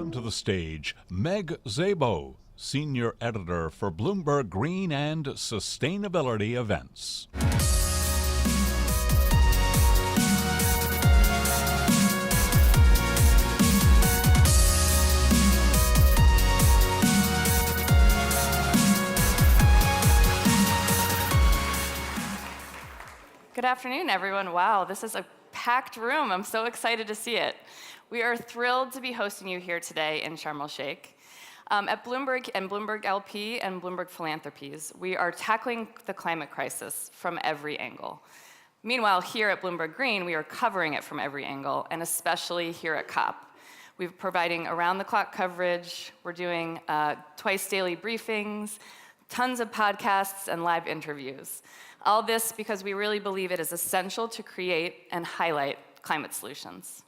welcome to the stage Meg Szabo, Senior Editor for Bloomberg Green and Sustainability Events. Good afternoon, everyone. Wow, this is a packed room. I'm so excited to see it. We are thrilled to be hosting you here today in Sharm el-Sheikh. At Bloomberg and Bloomberg LP and Bloomberg Philanthropies, we are tackling the climate crisis from every angle. Meanwhile, here at Bloomberg Green, we are covering it from every angle, and especially here at COP. We're providing around-the-clock coverage. We're doing twice-daily briefings, tons of podcasts, and live interviews. All this because we really believe it is essential to create and highlight climate solutions.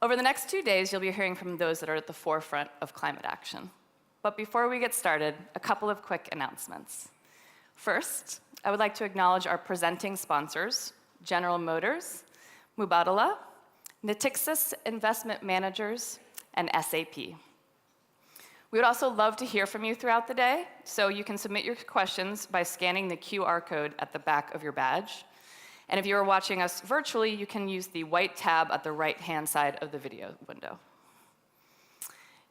Over the next 2 days, you'll be hearing from those that are at the forefront of climate action. But before we get started, a couple of quick announcements. First, I would like to acknowledge our presenting sponsors, General Motors, Mubadala, Natixis Investment Managers, and SAP. We would also love to hear from you throughout the day, so you can submit your questions by scanning the QR code at the back of your badge. And if you are watching us virtually, you can use the white tab at the right-hand side of the video window.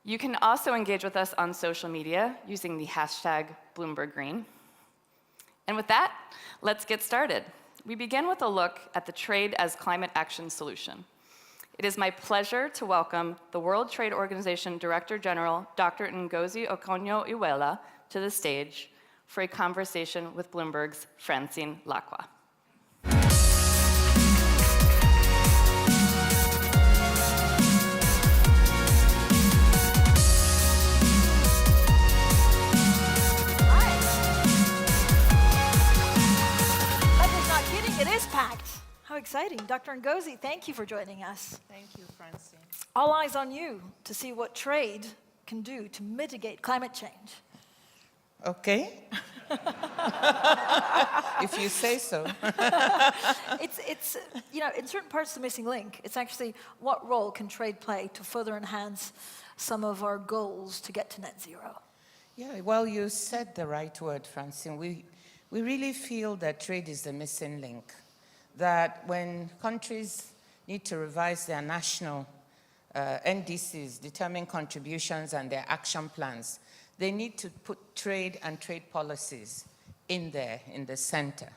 You can also engage with us on social media using the hashtag #BloombergGreen. And with that, let's get started. We begin with a look at the trade as climate action solution. It is my pleasure to welcome the World Trade Organization Director General, Dr. Ngozi Okonjo-Iweala, to the stage for a conversation with Bloomberg's Francine Lacqua. How exciting. Dr. Ngozi, thank you for joining us. Thank you, Francine. All eyes on you to see what trade can do to mitigate climate change. Okay. If you say so. It's in certain parts the missing link. It's actually what role can trade play to further enhance some of our goals to get to net zero? Yeah, well, you said the right word, Francine. We really feel that trade is the missing link. That when countries need to revise their national NDCs, determine contributions and their action plans, they need to put trade and trade policies in there, in the center.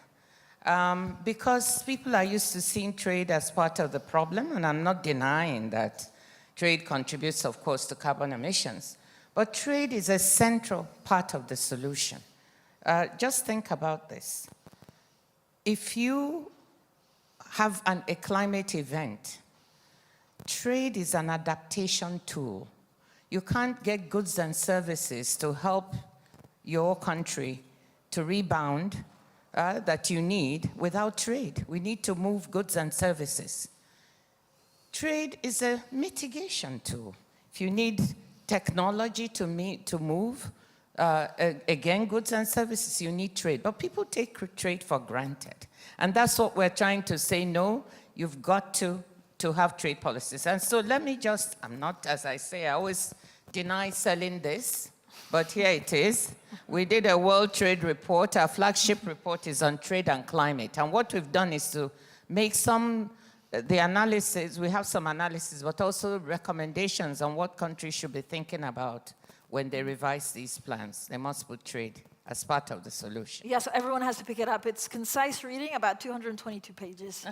Because people are used to seeing trade as part of the problem, and I'm not denying that trade contributes, of course, to carbon emissions, but trade is a central part of the solution. Just think about this. If you have a climate event, trade is an adaptation tool. You can't get goods and services to help your country to rebound that you need without trade. We need to move goods and services. Trade is a mitigation tool. If you need technology to move, again, goods and services, you need trade. But people take trade for granted. And that's what we're trying to say, no, you've got to have trade policies. And so let me just, I'm not, as I say, I always deny selling this, but here it is. We did a World Trade Report. Our flagship report is on trade and climate. And what we've done is to make the analysis, we have some analysis, but also recommendations on what countries should be thinking about when they revise these plans. They must put trade as part of the solution. Yes, everyone has to pick it up. It's concise reading, about 222 pages.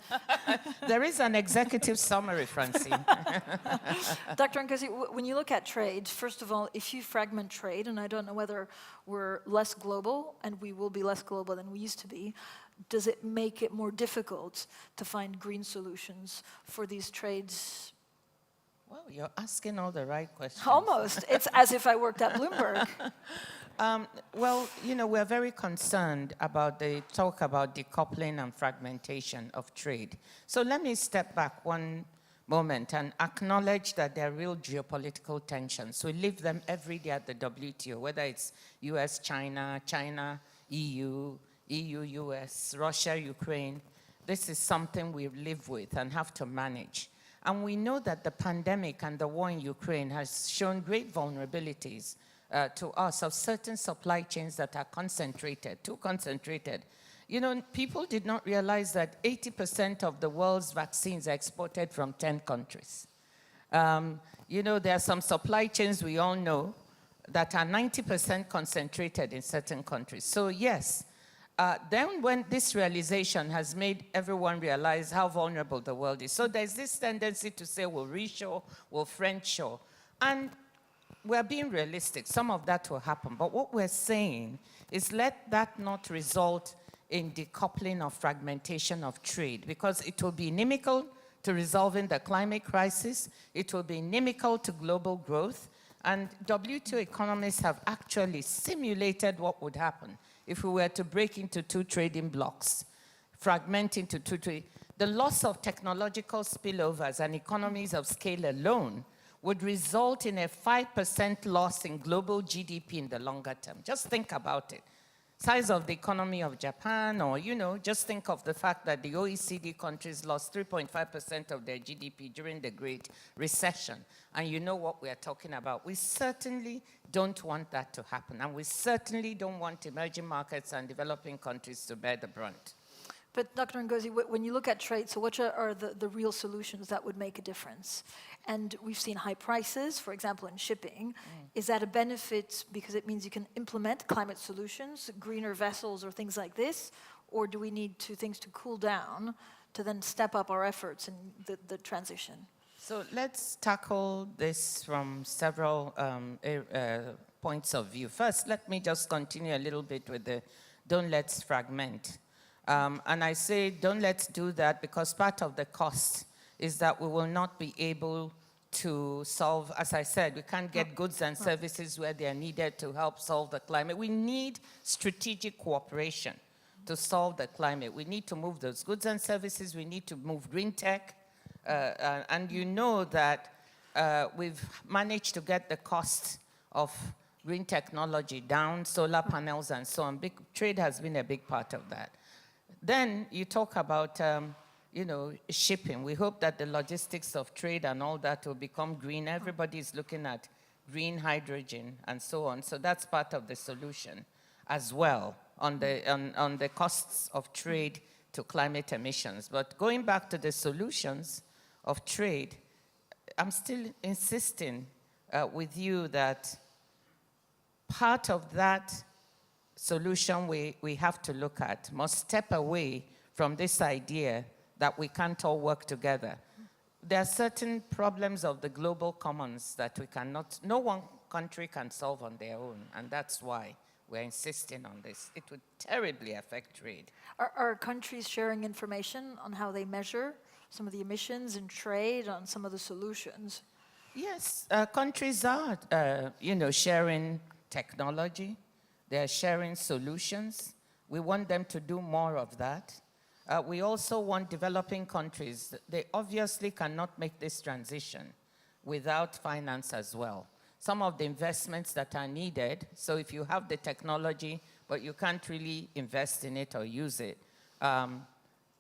There is an executive summary, Francine. Dr. Ngozi, when you look at trade, first of all, if you fragment trade, and I don't know whether we're less global, and we will be less global than we used to be, does it make it more difficult to find green solutions for these trades? Well, you're asking all the right questions. Almost. It's as if I worked at Bloomberg. Well, we're very concerned about the talk about decoupling and fragmentation of trade. So let me step back one moment and acknowledge that there are real geopolitical tensions. We live them every day at the WTO, whether it's US, China, EU, US, Russia, Ukraine. This is something we live with and have to manage. And we know that the pandemic and the war in Ukraine has shown great vulnerabilities to us of certain supply chains that are concentrated, too concentrated. You know, people did not realize that 80% of the world's vaccines are exported from 10 countries. You know, there are some supply chains we all know that are 90% concentrated in certain countries. So yes, then when this realization has made everyone realize how vulnerable the world is. So there's this tendency to say, we'll reshore, we'll friendshore. And we're being realistic. Some of that will happen. But what we're saying is let that not result in decoupling or fragmentation of trade, because it will be inimical to resolving the climate crisis. It will be inimical to global growth. And WTO economists have actually simulated what would happen if we were to break into two trading blocks, fragment into two trade. The loss of technological spillovers and economies of scale alone would result in a 5% loss in global GDP in the longer term. Just think about it. Size of the economy of Japan, or, you know, just think of the fact that the OECD countries lost 3.5% of their GDP during the Great Recession. And you know what we are talking about. We certainly don't want that to happen. And we certainly don't want emerging markets and developing countries to bear the brunt. But Dr. Ngozi, when you look at trade, so what are the real solutions that would make a difference? And we've seen high prices, for example, in shipping. Is that a benefit because it means you can implement climate solutions, greener vessels or things like this? Or do we need things to cool down to then step up our efforts in the transition? So let's tackle this from several points of view. First, let me just continue a little bit with the don't let's fragment. And I say don't let's do that because part of the cost is that we will not be able to solve, as I said, we can't get goods and services where they are needed to help solve the climate. We need strategic cooperation to solve the climate. We need to move those goods and services. We need to move green tech. And you know that we've managed to get the cost of green technology down, solar panels and so on. Trade has been a big part of that. Then you talk about, you know, shipping. We hope that the logistics of trade and all that will become green. Everybody is looking at green hydrogen and so on. So that's part of the solution as well on the costs of trade to climate emissions. But going back to the solutions of trade, I'm still insisting with you that part of that solution we have to look at must step away from this idea that we can't all work together. There are certain problems of the global commons that we cannot, no one country can solve on their own, and that's why we're insisting on this. It would terribly affect trade. Are countries sharing information on how they measure some of the emissions in trade, on some of the solutions? Yes, countries are, you know, sharing technology. They're sharing solutions. We want them to do more of that. We also want developing countries. They obviously cannot make this transition without finance as well. Some of the investments that are needed, so if you have the technology, but you can't really invest in it or use it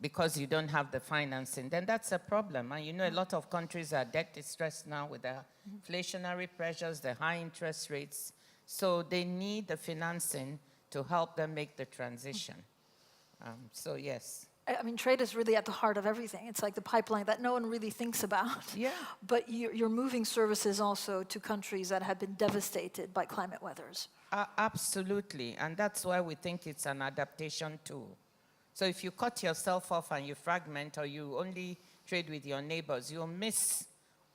because you don't have the financing, then that's a problem. And you know, a lot of countries are debt distressed now with the inflationary pressures, the high interest rates. So they need the financing to help them make the transition. So yes. I mean, trade is really at the heart of everything. It's like the pipeline that no one really thinks about. Yeah. But you're moving services also to countries that have been devastated by climate weathers. Absolutely. And that's why we think it's an adaptation tool. So if you cut yourself off and you fragment or you only trade with your neighbors, you'll miss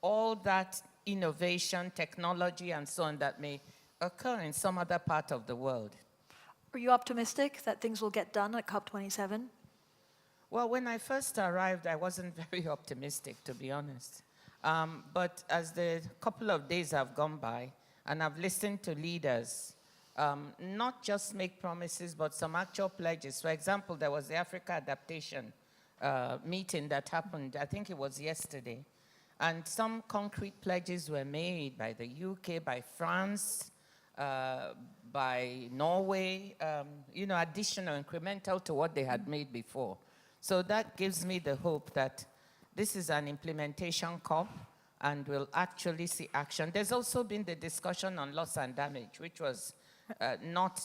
all that innovation, technology, and so on that may occur in some other part of the world. Are you optimistic that things will get done at COP27? Well, when I first arrived, I wasn't very optimistic, to be honest. But as the couple of days have gone by, and I've listened to leaders, not just make promises, but some actual pledges. For example, there was the Africa Adaptation meeting that happened, I think it was yesterday, and some concrete pledges were made by the UK, by France, by Norway, you know, additional, incremental to what they had made before. So that gives me the hope that This is an implementation COP, and we'll actually see action. There's also been the discussion on loss and damage, which was not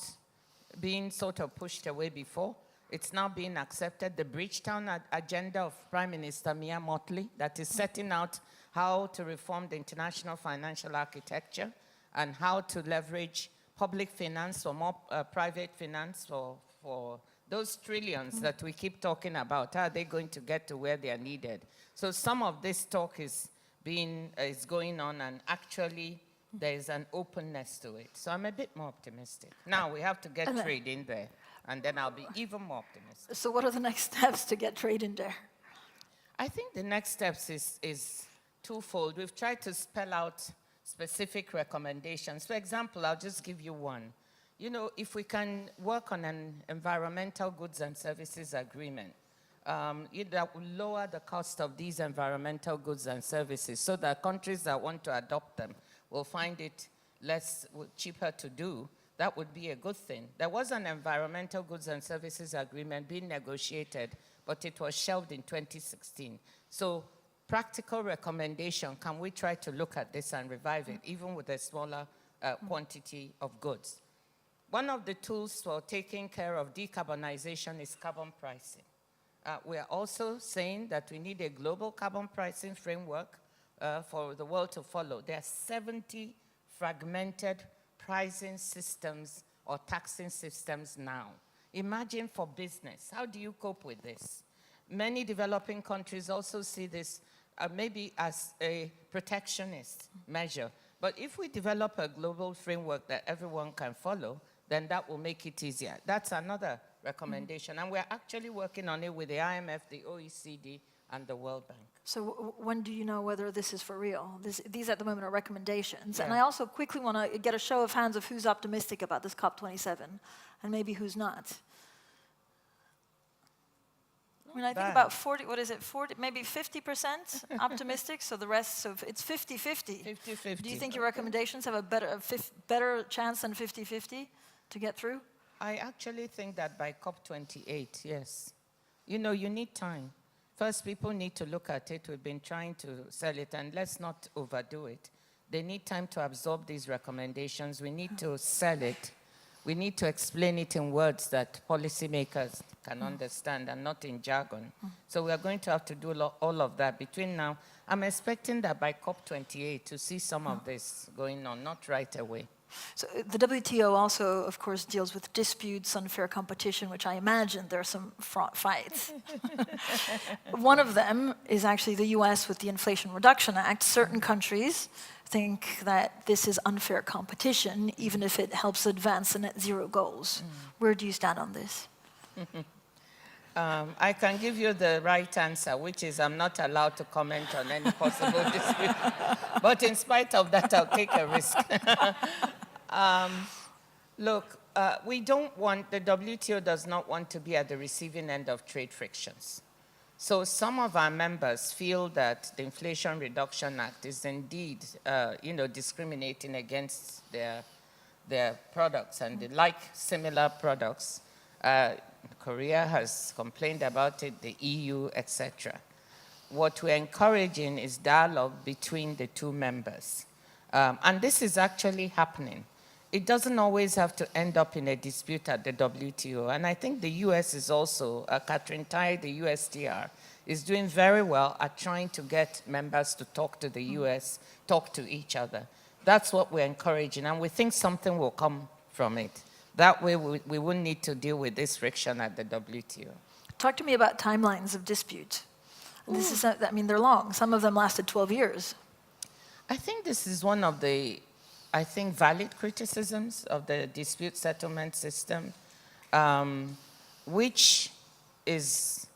being sort of pushed away before. It's now being accepted. The Bridgetown agenda of Prime Minister Mia Mottley that is setting out how to reform the international financial architecture and how to leverage public finance or more private finance for those trillions that we keep talking about. How are they going to get to where they are needed? So some of this talk is going on, and actually there is an openness to it. So I'm a bit more optimistic. Now we have to get trade in there, and then I'll be even more optimistic. So what are the next steps to get trade in there? I think the next steps is twofold. We've tried to spell out specific recommendations. For example, I'll just give you one. You know, if we can work on an environmental goods and services agreement, that will lower the cost of these environmental goods and services so that countries that want to adopt them will find it cheaper to do. That would be a good thing. There was an environmental goods and services agreement being negotiated, but it was shelved in 2016. So practical recommendation, can we try to look at this and revive it, even with a smaller quantity of goods? One of the tools for taking care of decarbonization is carbon pricing. We are also saying that we need a global carbon pricing framework for the world to follow. There are 70 fragmented pricing systems or taxing systems now. Imagine for business, how do you cope with this? Many developing countries also see this maybe as a protectionist measure. But if we develop a global framework that everyone can follow, then that will make it easier. That's another recommendation. And we're actually working on it with the IMF, the OECD, and the World Bank. So when do you know whether this is for real? These at the moment are recommendations. Yeah. And I also quickly want to get a show of hands of who's optimistic about this COP27 and maybe who's not. I mean, I think about 40, what is it, 40, maybe 50% optimistic, so the rest, so it's 50-50. 50-50. Do you think your recommendations have a better chance than 50-50 to get through? I actually think that by COP28, yes. You know, you need time. First, people need to look at it. We've been trying to sell it, and let's not overdo it. They need time to absorb these recommendations. We need to sell it. We need to explain it in words that policymakers can understand and not in jargon. So we are going to have to do all of that between now. I'm expecting that by COP28 to see some of this going on, not right away. So the WTO also, of course, deals with disputes, unfair competition, which I imagine there are some fights. One of them is actually the US with the Inflation Reduction Act. Certain countries think that this is unfair competition, even if it helps advance the net zero goals. Where do you stand on this? I can give you the right answer, which is I'm not allowed to comment on any possible dispute. But in spite of that, I'll take a risk. Look, we don't want, the WTO does not want to be at the receiving end of trade frictions. So some of our members feel that the Inflation Reduction Act is indeed, discriminating against their products and they like similar products. Korea has complained about it, the EU, etc. What we're encouraging is dialogue between the two members. And this is actually happening. It doesn't always have to end up in a dispute at the WTO. And I think the US is also, Catherine Tai, the USTR, is doing very well at trying to get members to talk to the US, talk to each other. That's what we're encouraging, and we think something will come from it. That way, we wouldn't need to deal with this friction at the WTO. Talk to me about timelines of dispute. This is, I mean, they're long. Some of them lasted 12 years. I think this is one of the, valid criticisms of the dispute settlement system, which is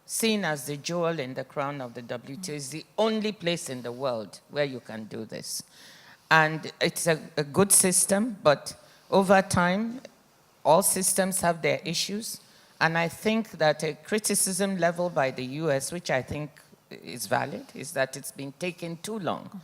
seen as the jewel in the crown of the WTO. It's the only place in the world where you can do this. And it's a good system, but over time, all systems have their issues. And I think that a criticism leveled by the US, which I think is valid, is that it's been taking too long.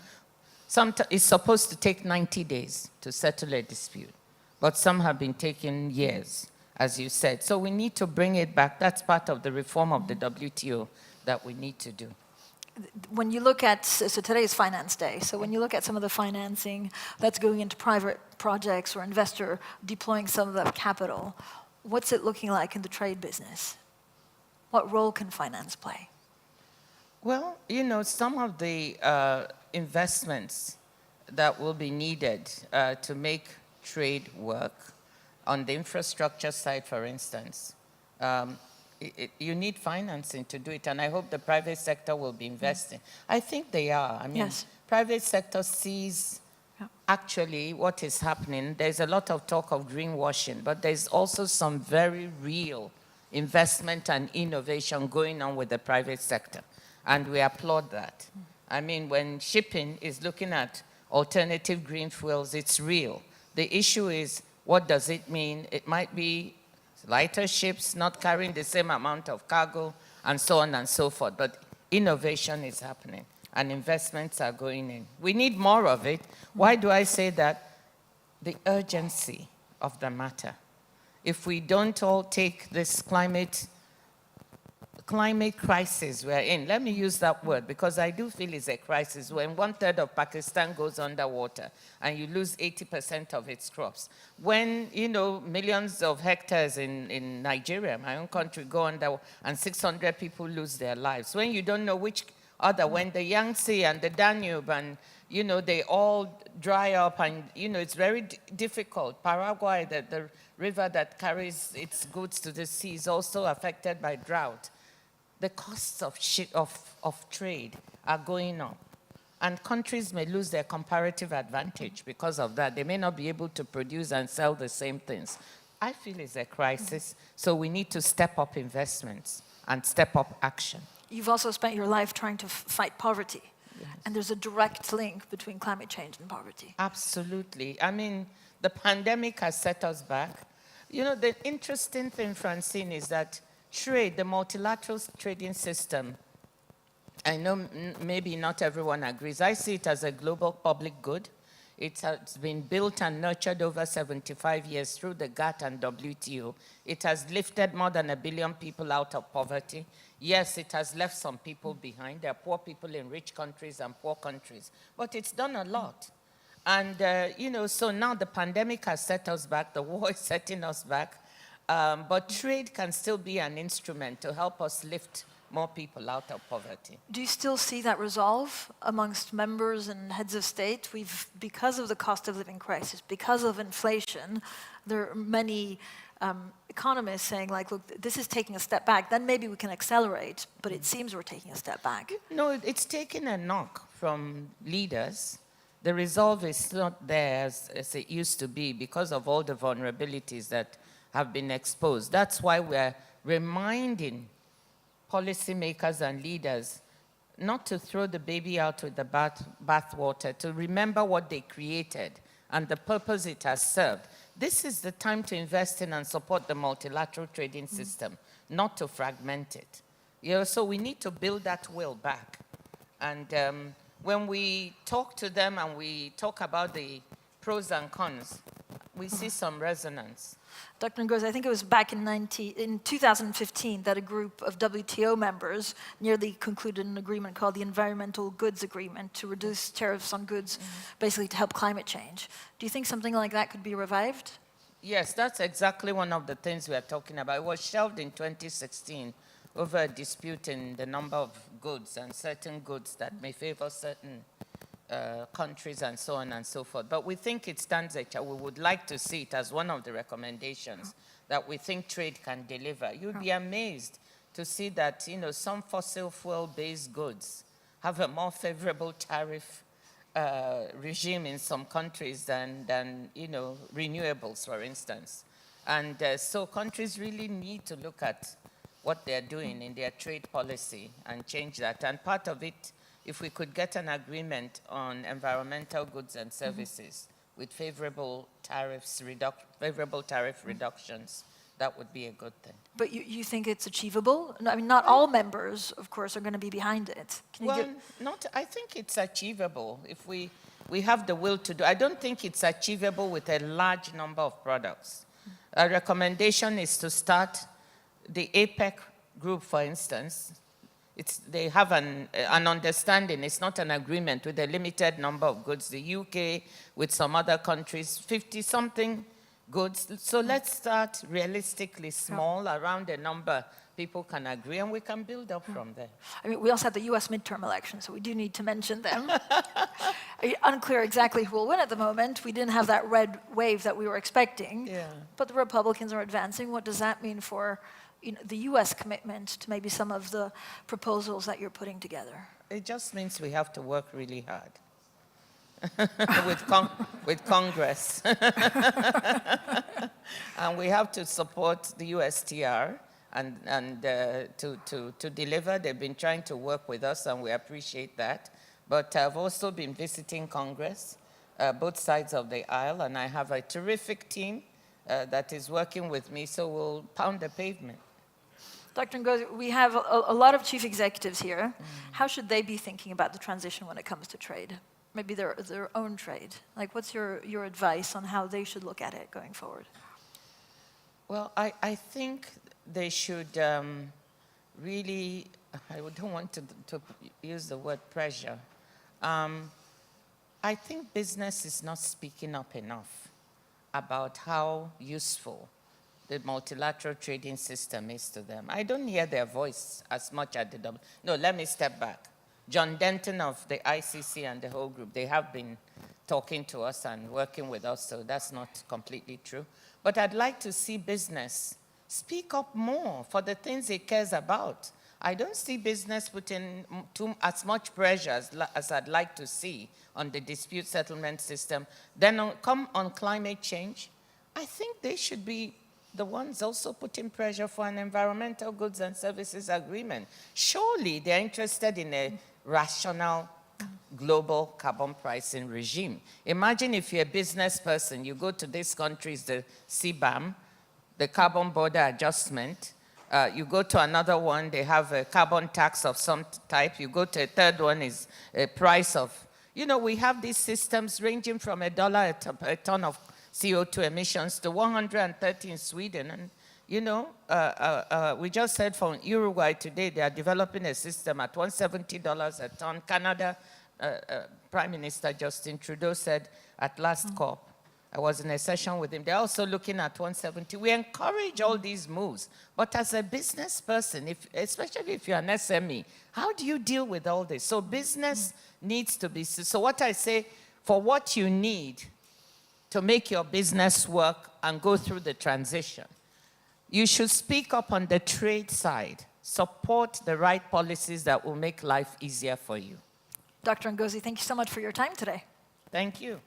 It's supposed to take 90 days to settle a dispute, but some have been taking years, as you said. So we need to bring it back. That's part of the reform of the WTO, that we need to do. When you look at, so today is Finance Day, so when you look at some of the financing that's going into private projects or investor deploying some of that capital, what's it looking like in the trade business? What role can finance play? Well, you know, some of the investments that will be needed to make trade work on the infrastructure side, for instance, you need financing to do it, and I hope the private sector will be investing. I think they are. I mean, Yes. private sector sees actually what is happening. There's a lot of talk of greenwashing, but there's also some very real investment and innovation going on with the private sector, and we applaud that. I mean, when shipping is looking at alternative green fuels, it's real. The issue is, what does it mean? It might be lighter ships not carrying the same amount of cargo, and so on and so forth. But innovation is happening, and investments are going in. We need more of it. Why do I say that? The urgency of the matter. If we don't all take this climate crisis we're in, let me use that word because I do feel it's a crisis when 1/3 of Pakistan goes underwater and you lose 80% of its crops. When, you know, millions of hectares in Nigeria, my own country, go under and 600 people lose their lives. When you don't know which other, when the Yangtze and the Danube and, you know, they all dry up and, you know, it's very difficult. Paraguay, the river that carries its goods to the sea, is also affected by drought. The costs of trade are going up. And countries may lose their comparative advantage because of that. They may not be able to produce and sell the same things. I feel it's a crisis, so we need to step up investments and step up action. You've also spent your life trying to fight poverty. Yes. And there's a direct link between climate change and poverty. Absolutely. I mean, the pandemic has set us back. You know, the interesting thing, Francine, is that trade, the multilateral trading system, I know maybe not everyone agrees. I see it as a global public good. It has been built and nurtured over 75 years through the GATT and WTO. It has lifted more than 1 billion people out of poverty. Yes, it has left some people behind. There are poor people in rich countries and poor countries. But it's done a lot. And, you know, so now the pandemic has set us back. The war is setting us back. But trade can still be an instrument to help us lift more people out of poverty. Do you still see that resolve amongst members and heads of state? Because of the cost of living crisis, because of inflation, there are many economists saying, like, look, this is taking a step back, then maybe we can accelerate, but it seems we're taking a step back. No, it's taken a knock from leaders. The resolve is not there as it used to be because of all the vulnerabilities that have been exposed. That's why we're reminding policymakers and leaders not to throw the baby out with the bathwater, to remember what they created and the purpose it has served. This is the time to invest in and support the multilateral trading system, not to fragment it. You know, so we need to build that will back. And when we talk to them and we talk about the pros and cons, we see some resonance. Dr. Ngozi, I think it was back in 2015 that a group of WTO members nearly concluded an agreement called the Environmental Goods Agreement to reduce tariffs on goods, basically to help climate change. Do you think something like that could be revived? Yes, that's exactly one of the things we are talking about. It was shelved in 2016 over a dispute in the number of goods and certain goods that may favor certain countries and so on and so forth. But we think it stands a chance. We would like to see it as one of the recommendations that we think trade can deliver. You'd be amazed to see that, you know, some fossil fuel-based goods have a more favorable tariff regime in some countries than you know, renewables, for instance. And so countries really need to look at what they're doing in their trade policy and change that. And part of it, if we could get an agreement on environmental goods and services with favorable tariff reductions, that would be a good thing. But you think it's achievable? I mean, not all members, of course, are going to be behind it. I think it's achievable if we have the will to do. I don't think it's achievable with a large number of products. A recommendation is to start the APEC group, for instance, They have an understanding. It's not an agreement with a limited number of goods. The UK, with some other countries, 50-something goods. So let's start realistically small around a number people can agree, and we can build up from there. I mean, we also had the US midterm elections, so we do need to mention them. Unclear exactly who will win at the moment. We didn't have that red wave that we were expecting. Yeah. But the Republicans are advancing. What does that mean for the US commitment to maybe some of the proposals that you're putting together? It just means we have to work really hard with Congress. And we have to support the USTR and to deliver. They've been trying to work with us, and we appreciate that. But I've also been visiting Congress, both sides of the aisle, and I have a terrific team that is working with me, so we'll pound the pavement. Dr. Ngozi, we have a lot of chief executives here. How should they be thinking about the transition when it comes to trade? Maybe their own trade. Like, what's your advice on how they should look at it going forward? Well, I think they should really, I don't want to use the word pressure. I think business is not speaking up enough about how useful the multilateral trading system is to them. I don't hear their voice as much at the No, let me step back. John Denton of the ICC and the whole group, they have been talking to us and working with us, so that's not completely true. But I'd like to see business speak up more for the things it cares about. I don't see business putting as much pressure as I'd like to see on the dispute settlement system. Then come on climate change, I think they should be the ones also putting pressure for an environmental goods and services agreement. Surely they're interested in a rational global carbon pricing regime. Imagine if you're a business person, you go to these countries, the CBAM, the carbon border adjustment. You go to another one, they have a carbon tax of some type. You go to a third one, is a price of, we have these systems ranging from $1 a ton of CO2 emissions to 130 in Sweden. And, we just heard from Uruguay today, they are developing a system at $170 a ton. Canada, Prime Minister Justin Trudeau said at last COP, I was in a session with him, they're also looking at 170. We encourage all these moves. But as a business person, especially if you're an SME, how do you deal with all this? So business needs to be, so what I say, for what you need to make your business work and go through the transition, you should speak up on the trade side. Support the right policies that will make life easier for you. Dr. Ngozi, thank you so much for your time today. Thank you.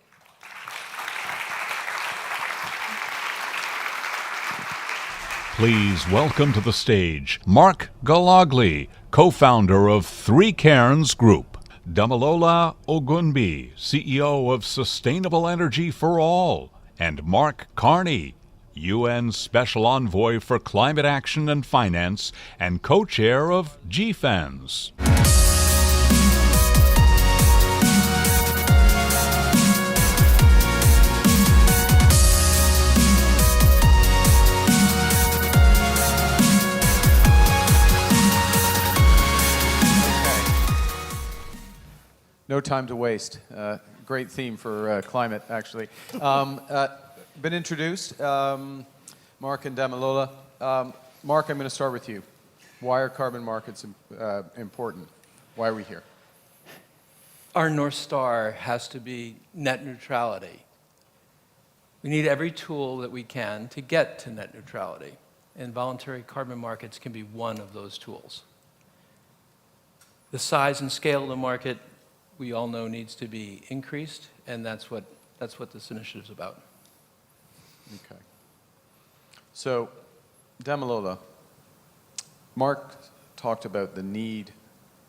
Please welcome to the stage Mark Galagli, co-founder of Three Cairns Group, Damilola Ogunbiyi, CEO of Sustainable Energy for All, and Mark Carney, UN Special Envoy for Climate Action and Finance and co-chair of GFANS. No time to waste. Great theme for climate, actually. Been introduced, Mark and Damilola. Mark, I'm going to start with you. Why are carbon markets important? Why are we here? Our North Star has to be net neutrality. We need every tool that we can to get to net neutrality, and voluntary carbon markets can be one of those tools. The size and scale of the market, we all know, needs to be increased, and that's what this initiative is about. Okay. So, Damilola, Mark talked about the need,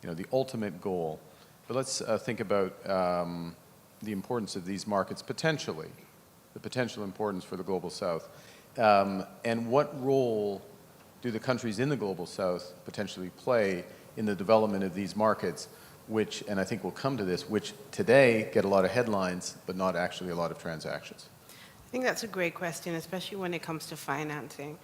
the ultimate goal, but let's think about the importance of these markets potentially, the potential importance for the Global South, and what role do the countries in the Global South potentially play in the development of these markets, which, and I think we'll come to this, which today get a lot of headlines, but not actually a lot of transactions? I think that's a great question, especially when it comes to financing.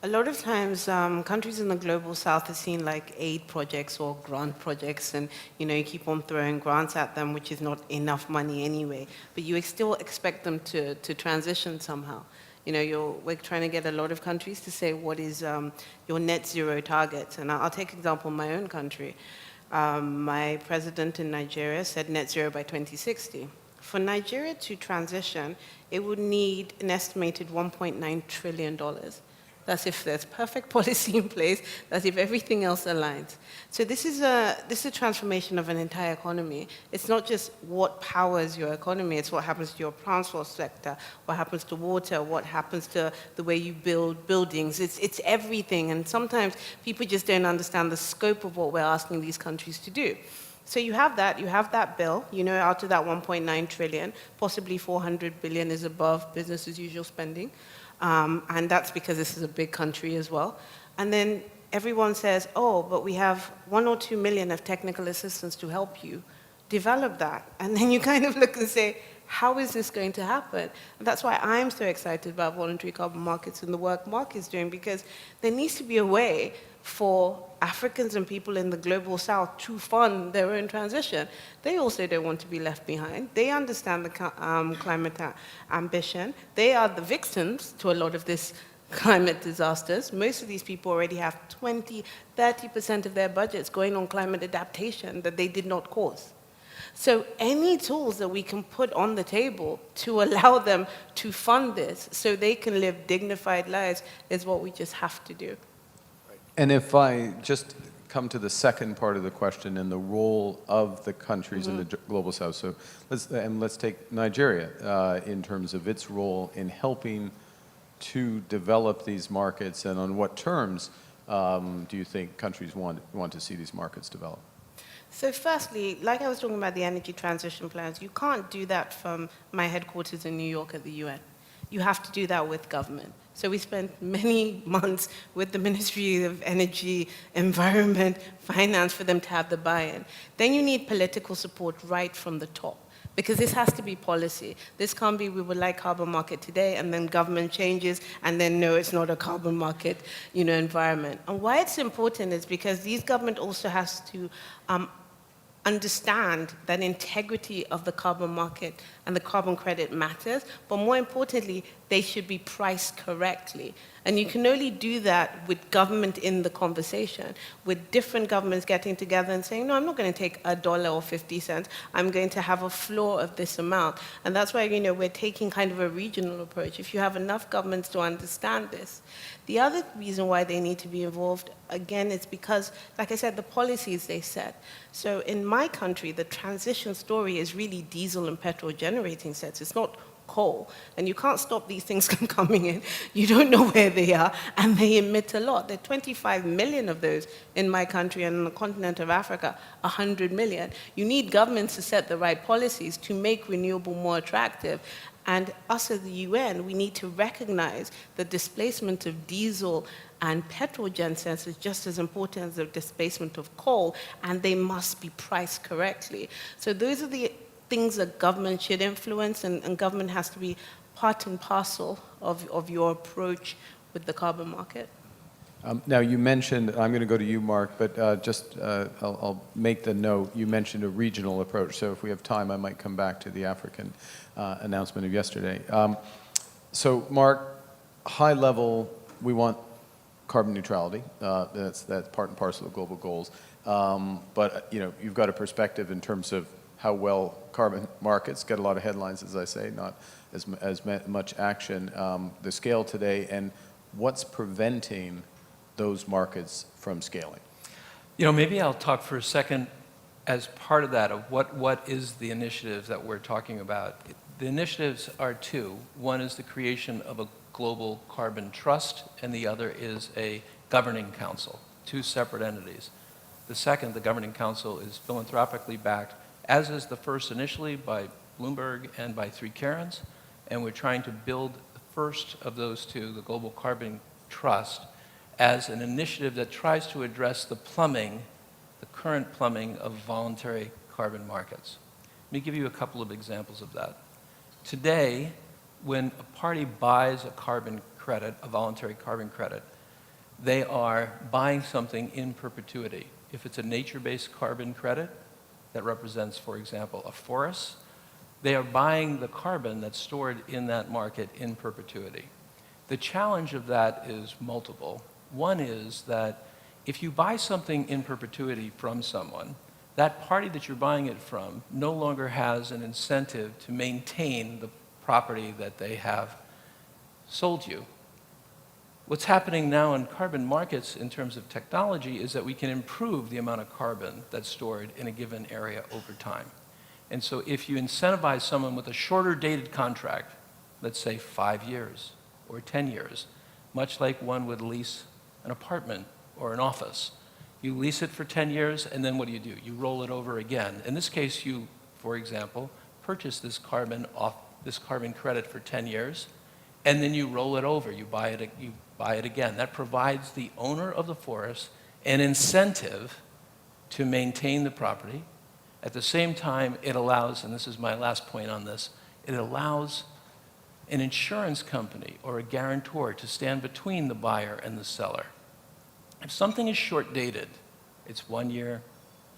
A lot of times, countries in the global south are seen like aid projects or grant projects, and you keep on throwing grants at them, which is not enough money anyway. But you still expect them to transition somehow. We're trying to get a lot of countries to say what is your net zero target. And I'll take example my own country. My president in Nigeria said net zero by 2060. For Nigeria to transition, it would need an estimated $1.9 trillion. That's if there's perfect policy in place, that's if everything else aligns. So this is a transformation of an entire economy. It's not just what powers your economy, it's what happens to your transport sector, what happens to water, what happens to the way you build buildings. It's everything, and sometimes people just don't understand the scope of what we're asking these countries to do. So you have that bill, out of that 1.9 trillion, possibly 400 billion is above business as usual spending. And that's because this is a big country as well. And then everyone says, oh, but we have 1 or 2 million of technical assistance to help you develop that. And then you kind of look and say, how is this going to happen? And that's why I'm so excited about voluntary carbon markets and the work Mark is doing, because there needs to be a way for Africans and people in the global south to fund their own transition. They also don't want to be left behind. They understand the climate ambition. They are the victims to a lot of this climate disasters. Most of these people already have 20, 30% of their budgets going on climate adaptation that they did not cause. So any tools that we can put on the table to allow them to fund this so they can live dignified lives is what we just have to do. And if I just come to the second part of the question and the role of the countries in the global south. So let's take Nigeria in terms of its role in helping to develop these markets, and on what terms do you think countries want to see these markets develop? So firstly, like I was talking about the energy transition plans, you can't do that from my headquarters in New York at the UN. You have to do that with government. So we spent many months with the Ministry of Energy, Environment, Finance for them to have the buy-in. Then you need political support right from the top, because this has to be policy. This can't be, we would like carbon market today, and then government changes, and then no, it's not a carbon market, environment. And why it's important is because these government also has to understand that integrity of the carbon market and the carbon credit matters, but more importantly, they should be priced correctly. And you can only do that with government in the conversation, with different governments getting together and saying, no, I'm not going to take $1 or 50 cents, I'm going to have a floor of this amount. And that's why, we're taking kind of a regional approach. If you have enough governments to understand this. The other reason why they need to be involved, again, is because, like I said, the policies they set. So in my country, the transition story is really diesel and petrol generating sets. It's not coal. And you can't stop these things from coming in. You don't know where they are, and they emit a lot. There are 25 million of those in my country, and on the continent of Africa, 100 million. You need governments to set the right policies to make renewable more attractive. And us as the UN, we need to recognize the displacement of diesel and petrol gen sets is just as important as the displacement of coal, and they must be priced correctly. So those are the things that government should influence, and government has to be part and parcel of your approach with the carbon market. Now, you mentioned, I'm going to go to you, Mark, but I'll make the note, you mentioned a regional approach, so if we have time, I might come back to the African announcement of yesterday. So, Mark, high level, we want carbon neutrality. That's part and parcel of global goals. But, you've got a perspective in terms of how well carbon markets get a lot of headlines, as I say, not as much action. The scale today, and what's preventing those markets from scaling? Maybe I'll talk for a second as part of that of what is the initiatives that we're talking about. The initiatives are two. One is the creation of a global carbon trust, and the other is a governing council, two separate entities. The second, the governing council, is philanthropically backed, as is the first initially by Bloomberg and by 3 Karens, and we're trying to build the first of those two, the Global Carbon Trust, as an initiative that tries to address the current plumbing of voluntary carbon markets. Let me give you a couple of examples of that. Today, when a party buys a carbon credit, a voluntary carbon credit, They are buying something in perpetuity. If it's a nature-based carbon credit that represents, for example, a forest, they are buying the carbon that's stored in that market in perpetuity. The challenge of that is multiple. One is that if you buy something in perpetuity from someone, that party that you're buying it from no longer has an incentive to maintain the property that they have sold you. What's happening now in carbon markets in terms of technology is that we can improve the amount of carbon that's stored in a given area over time. And so if you incentivize someone with a shorter dated contract, let's say 5 years or 10 years, much like one would lease an apartment or an office, you lease it for 10 years, and then what do? You roll it over again. In this case, you, for example, purchase this carbon credit for 10 years, and then you roll it over. You buy it again. That provides the owner of the forest an incentive to maintain the property. At the same time, it allows, and this is my last point on this, it allows an insurance company or a guarantor to stand between the buyer and the seller. If something is short-dated, it's 1 year,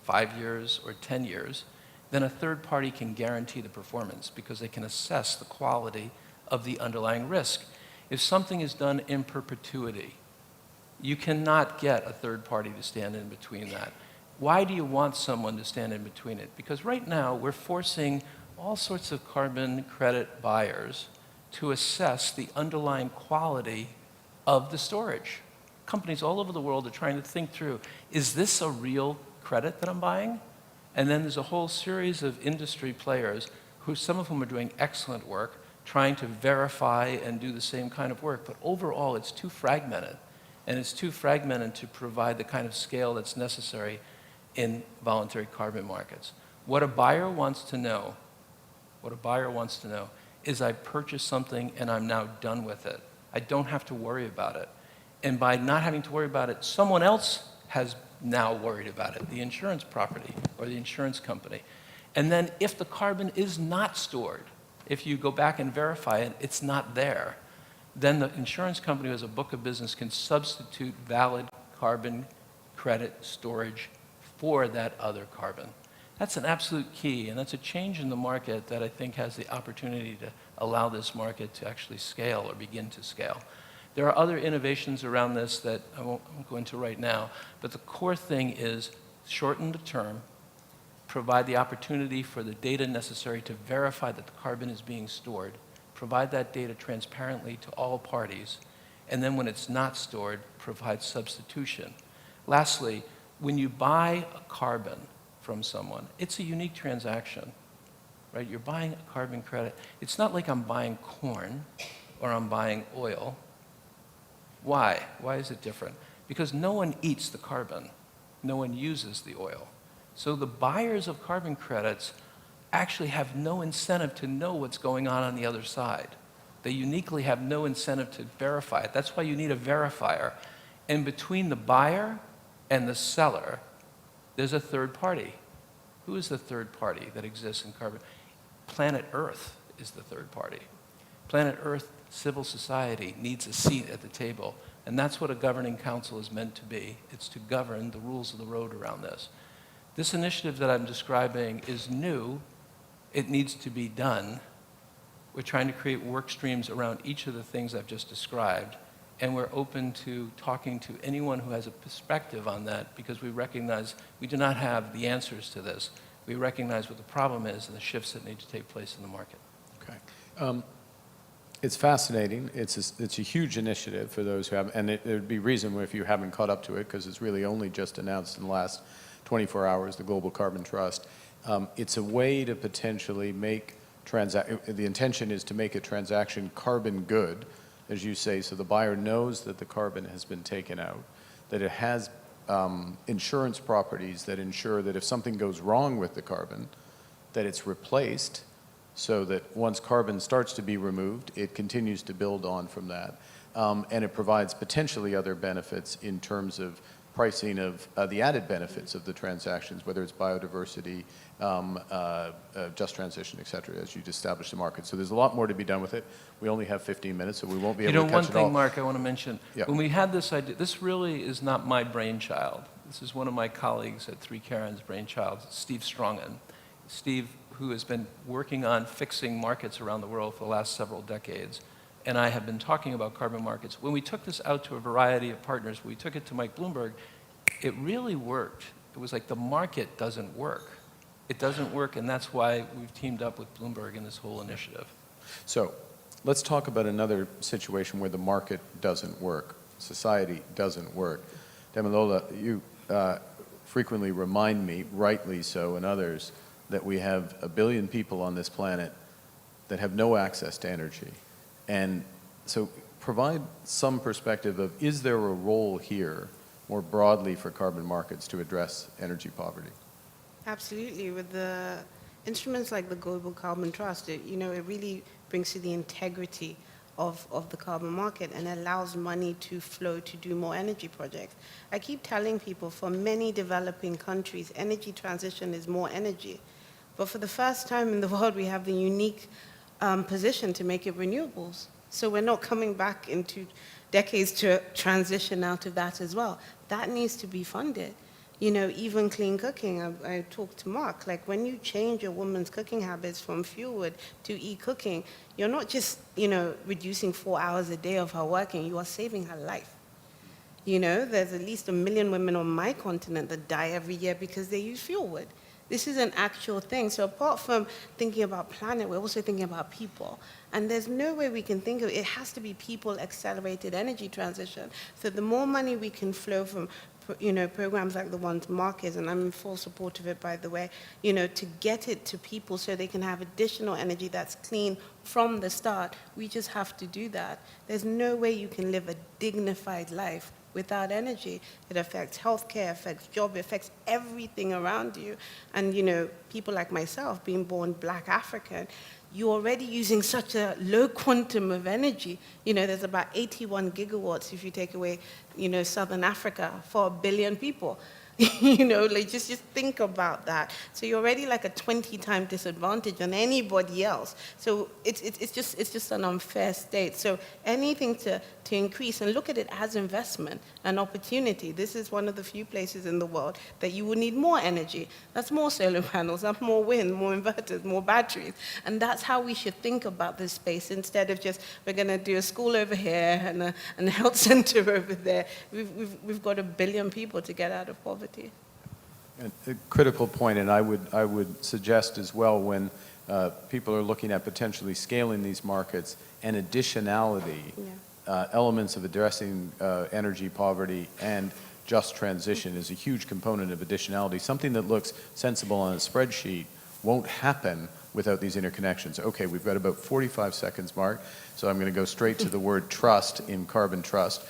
5 years, or 10 years, then a third party can guarantee the performance because they can assess the quality of the underlying risk. If something is done in perpetuity, you cannot get a third party to stand in between that. Why do you want someone to stand in between it? Because right now we're forcing all sorts of carbon credit buyers to assess the underlying quality of the storage. Companies all over the world are trying to think through, is this a real credit that I'm buying? And then there's a whole series of industry players, some of whom are doing excellent work, trying to verify and do the same kind of work. But overall, it's too fragmented. And it's too fragmented to provide the kind of scale that's necessary in voluntary carbon markets. What a buyer wants to know is I purchased something and I'm now done with it. I don't have to worry about it. And by not having to worry about it, someone else has now worried about it, the insurance property or the insurance company. And then if the carbon is not stored, if you go back and verify it, it's not there, then the insurance company who has a book of business can substitute valid carbon credit storage for that other carbon. That's an absolute key, and that's a change in the market that I think has the opportunity to allow this market to actually scale or begin to scale. There are other innovations around this that I won't go into right now, but the core thing is shorten the term, provide the opportunity for the data necessary to verify that the carbon is being stored, provide that data transparently to all parties, and then when it's not stored, provide substitution. Lastly, when you buy a carbon from someone, it's a unique transaction, right? You're buying a carbon credit. It's not like I'm buying corn or I'm buying oil. Why? Why is it different? Because no one eats the carbon. No one uses the oil. So the buyers of carbon credits actually have no incentive to know what's going on the other side. They uniquely have no incentive to verify it. That's why you need a verifier. And between the buyer and the seller, there's a third party. Who is the third party that exists in carbon? Planet Earth is the third party. Planet Earth civil society needs a seat at the table, and that's what a governing council is meant to be. It's to govern the rules of the road around this. This initiative that I'm describing is new. It needs to be done. We're trying to create work streams around each of the things I've just described, and we're open to talking to anyone who has a perspective on that, because we recognize we do not have the answers to this. We recognize what the problem is and the shifts that need to take place in the market. Okay. It's fascinating. It's a huge initiative for those who have, and there'd be reason if you haven't caught up to it, because it's really only just announced in the last 24 hours, the Global Carbon Trust. It's a way to potentially make the intention is to make a transaction carbon good, as you say, so the buyer knows that the carbon has been taken out, that it has insurance properties that ensure that if something goes wrong with the carbon, that it's replaced, so that once carbon starts to be removed, it continues to build on from that. And it provides potentially other benefits in terms of pricing of the added benefits of the transactions, whether it's biodiversity, just transition, et cetera, as you'd establish the market. So there's a lot more to be done with it. We only have 15 minutes, so we won't be able to catch one it all. thing, Mark, I want to mention. Yeah. When we had this idea, this really is not my brainchild. This is one of my colleagues at Three Karens' brainchild, Steve Strongen. Steve, who has been working on fixing markets around the world for the last several decades, and I have been talking about carbon markets. When we took this out to a variety of partners, we took it to Mike Bloomberg, it really worked. It was like the market doesn't work. It doesn't work, and that's why we've teamed up with Bloomberg in this whole initiative. So let's talk about another situation where the market doesn't work, society doesn't work. Damilola, you frequently remind me, rightly so, and others, that we have 1 billion people on this planet that have no access to energy. And so provide some perspective of, is there a role here more broadly for carbon markets to address energy poverty? Absolutely. With the instruments like the Global Carbon Trust, it really brings to the integrity of the carbon market and allows money to flow to do more energy projects. I keep telling people, for many developing countries, energy transition is more energy. But for the first time in the world, we have the unique position to make it renewables. So we're not coming back into decades to transition out of that as well. That needs to be funded. Even clean cooking, I talked to Mark, like when you change a woman's cooking habits from fuel wood to e-cooking, you're not just, reducing 4 hours a day of her working, you are saving her life. There's at least 1 million women on my continent that die every year because they use fuel wood. This is an actual thing. So apart from thinking about planet, we're also thinking about people. And there's no way we can think of it. It has to be people-accelerated energy transition. So the more money we can flow from programs like the ones Mark is, and I'm in full support of it, by the way, to get it to people so they can have additional energy that's clean from the start. We just have to do that. There's no way you can live a dignified life without energy. It affects healthcare, affects job, it affects everything around you. And people like myself, being born Black African, you're already using such a low quantum of energy. There's about 81 gigawatts if you take away, Southern Africa for 1 billion people. Just think about that. So you're already like a 20-time disadvantage on anybody else. So it's just an unfair state. So anything to increase, and look at it as investment, an opportunity. This is one of the few places in the world that you will need more energy. That's more solar panels, that's more wind, more inverters, more batteries. And that's how we should think about this space, instead of just, we're going to do a school over here and a health center over there. We've got 1 billion people to get out of poverty. A critical point, and I would suggest as well, when people are looking at potentially scaling these markets, and additionality, elements of addressing energy poverty and just transition is a huge component of additionality. Something that looks sensible on a spreadsheet won't happen without these interconnections. Okay, we've got about 45 seconds, Mark, so I'm going to go straight to the word trust in Carbon Trust.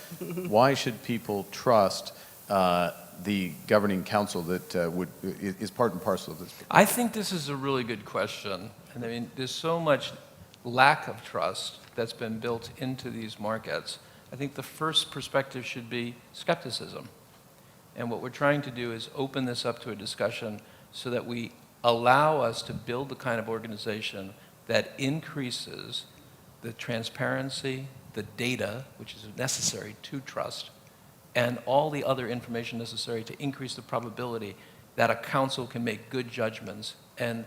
Why should people trust the governing council that is part and parcel of this? I think this is a really good question. And I mean, there's so much lack of trust that's been built into these markets. I think the first perspective should be skepticism. And what we're trying to do is open this up to a discussion so that we allow us to build the kind of organization that increases the transparency, the data, which is necessary to trust, and all the other information necessary to increase the probability that a council can make good judgments and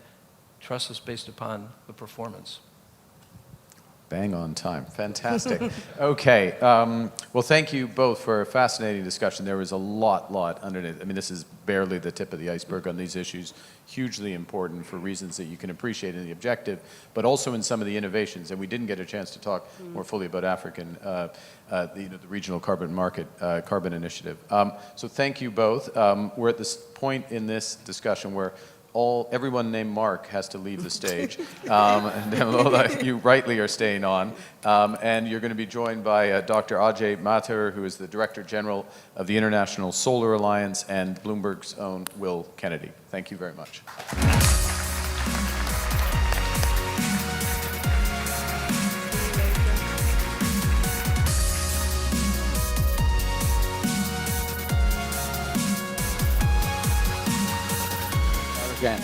trust is based upon the performance. Bang on time. Fantastic. Okay. Well, thank you both for a fascinating discussion. There was a lot underneath. I mean, this is barely the tip of the iceberg on these issues. Hugely important for reasons that you can appreciate in the objective, but also in some of the innovations. And we didn't get a chance to talk more fully about African, the regional carbon market, carbon initiative. So thank you both. We're at this point in this discussion where everyone named Mark has to leave the stage. And Damilola, you rightly are staying on. And you're going to be joined by Dr. Ajay Mathur, who is the Director General of the International Solar Alliance, and Bloomberg's own Will Kennedy. Thank you very much. again.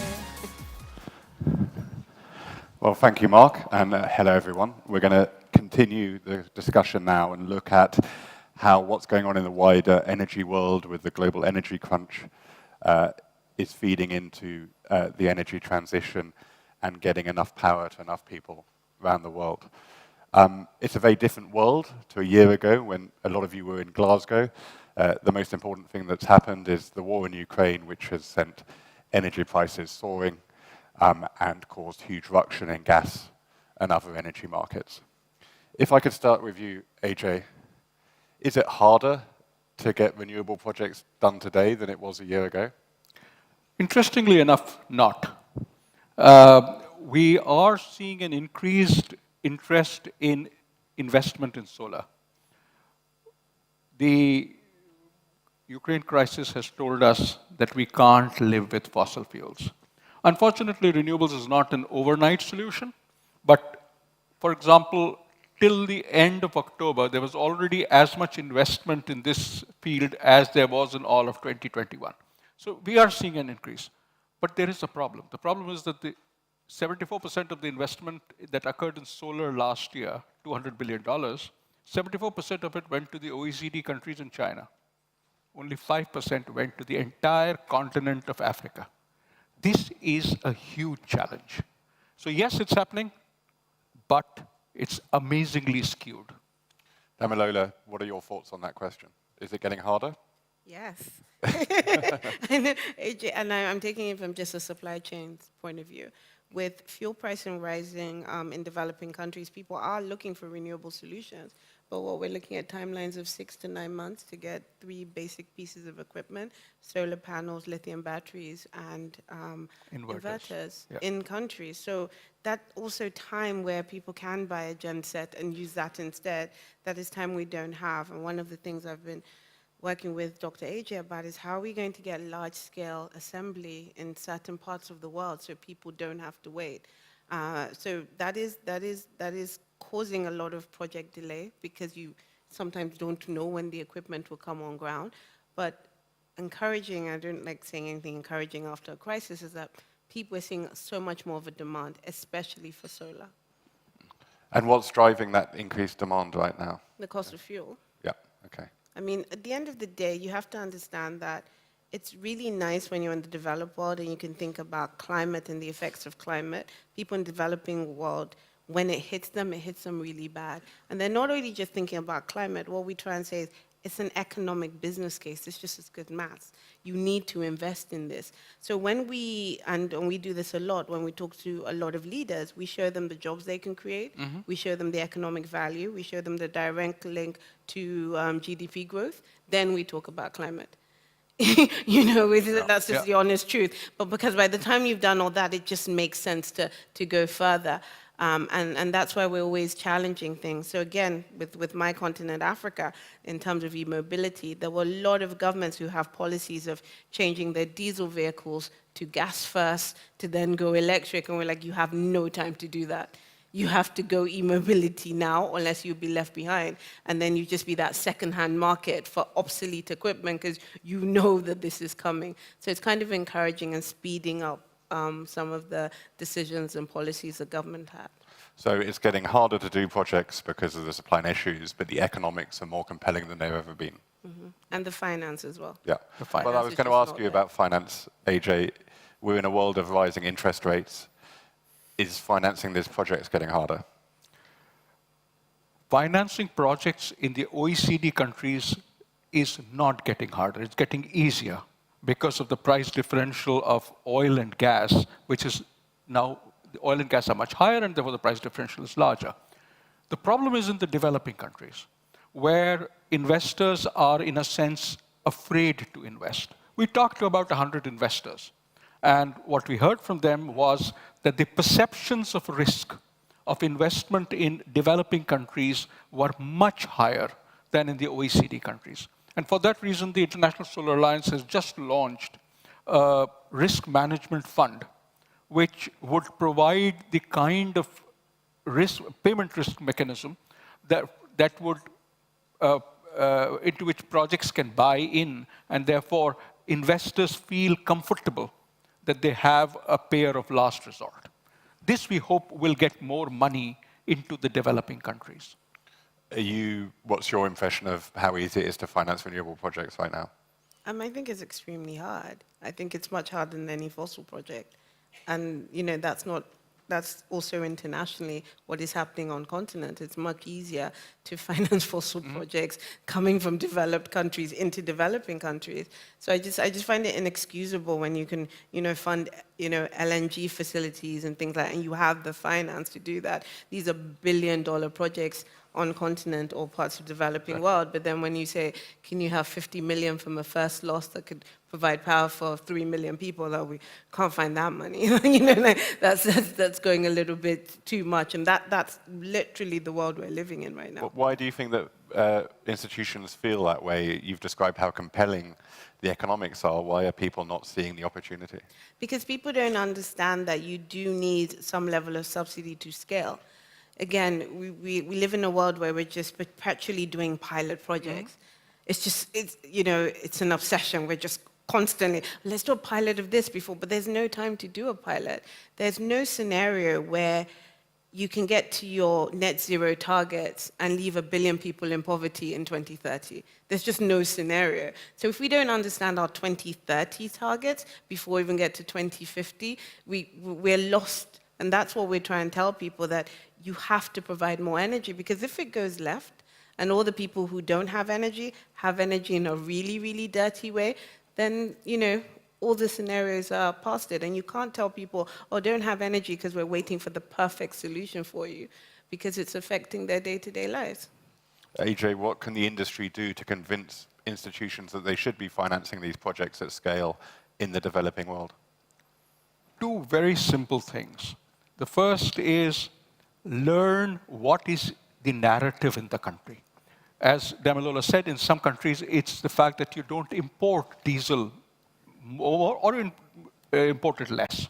Well, thank you, Mark, and hello, everyone. We're going to continue the discussion now and look at how what's going on in the wider energy world with the global energy crunch is feeding into the energy transition and getting enough power to enough people around the world. It's a very different world to a year ago when a lot of you were in Glasgow. The most important thing that's happened is the war in Ukraine, which has sent energy prices soaring and caused huge ruction in gas and other energy markets. If I could start with you, AJ, is it harder to get renewable projects done today than it was a year ago? Interestingly enough, not. We are seeing an increased interest in investment in solar. The Ukraine crisis has told us that we can't live with fossil fuels. Unfortunately, renewables is not an overnight solution, but for example, till the end of October, there was already as much investment in this field as there was in all of 2021. So we are seeing an increase, but there is a problem. The problem is that the 74% of the investment that occurred in solar last year, $200 billion, 74% of it went to the OECD countries and China. Only 5% went to the entire continent of Africa. This is a huge challenge. So yes, it's happening, but it's amazingly skewed. Damilola, what are your thoughts on that question? Is it getting harder? Yes. And I'm taking it from just a supply chain point of view. With fuel pricing rising in developing countries, people are looking for renewable solutions. But what we're looking at timelines of 6 to 9 months to get 3 basic pieces of equipment, solar panels, lithium batteries, and inverters in countries. So that also time where people can buy a gen set and use that instead, that is time we don't have. And one of the things I've been working with Dr. AJ about is how are we going to get large-scale assembly in certain parts of the world so people don't have to wait. So that is causing a lot of project delay because you sometimes don't know when the equipment will come on ground. But encouraging, I don't like saying anything encouraging after a crisis, is that people are seeing so much more of a demand, especially for solar. And what's driving that increased demand right now? The cost of fuel. Yeah, okay. I mean, at the end of the day, you have to understand that it's really nice when you're in the developed world and you can think about climate and the effects of climate. People in the developing world, when it hits them really bad. And they're not really just thinking about climate. What we try and say is it's an economic business case. It's just as good maths. You need to invest in this. So when we do this a lot, when we talk to a lot of leaders, we show them the jobs they can create. Mm-hmm. We show them the economic value. We show them the direct link to GDP growth. Then we talk about climate. That's just the honest truth. But because by the time you've done all that, it just makes sense to go further. And that's why we're always challenging things. So again, with my continent, Africa, in terms of e-mobility, there were a lot of governments who have policies of changing their diesel vehicles to gas first, to then go electric. And we're like, you have no time to do that. You have to go e-mobility now, unless you'll be left behind. And then you just be that second-hand market for obsolete equipment because you know that this is coming. So it's kind of encouraging and speeding up some of the decisions and policies the government had. So it's getting harder to do projects because of the supply chain issues, but the economics are more compelling than they've ever been. Mm-hmm. And the finance as well. Yeah. Well, I was going to ask you about finance, AJ. We're in a world of rising interest rates. Is financing these projects getting harder? Financing projects in the OECD countries is not getting harder. It's getting easier because of the price differential of oil and gas, which is now, the oil and gas are much higher, and therefore the price differential is larger. The problem is in the developing countries, where investors are, in a sense, afraid to invest. We talked to about 100 investors, and what we heard from them was that the perceptions of risk of investment in developing countries were much higher than in the OECD countries. And for that reason, the International Solar Alliance has just launched a risk management fund, which would provide the kind of payment risk mechanism that would into which projects can buy in, and therefore investors feel comfortable that they have a payer of last resort. This, we hope, will get more money into the developing countries. What's your impression of how easy it is to finance renewable projects right now? I think it's extremely hard. I think it's much harder than any fossil project. And, that's also internationally what is happening on continent. It's much easier to finance fossil projects coming from developed countries into developing countries. So I just find it inexcusable when you can, fund, LNG facilities and things like that, and you have the finance to do that. These are billion-dollar projects on continent or parts of the developing world, but then when you say, can you have 50 million from a first loss that could provide power for 3 million people, that we can't find that money. That's going a little bit too much, and that's literally the world we're living in right now. Why do you think that institutions feel that way? You've described how compelling the economics are. Why are people not seeing the opportunity? Because people don't understand that you do need some level of subsidy to scale. Again, we live in a world where we're just perpetually doing pilot projects. It's an obsession. We're just constantly, let's do a pilot of this before, but there's no time to do a pilot. There's no scenario where you can get to your net zero targets and leave 1 billion people in poverty in 2030. There's just no scenario. So if we don't understand our 2030 targets before we even get to 2050, we're lost. And that's what we're trying to tell people, that you have to provide more energy, because if it goes left and all the people who don't have energy in a really, really dirty way, then, all the scenarios are past it. And you can't tell people, oh, don't have energy because we're waiting for the perfect solution for you, because it's affecting their day-to-day lives. AJ, what can the industry do to convince institutions that they should be financing these projects at scale in the developing world? 2 very simple things. The first is learn what is the narrative in the country. As Damilola said, in some countries, it's the fact that you don't import diesel more or import it less.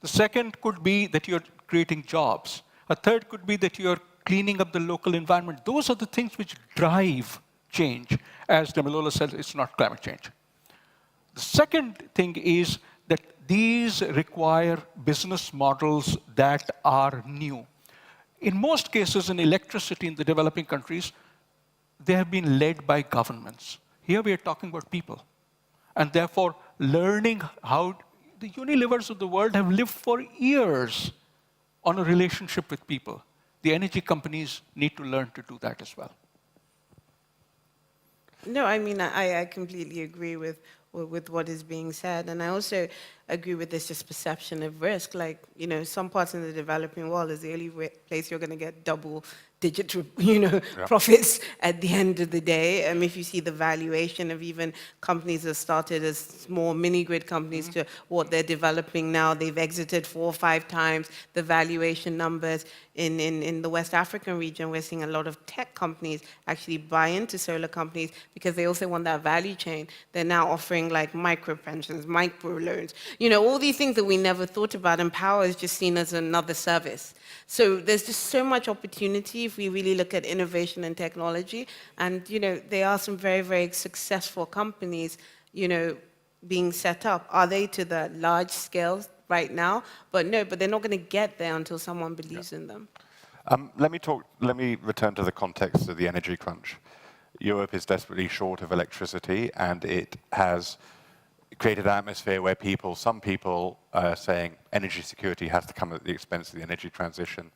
The second could be that you're creating jobs. A third could be that you're cleaning up the local environment. Those are the things which drive change. As Damilola said, it's not climate change. The second thing is that these require business models that are new. In most cases in electricity in the developing countries, they have been led by governments. Here we are talking about people. And therefore, learning how the Unilevers of the world have lived for years on a relationship with people. The energy companies need to learn to do that as well. No, I completely agree with what is being said. And I also agree with this just perception of risk. Like, some parts in the developing world is the only place you're going to get double-digit, profits at the end of the day. If you see the valuation of even companies that started as small mini-grid companies to what they're developing now, they've exited 4 or 5 times the valuation numbers. In the West African region, we're seeing a lot of tech companies actually buy into solar companies because they also want that value chain. They're now offering like micro pensions, micro loans, all these things that we never thought about, and power is just seen as another service. So there's just so much opportunity if we really look at innovation and technology. And, there are some very, very successful companies, being set up. Are they to the large scale right now? But no, but they're not going to get there until someone believes in them. Let me return to the context of the energy crunch. Europe is desperately short of electricity, and it has created an atmosphere where some people are saying energy security has to come at the expense of the energy transition.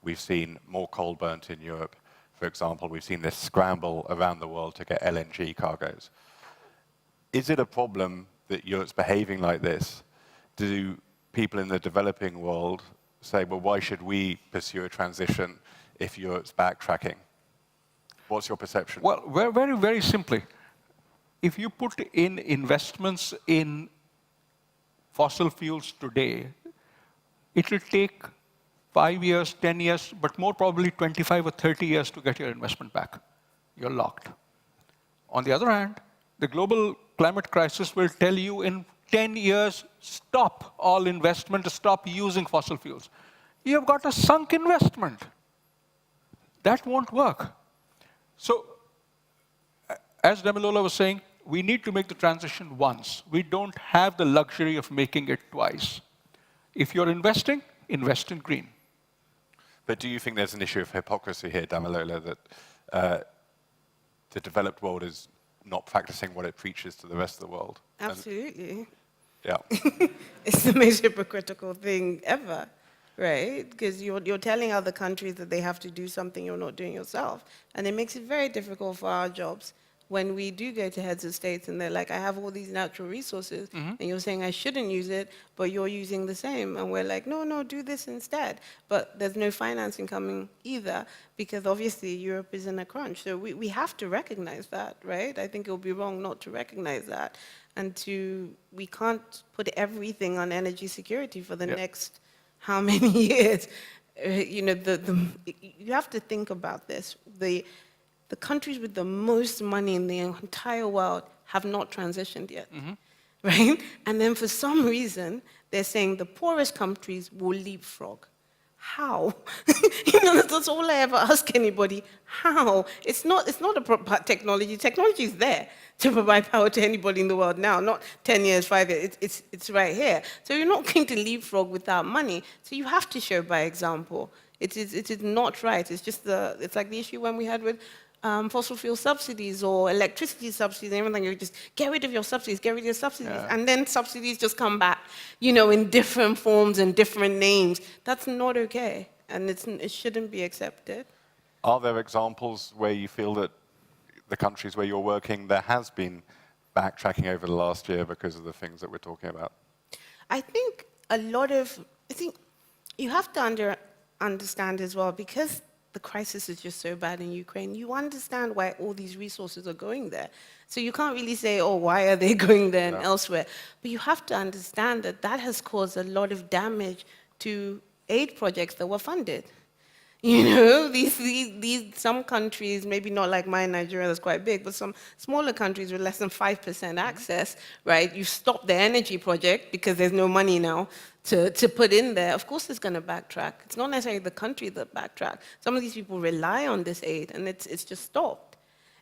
We've seen more coal burnt in Europe, for example. We've seen this scramble around the world to get LNG cargoes. Is it a problem that Europe's behaving like this? Do people in the developing world say, well, why should we pursue a transition if Europe's backtracking? What's your perception? Well, very, very simply, if you put in investments in fossil fuels today, it will take 5 years, 10 years, but more probably 25 or 30 years to get your investment back. You're locked. On the other hand, the global climate crisis will tell you in 10 years, stop all investment, stop using fossil fuels. You've got a sunk investment. That won't work. So, as Damilola was saying, we need to make the transition once. We don't have the luxury of making it twice. If you're investing, invest in green. But do you think there's an issue of hypocrisy here, Damilola, that the developed world is not practicing what it preaches to the rest of the world? Absolutely. Yeah. It's the most hypocritical thing ever, right? Because you're telling other countries that they have to do something you're not doing yourself. And it makes it very difficult for our jobs when we do go to heads of states and they're like, I have all these natural resources, and you're saying I shouldn't use it, but you're using the same. And we're like, no, do this instead. But there's no financing coming either, because obviously Europe is in a crunch. So we have to recognize that, right? I think it would be wrong not to recognize that. And we can't put everything on energy security for the next how many years? You have to think about this. The countries with the most money in the entire world have not transitioned yet, right? And then for some reason, they're saying the poorest countries will leapfrog. How? That's all I ever ask anybody. How? It's not a technology. Technology is there to provide power to anybody in the world now, not 10 years, 5 years. It's right here. So you're not going to leapfrog without money. So you have to show by example. It is not right. It's like the issue when we had with fossil fuel subsidies or electricity subsidies and everything. You just get rid of your subsidies, and then subsidies just come back, in different forms and different names. That's not okay, and it shouldn't be accepted. Are there examples where you feel that the countries where you're working, there has been backtracking over the last year because of the things that we're talking about? I think you have to understand as well, because the crisis is just so bad in Ukraine, you understand why all these resources are going there. So you can't really say, oh, why are they going there and elsewhere? But you have to understand that has caused a lot of damage to aid projects that were funded. These some countries, maybe not like mine, Nigeria, that's quite big, but some smaller countries with less than 5% access, right? You stop the energy project because there's no money now to put in there. Of course it's going to backtrack. It's not necessarily the country that backtrack. Some of these people rely on this aid, and it's just stopped.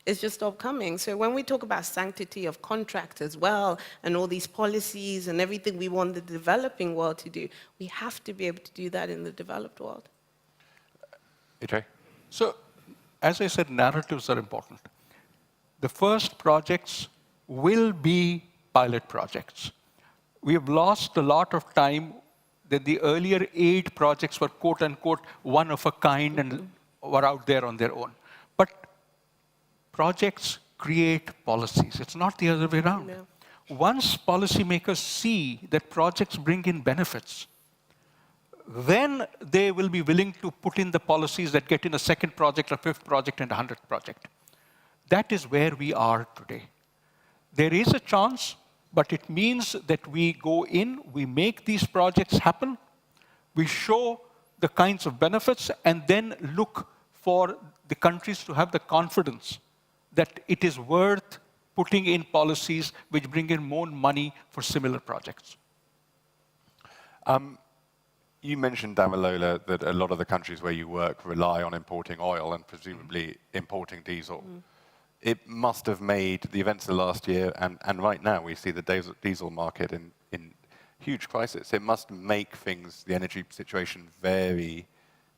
It's just stopped coming. So when we talk about sanctity of contract as well, and all these policies and everything we want the developing world to do, we have to be able to do that in the developed world. AJ? So, as I said, narratives are important. The first projects will be pilot projects. We have lost a lot of time that the earlier aid projects were quote unquote one of a kind and were out there on their own. But projects create policies. It's not the other way around. No. Once policymakers see that projects bring in benefits, then they will be willing to put in the policies that get in a second project, a fifth project, and a 100th project. That is where we are today. There is a chance, but it means that we go in, we make these projects happen, we show the kinds of benefits, and then look for the countries to have the confidence that it is worth putting in policies which bring in more money for similar projects. You mentioned, Damilola, that a lot of the countries where you work rely on importing oil and presumably importing diesel. It must have made the events of the last year, and right now we see the diesel market in huge crisis. It must make things, the energy situation, very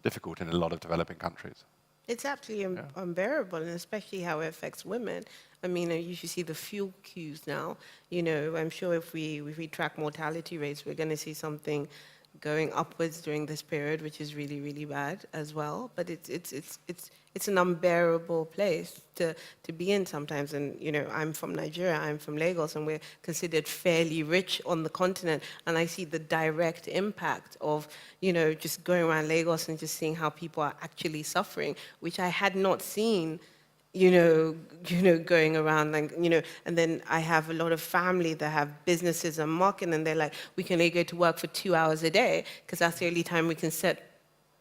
difficult in a lot of developing countries. It's absolutely unbearable, and especially how it affects women. I mean, you should see the fuel queues now. I'm sure if we track mortality rates, we're going to see something going upwards during this period, which is really, really bad as well. But it's an unbearable place to be in sometimes. And I'm from Nigeria, I'm from Lagos, and we're considered fairly rich on the continent. And I see the direct impact of just going around Lagos and just seeing how people are actually suffering, which I had not seen. Going around, and then I have a lot of family that have businesses and marketing, and they're like, we can only go to work for 2 hours a day because that's the only time we can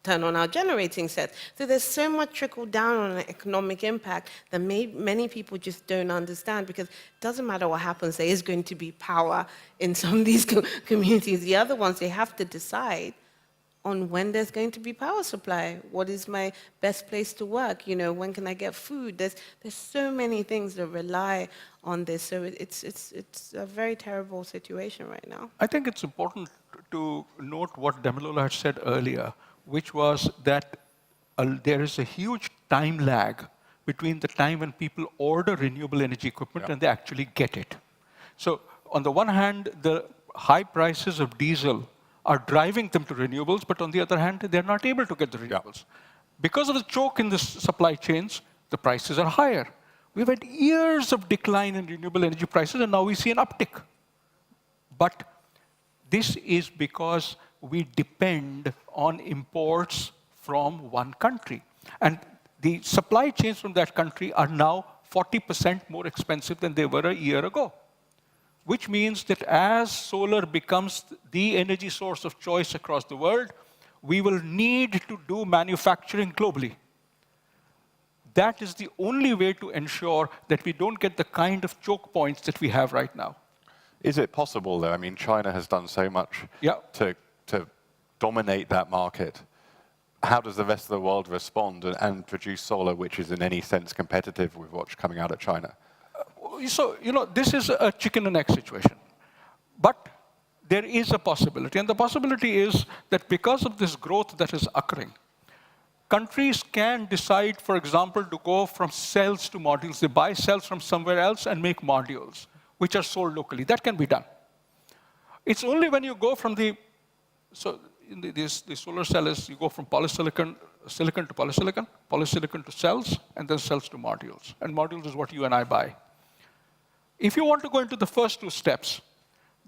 turn on our generating sets. So there's so much trickle down on an economic impact that many people just don't understand, because it doesn't matter what happens, there is going to be power in some of these communities. The other ones, they have to decide on when there's going to be power supply. What is my best place to work? You know, when can I get food? There's so many things that rely on this. So it's a very terrible situation right now. I think it's important to note what Damilola had said earlier, which was that there is a huge time lag between the time when people order renewable energy equipment and they actually get it. So on the one hand, the high prices of diesel are driving them to renewables, but on the other hand, they're not able to get the renewables. Because of the choke in the supply chains, the prices are higher. We've had years of decline in renewable energy prices, and now we see an uptick. But this is because we depend on imports from one country. And the supply chains from that country are now 40% more expensive than they were a year ago, which means that as solar becomes the energy source of choice across the world, we will need to do manufacturing globally. That is the only way to ensure that we don't get the kind of choke points that we have right now. Is it possible, though? I mean, China has done so much to dominate that market. How does the rest of the world respond and produce solar which is in any sense competitive with what's coming out of China? So, you know, this is a chicken and egg situation. But there is a possibility. And the possibility is that because of this growth that is occurring, countries can decide, for example, to go from cells to modules. They buy cells from somewhere else and make modules, which are sold locally. That can be done. It's only when you go from the solar cell is you go from silicon to polysilicon to cells, and then cells to modules. And modules is what you and I buy. If you want to go into the first two steps,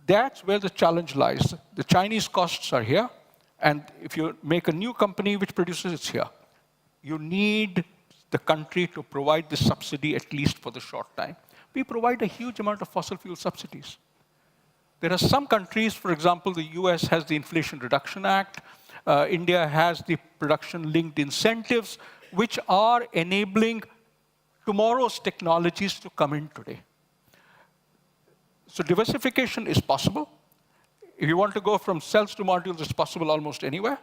that's where the challenge lies. The Chinese costs are here, and if you make a new company which produces, it's here. You need the country to provide the subsidy at least for the short time. We provide a huge amount of fossil fuel subsidies. There are some countries, for example, the US has the Inflation Reduction Act, India has the production-linked incentives, which are enabling tomorrow's technologies to come in today. So diversification is possible. If you want to go from cells to modules, it's possible almost anywhere.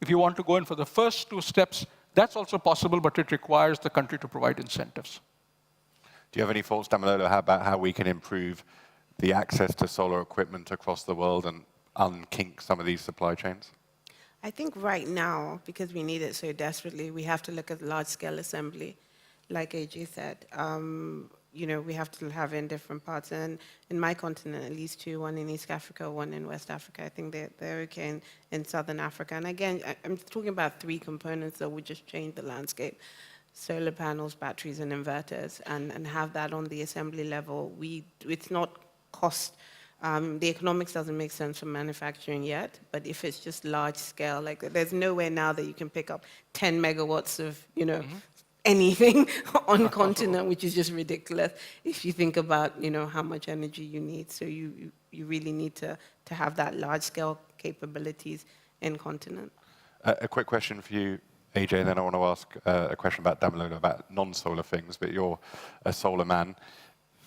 If you want to go in for the first two steps, that's also possible, but it requires the country to provide incentives. Do you have any thoughts, Damilola, about how we can improve the access to solar equipment across the world and unkink some of these supply chains? I think right now, because we need it so desperately, we have to look at large-scale assembly, like AJ said. You know, we have to have in different parts. And in my continent, at least two, one in East Africa, one in West Africa. I think they're okay in Southern Africa. And again, I'm talking about three components that would just change the landscape. Solar panels, batteries, and inverters, and have that on the assembly level. It's not cost. The economics doesn't make sense for manufacturing yet, but if it's just large scale, like there's nowhere now that you can pick up 10 megawatts of, you know, anything on continent, which is just ridiculous if you think about, you know, how much energy you need. So you really need to have that large scale capabilities in continent. A quick question for you, AJ, and then I want to ask a question about Damilola about non-solar things, but you're a solar man.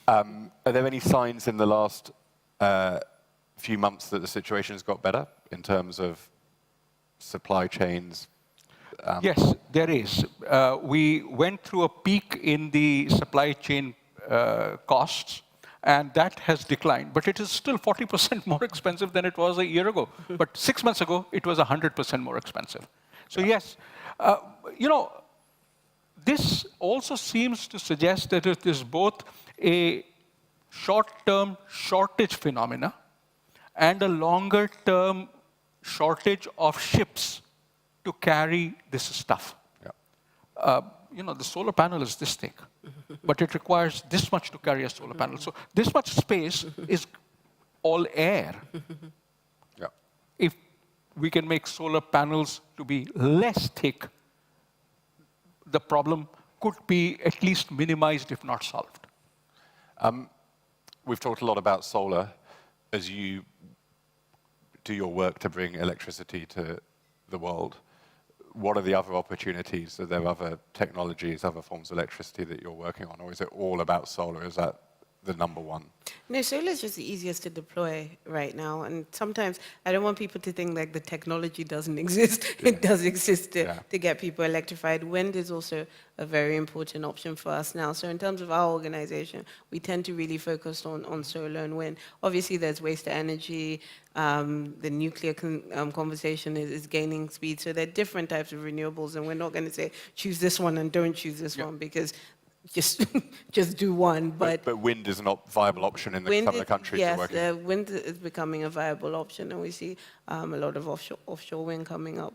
Are there any signs in the last few months that the situation has got better in terms of supply chains? Yes, there is. We went through a peak in the supply chain costs, and that has declined. But it is still 40% more expensive than it was a year ago. But 6 months ago, it was 100% more expensive. So yes, you know, this also seems to suggest that it is both a short-term shortage phenomena and a longer-term shortage of ships to carry this stuff. You know, the solar panel is this thick, but it requires this much to carry a solar panel. So this much space is all air. If we can make solar panels to be less thick, the problem could be at least minimized, if not solved. We've talked a lot about solar as you do your work to bring electricity to the world. What are the other opportunities? Are there other technologies, other forms of electricity that you're working on, or is it all about solar? Is that the number one? No, solar is just the easiest to deploy right now. And sometimes I don't want people to think like the technology doesn't exist. It does exist to get people electrified. Wind is also a very important option for us now. So in terms of our organization, we tend to really focus on solar and wind. Obviously, there's waste to energy. The nuclear conversation is gaining speed. So there are different types of renewables. And we're not going to say, choose this one and don't choose this one, because just do one. But wind is not a viable option in some of the countries you're working in. Yes, wind is becoming a viable option, and we see a lot of offshore wind coming up,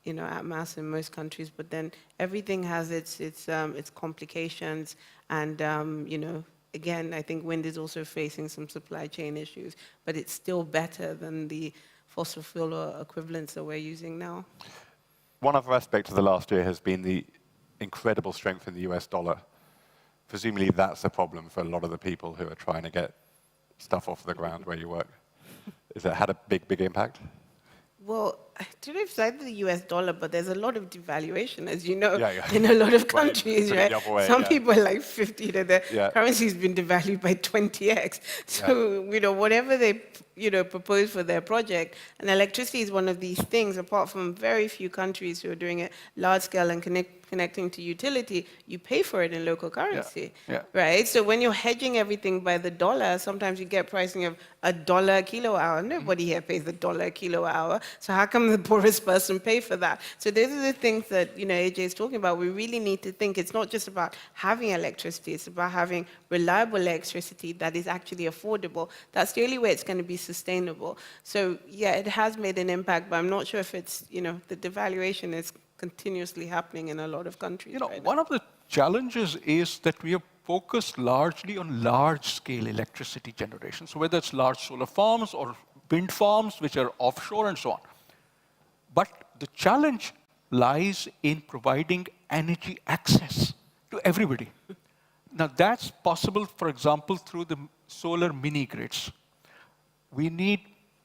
at mass in most countries. But then everything has its complications, and again, I think wind is also facing some supply chain issues, but it's still better than the fossil fuel equivalents that we're using now. One other aspect of the last year has been the incredible strength in the US dollar. Presumably that's a problem for a lot of the people who are trying to get stuff off the ground where you work. Has it had a big impact? Well, I don't know if it's like the US dollar, but there's a lot of devaluation, as you know, Yeah. in a lot of countries, right? Way, Some people are like 50, the currency's been devalued by 20x. So, whatever they, propose for their project, and electricity is one of these things, apart from very few countries who are doing it large scale and connecting to utility, you pay for it in local currency, right? So when you're hedging everything by the dollar, sometimes you get pricing of $1 a kilowatt hour. Nobody here pays $1 a kilowatt hour. So how come the poorest person pay for that? So those are the things that, AJ is talking about. We really need to think it's not just about having electricity, it's about having reliable electricity that is actually affordable. That's the only way it's going to be sustainable. So yeah, it has made an impact, but I'm not sure if it's, the devaluation is continuously happening in a lot of countries. One of the challenges is that we are focused largely on large-scale electricity generation. So whether it's large solar farms or wind farms, which are offshore and so on. But the challenge lies in providing energy access to everybody. Now that's possible, for example, through the solar mini-grids. We need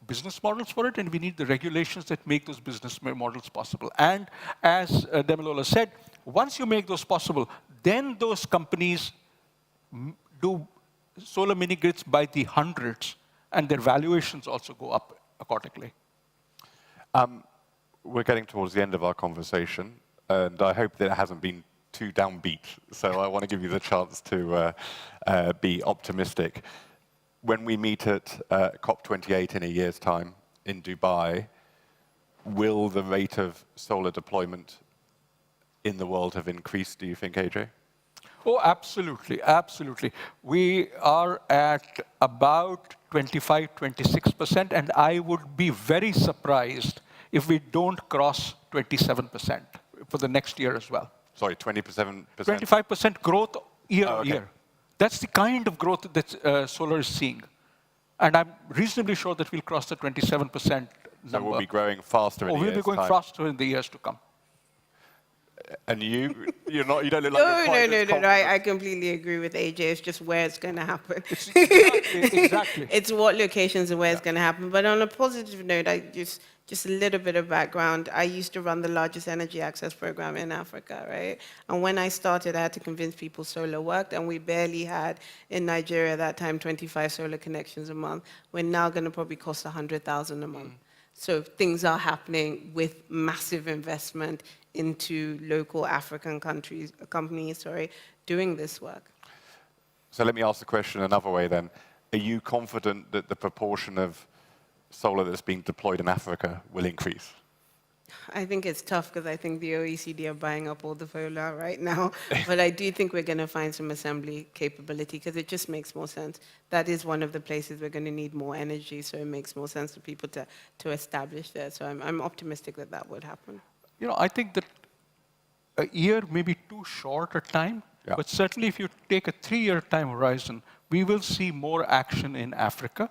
business models for it, and we need the regulations that make those business models possible. And as Damilola said, once you make those possible, then those companies do solar mini-grids by the hundreds, and their valuations also go up accordingly. We're getting towards the end of our conversation, and I hope that it hasn't been too downbeat. So I want to give you the chance to be optimistic. When we meet at COP28 in a year's time in Dubai, will the rate of solar deployment in the world have increased, do you think, AJ? Oh, absolutely, absolutely. We are at about 25, 26%, and I would be very surprised if we don't cross 27% for the next year as well. Sorry, 27%? 25% growth year on year. That's the kind of growth that solar is seeing. And I'm reasonably sure that we'll cross the 27% number. So we'll be growing faster in the years' We'll be going faster in the years to come. And you don't look like No, I completely agree with AJ. It's just where it's going to happen. Exactly. It's what locations and where it's going to happen. But on a positive note, just a little bit of background. I used to run the largest energy access program in Africa, right? And when I started, I had to convince people solar worked, and we barely had, in Nigeria at that time, 25 solar connections a month. We're now going to probably cost 100,000 a month. So things are happening with massive investment into local African companies, doing this work. So let me ask the question another way then. Are you confident that the proportion of solar that's being deployed in Africa will increase? I think it's tough because I think the OECD are buying up all the solar right now. But I do think we're going to find some assembly capability because it just makes more sense. That is one of the places we're going to need more energy, so it makes more sense for people to establish there. So I'm optimistic that that would happen. I think that a year may be too short a time, but certainly if you take a 3-year time horizon, we will see more action in Africa.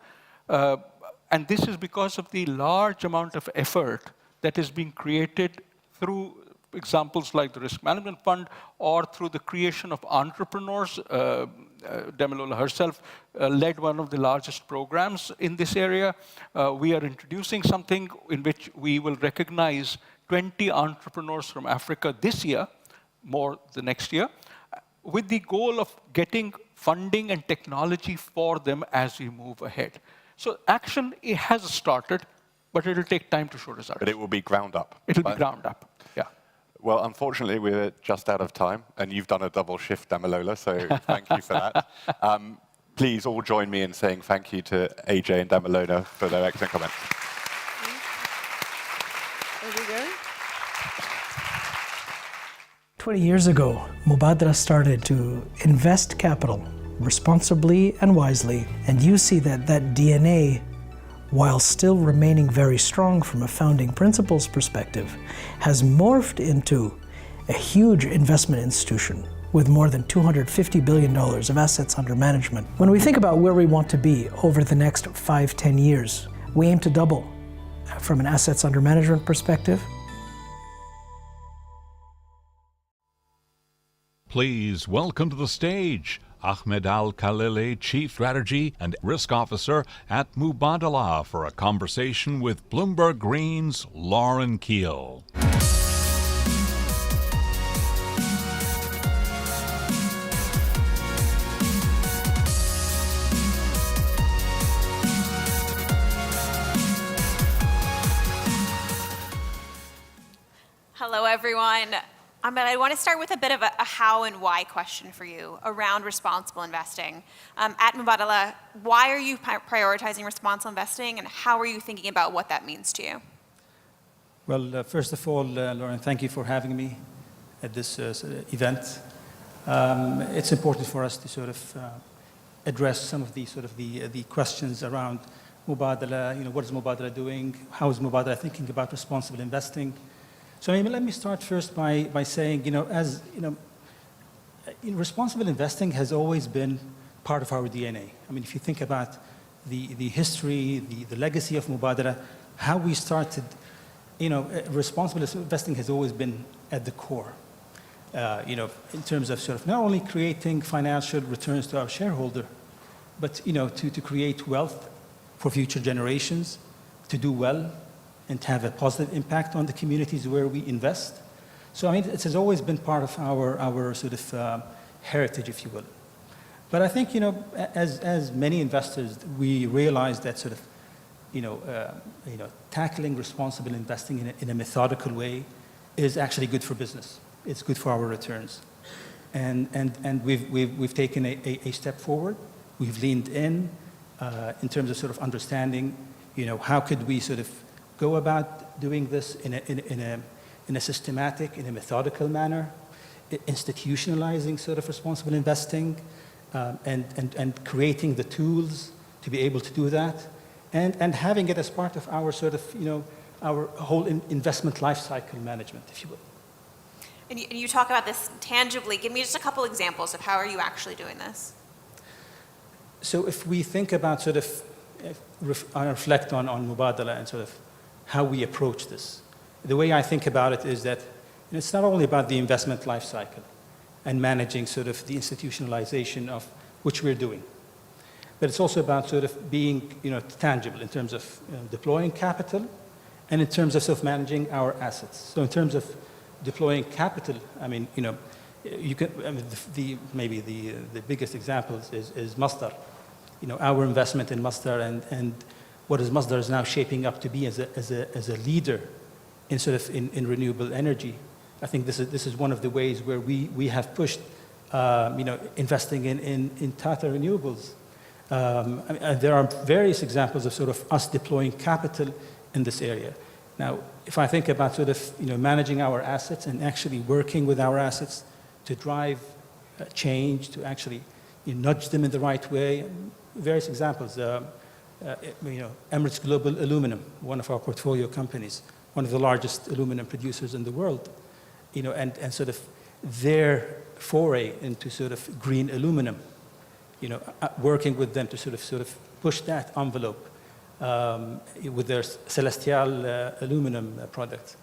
And this is because of the large amount of effort that is being created through examples like the Risk Management Fund or through the creation of entrepreneurs. Damilola herself led one of the largest programs in this area. We are introducing something in which we will recognize 20 entrepreneurs from Africa this year, more the next year, with the goal of getting funding and technology for them as we move ahead. So action, it has started, but it'll take time to show results. But it will be ground up. It'll be ground up, yeah. Well, unfortunately, we're just out of time, and you've done a double shift, Damilola, so thank you for that. Please all join me in saying thank you to AJ and Damilola for their excellent comments. There we go. 20 years ago, Mubadala started to invest capital responsibly and wisely, and you see that DNA, while still remaining very strong from a founding principles perspective, has morphed into a huge investment institution with more than $250 billion of assets under management. When we think about where we want to be over the next 5-10 years, we aim to double from an assets under management perspective. Please welcome to the stage Ahmed Al-Khalili, Chief Strategy and Risk Officer at Mubadala, for a conversation with Bloomberg Green's Lauren Keel. Hello, everyone. Ahmed, I want to start with a bit of a how and why question for you around responsible investing. At Mubadala, why are you prioritizing responsible investing, and how are you thinking about what that means to you? Well, first of all, Lauren, thank you for having me at this event. It's important for us to sort of address some of the questions around Mubadala. You know, what is Mubadala doing? How is Mubadala thinking about responsible investing? So maybe let me start first by saying, responsible investing has always been part of our DNA. I mean, if you think about the history, the legacy of Mubadala, how we started, responsible investing has always been at the core. In terms of sort of not only creating financial returns to our shareholder, but to create wealth for future generations, to do well, and to have a positive impact on the communities where we invest. So, I mean, it has always been part of our sort of heritage, if you will. But I think, as many investors, we realize that sort of, tackling responsible investing in a methodical way is actually good for business. It's good for our returns. And we've taken a step forward. We've leaned in terms of sort of understanding, how could we sort of go about doing this in a systematic, in a methodical manner, institutionalizing sort of responsible investing, and creating the tools to be able to do that, and having it as part of our sort of, our whole investment life cycle management, if you will. And you talk about this tangibly. Give me just a couple examples of how are you actually doing this? So if we think about sort of, reflect on Mubadala and sort of how we approach this. The way I think about it is that it's not only about the investment life cycle and managing sort of the institutionalization of which we're doing, but it's also about sort of being tangible in terms of deploying capital and in terms of sort of managing our assets. So in terms of deploying capital, I mean, you can, I mean, maybe the biggest example is Masdar. Our investment in Masdar and what is Masdar is now shaping up to be as a leader in sort of in renewable energy. I think this is one of the ways where we have pushed investing in Tata Renewables. There are various examples of sort of us deploying capital in this area. Now, if I think about sort of managing our assets and actually working with our assets to drive change, to actually nudge them in the right way, various examples. Emirates Global Aluminum, one of our portfolio companies, one of the largest aluminum producers in the world, and sort of their foray into sort of green aluminum, working with them to sort of push that envelope with their Celestial aluminum product,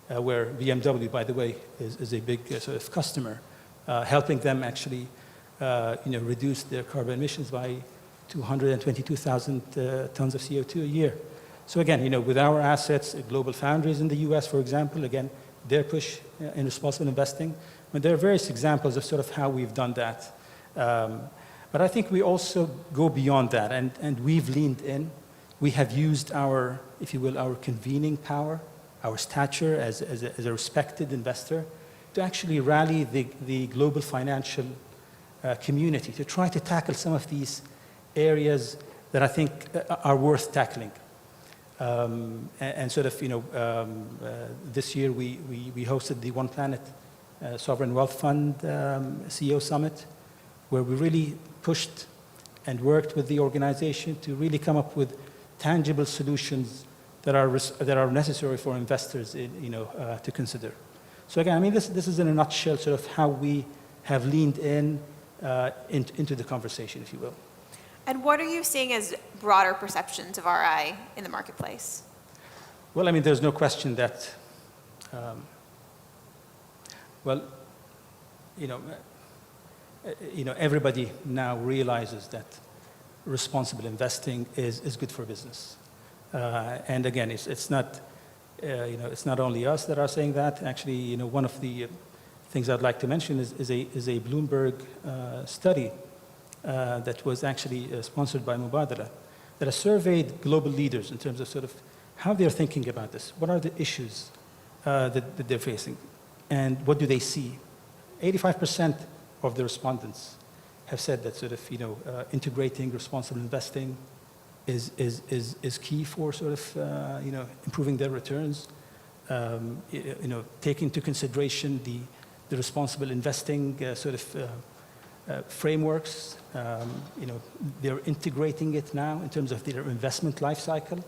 where BMW, by the way, is a big sort of customer, helping them actually reduce their carbon emissions by 222,000 tons of CO2 a year. So again, with our assets, Global Foundries in the US, for example, again, their push in responsible investing. But there are various examples of sort of how we've done that. But I think we also go beyond that, and we've leaned in. We have used our, if you will, our convening power, our stature as a respected investor, to actually rally the global financial community to try to tackle some of these areas that I think are worth tackling. And sort of, this year we hosted the One Planet Sovereign Wealth Fund CEO Summit, where we really pushed and worked with the organization to really come up with tangible solutions that are necessary for investors to consider. So again, I mean, this is in a nutshell sort of how we have leaned into the conversation, if you will. And what are you seeing as broader perceptions of RI in the marketplace? Well, I mean, there's no question that, everybody now realizes that responsible investing is good for business. And again, it's not only us that are saying that. Actually, one of the things I'd like to mention is a Bloomberg study that was actually sponsored by Mubadala, that has surveyed global leaders in terms of sort of how they're thinking about this. What are the issues that they're facing, and what do they see? 85% of the respondents have said that sort of integrating responsible investing is key for sort of improving their returns. Take into consideration the responsible investing sort of frameworks. They're integrating it now in terms of their investment life cycle.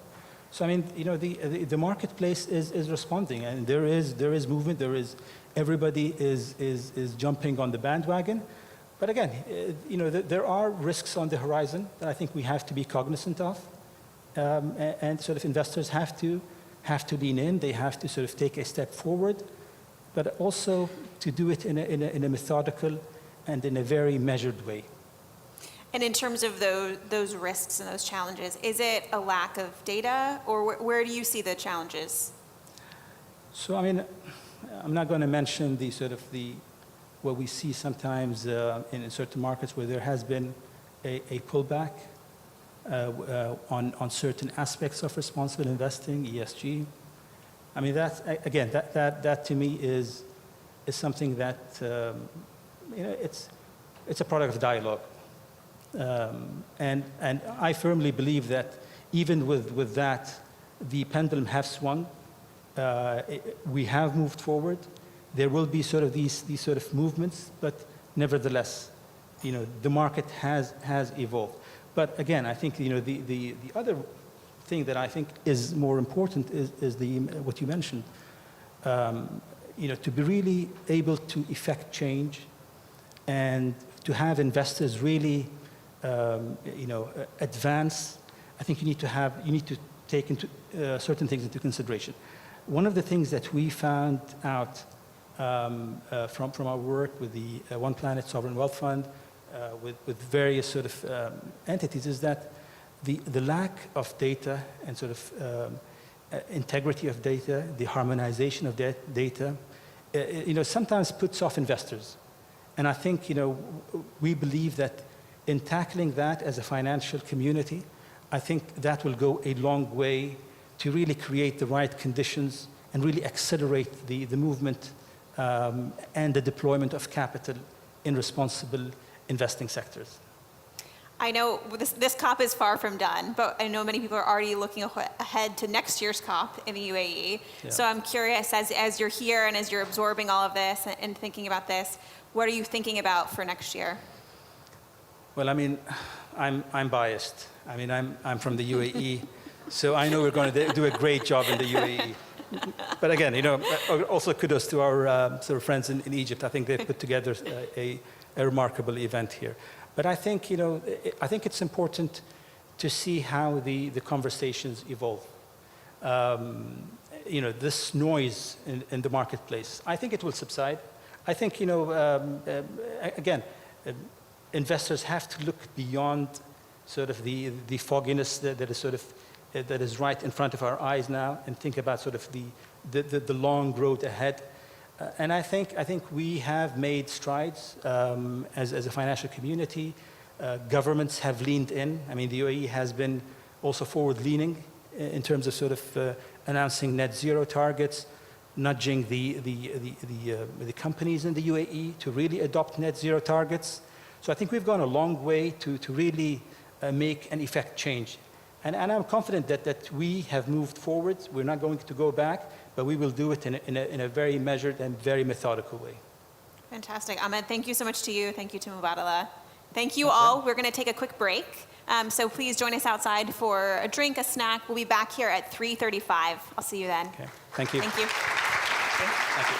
So I mean, the marketplace is responding, and there is movement. Everybody is jumping on the bandwagon. But again, there are risks on the horizon that I think we have to be cognizant of, and sort of investors have to lean in. They have to sort of take a step forward, but also to do it in a methodical and in a very measured way. And in terms of those risks and those challenges, is it a lack of data, or where do you see the challenges? So I mean, I'm not going to mention what we see sometimes in certain markets where there has been a pullback on certain aspects of responsible investing, ESG. I mean, that to me is something that it's a product of dialogue, and I firmly believe that even with that, the pendulum has swung. We have moved forward. There will be sort of these sort of movements, but nevertheless, the market has evolved. But again, I think the other thing that I think is more important is what you mentioned. To be really able to effect change, and to have investors really advance. I think you need to take into certain things into consideration. One of the things that we found out from our work with the One Planet Sovereign Wealth Fund, with various sort of entities, is that the lack of data and sort of integrity of data, the harmonization of data, sometimes puts off investors. And I think we believe that in tackling that as a financial community, I think that will go a long way to really create the right conditions and really accelerate the movement and the deployment of capital in responsible investing sectors. I know this COP is far from done, but I know many people are already looking ahead to next year's COP in the UAE. Yeah. So I'm curious, as you're here and as you're absorbing all of this and thinking about this, what are you thinking about for next year? Well, I mean, I'm biased. I mean, I'm from the UAE, so I know we're going to do a great job in the UAE. But again, also kudos to our sort of friends in Egypt. I think they've put together a remarkable event here. But I think, I think it's important to see how the conversations evolve. This noise in the marketplace, I think it will subside. I think, again, investors have to look beyond sort of the fogginess that is right in front of our eyes now, and think about sort of the long road ahead. And I think we have made strides as a financial community. Governments have leaned in. I mean, the UAE has been also forward-leaning in terms of sort of announcing net zero targets, nudging the companies in the UAE to really adopt net zero targets. So I think we've gone a long way to really make and effect change. And I'm confident that we have moved forward. We're not going to go back, but we will do it in a very measured and very methodical way. Fantastic. Ahmed, thank you so much to you. Thank you to Mubadala. Thank you all. We're going to take a quick break. So please join us outside for a drink, a snack. We'll be back here at 3:35. I'll see you then. Okay. Thank you. Thank you. Thank you.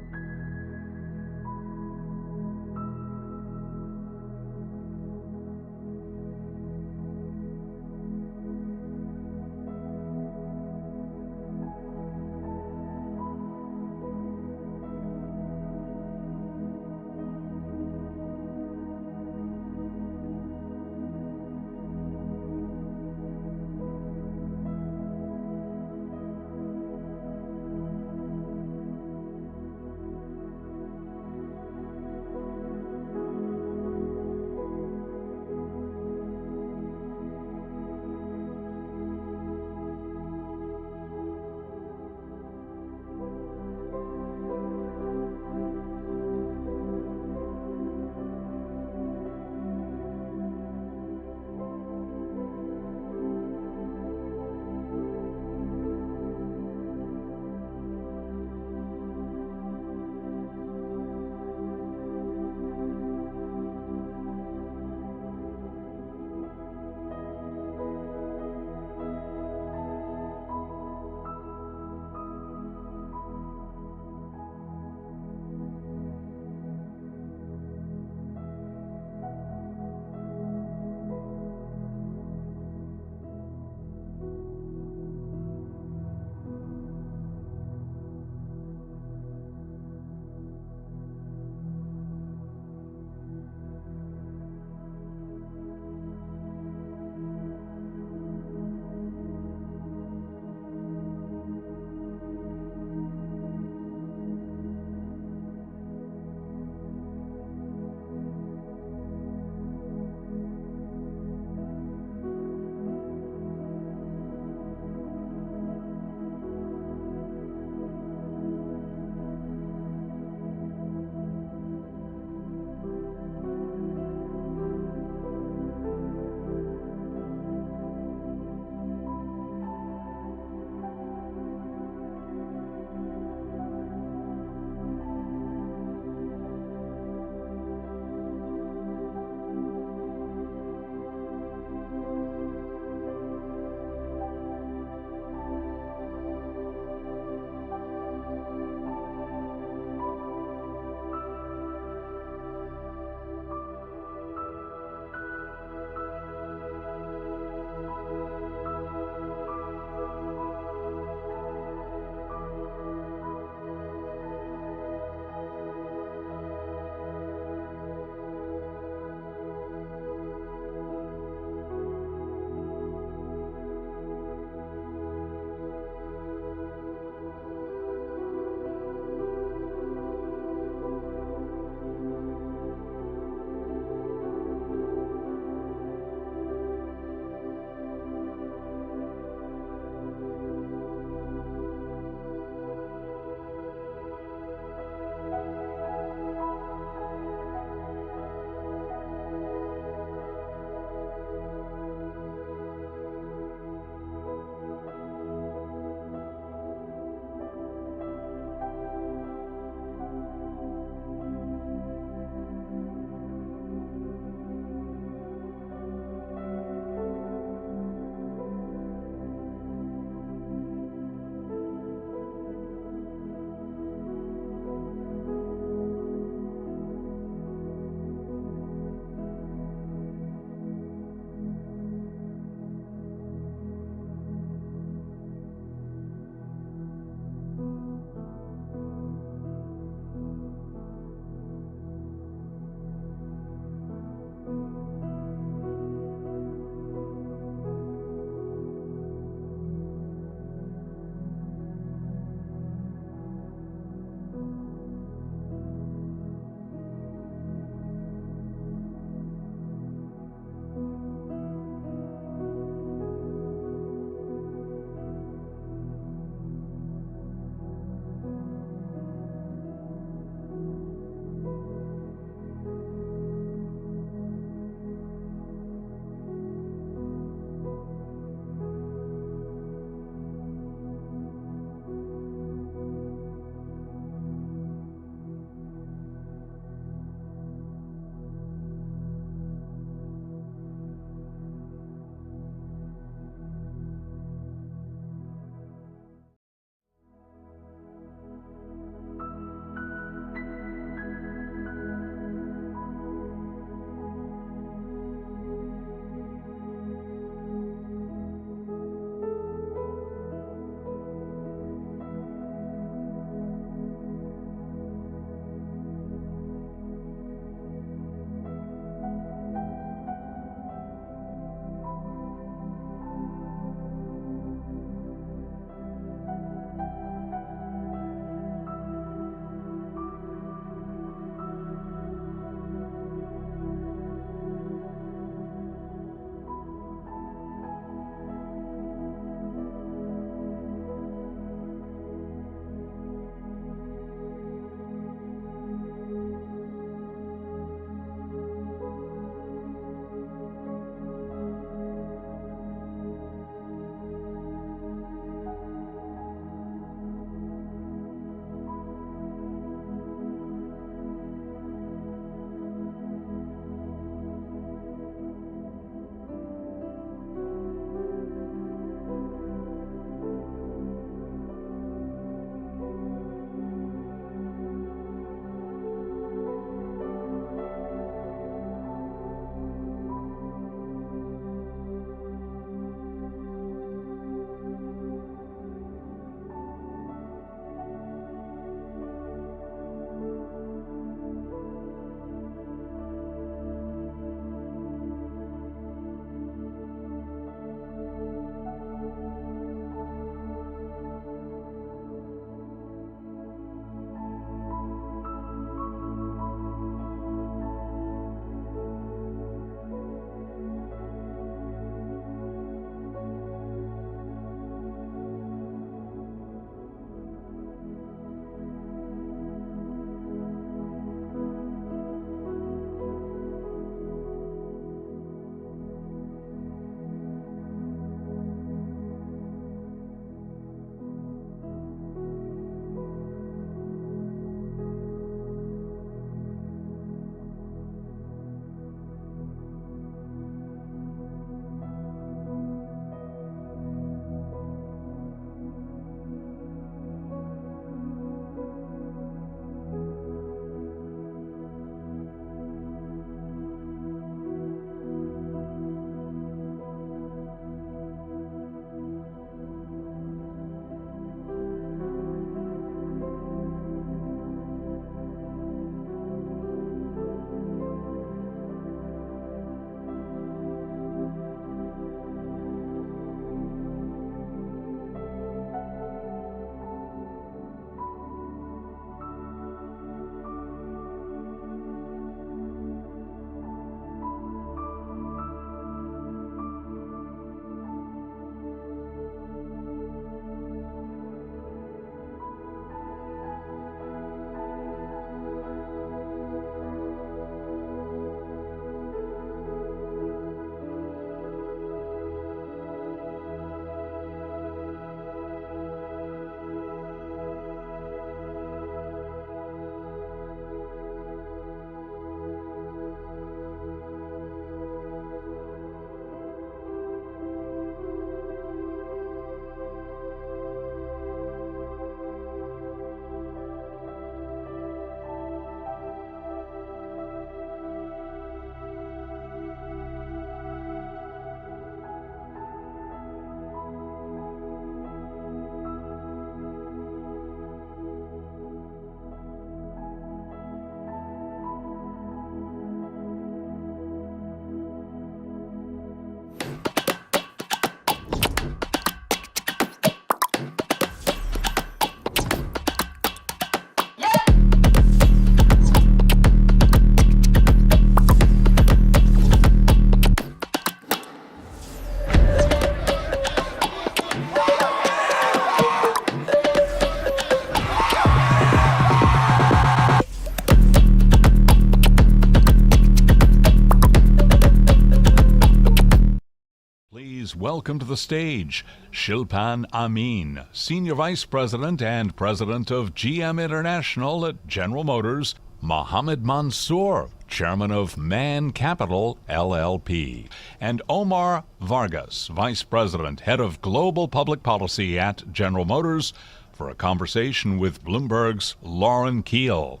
welcome to the stage Shilpan Amin, Senior Vice President and President of GM International at General Motors, Mohammed Mansour, Chairman of Man Capital, LLP, and Omar Vargas, Vice President, Head of Global Public Policy at General Motors, for a conversation with Bloomberg's Lauren Keel.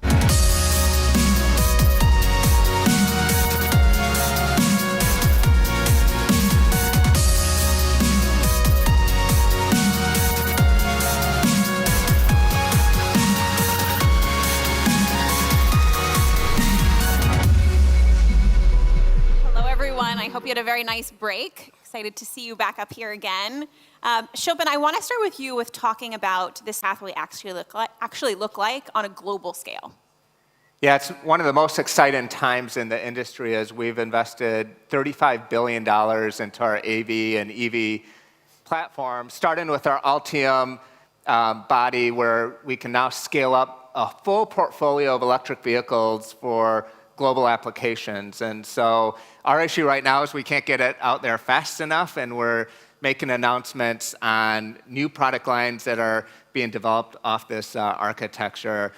I hope you had a very nice break. Excited to see you back up here again. Shilpan, I want to start with you with talking about this pathway actually look like on a global scale. Yeah, it's one of the most exciting times in the industry as we've invested $35 billion into our AV and EV platform, starting with our Ultium body, where we can now scale up a full portfolio of electric vehicles for global applications. And so our issue right now is we can't get it out there fast enough, and we're making announcements on new product lines that are being developed off this architecture.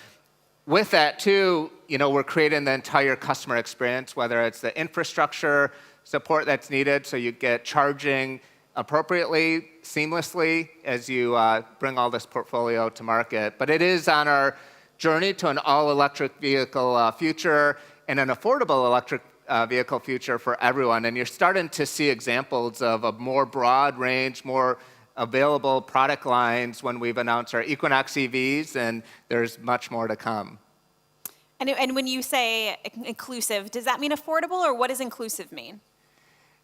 With that, too, we're creating the entire customer experience, whether it's the infrastructure support that's needed so you get charging appropriately, seamlessly, as you bring all this portfolio to market. But it is on our journey to an all-electric vehicle future and an affordable electric vehicle future for everyone. And you're starting to see examples of a more broad range, more available product lines when we've announced our Equinox EVs, and there's much more to come. And when you say inclusive, does that mean affordable, or what does inclusive mean?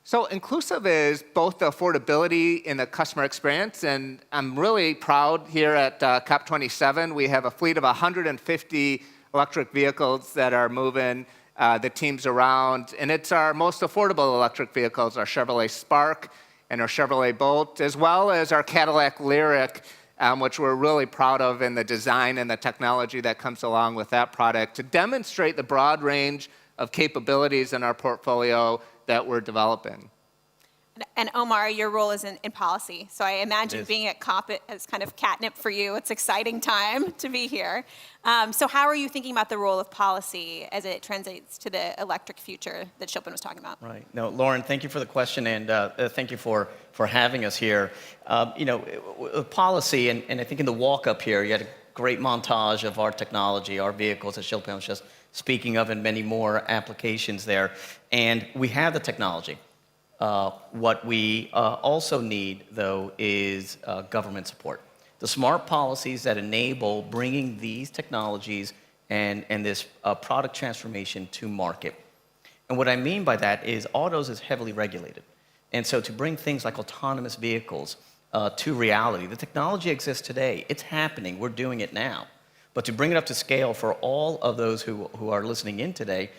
So inclusive is both the affordability and the customer experience, and I'm really proud here at COP27. We have a fleet of 150 electric vehicles that are moving the teams around, and it's our most affordable electric vehicles, our Chevrolet Spark and our Chevrolet Bolt, as well as our Cadillac Lyriq, which we're really proud of in the design and the technology that comes along with that product, to demonstrate the broad range of capabilities in our portfolio that we're developing. And Omar, your role is in policy. So I imagine being at COP is kind of catnip for you. It's an exciting time to be here. So how are you thinking about the role of policy as it translates to the electric future that Shilpan was talking about? Right. No, Lauren, thank you for the question, and thank you for having us here. Policy, and I think in the walk up here, you had a great montage of our technology, our vehicles, as Shilpan was just speaking of, and many more applications there. And we have the technology. What we also need, though, is government support. The smart policies that enable bringing these technologies and this product transformation to market. And what I mean by that is autos is heavily regulated. And so to bring things like autonomous vehicles to reality, the technology exists today. It's happening. We're doing it now. But to bring it up to scale for all of those who are listening in today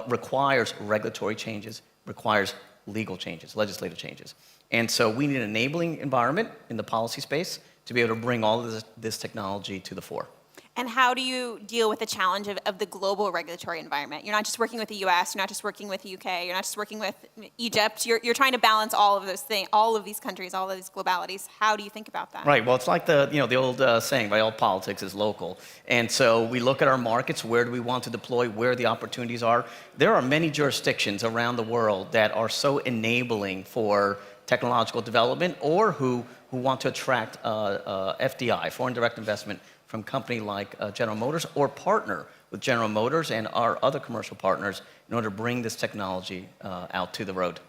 requires regulatory changes, requires legal changes, legislative changes. And so we need an enabling environment in the policy space to be able to bring all of this technology to the fore. And how do you deal with the challenge of the global regulatory environment? You're not just working with the US, you're not just working with the UK, you're not just working with Egypt, you're trying to balance all of those things, all of these countries, all of these globalities. How do you think about that? Right, well, it's like the old saying, right, all politics is local. And so we look at our markets, where do we want to deploy, where the opportunities are. There are many jurisdictions around the world that are so enabling for technological development, or who want to attract FDI, foreign direct investment, from a company like General Motors, or partner with General Motors and our other commercial partners in order to bring this technology out to the road.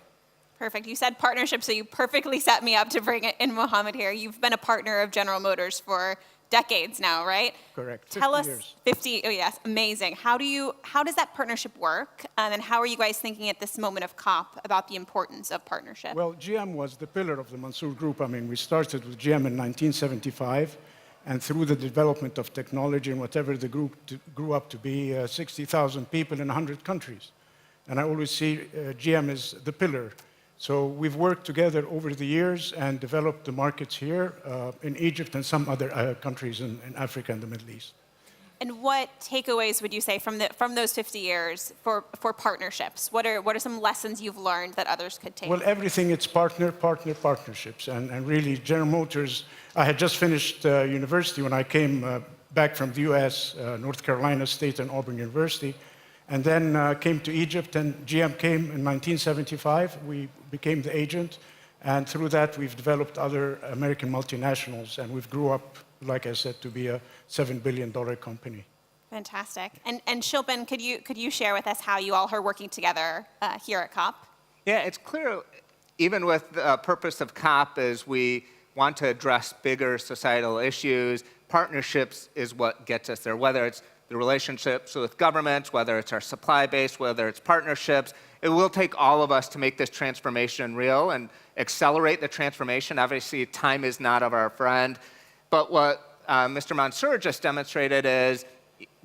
Perfect. You said partnership, so you perfectly set me up to bring in Mohammed here. You've been a partner of General Motors for decades now, right? Correct. Tell us, years. 50, oh yes, amazing. How does that partnership work? And how are you guys thinking at this moment of COP about the importance of partnership? Well, GM was the pillar of the Mansour Group. I mean, we started with GM in 1975. And through the development of technology and whatever the group grew up to be, 60,000 people in 100 countries. And I always see GM as the pillar. So we've worked together over the years and developed the markets here in Egypt and some other countries in Africa and the Middle East. And what takeaways would you say from those 50 years for partnerships? What are some lessons you've learned that others could take? Well, everything it's partnerships. And really, General Motors, I had just finished university when I came back from the US, North Carolina State and Auburn University, and then came to Egypt, and GM came in 1975. We became the agent, and through that, we've developed other American multinationals, and we've grew up, like I said, to be a $7 billion company. Fantastic. And Shilpan, could you share with us how you all are working together here at COP? Yeah, it's clear, even with the purpose of COP, is we want to address bigger societal issues. Partnerships is what gets us there, whether it's the relationships with governments, whether it's our supply base, whether it's partnerships. It will take all of us to make this transformation real and accelerate the transformation. Obviously, time is not of our friend. But what Mr. Mansour just demonstrated is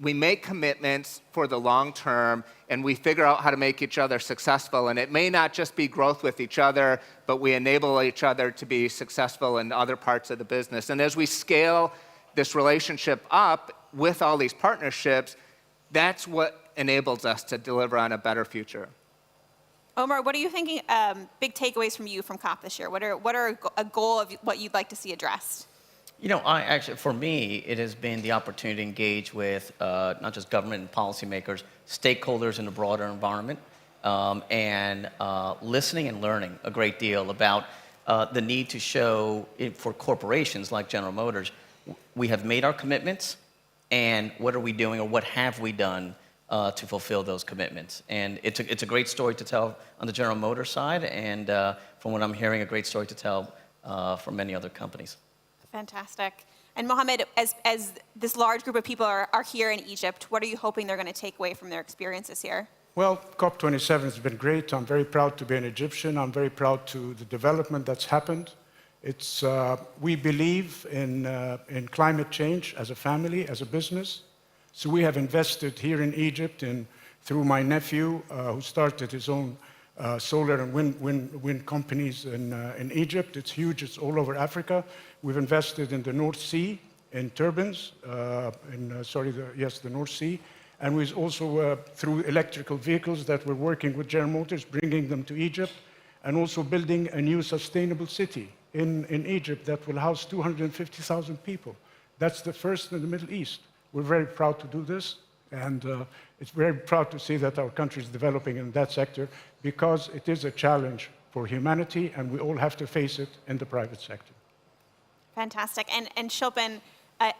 we make commitments for the long term, and we figure out how to make each other successful. And it may not just be growth with each other, but we enable each other to be successful in other parts of the business. And as we scale this relationship up with all these partnerships, that's what enables us to deliver on a better future. Omar, what are you thinking, big takeaways from you from COP this year? What are a goal of what you'd like to see addressed? You know, for me, it has been the opportunity to engage with not just government and policymakers, stakeholders in the broader environment, and listening and learning a great deal about the need to show, for corporations like General Motors, we have made our commitments, and what are we doing, or what have we done to fulfill those commitments? And it's a great story to tell on the General Motors side, and from what I'm hearing, a great story to tell from many other companies. Fantastic. And Mohammed, as this large group of people are here in Egypt, what are you hoping they're going to take away from their experiences here? Well, COP27 has been great. I'm very proud to be an Egyptian. I'm very proud to the development that's happened. We believe in climate change as a family, as a business. So we have invested here in Egypt through my nephew, who started his own solar and wind companies in Egypt. It's huge. It's all over Africa. We've invested in the North Sea, in turbines, the North Sea. And we've also, through electrical vehicles that we're working with General Motors, bringing them to Egypt, and also building a new sustainable city in Egypt that will house 250,000 people. That's the first in the Middle East. We're very proud to do this, and it's very proud to see that our country is developing in that sector, because it is a challenge for humanity, and we all have to face it in the private sector. Fantastic. And Shilpan,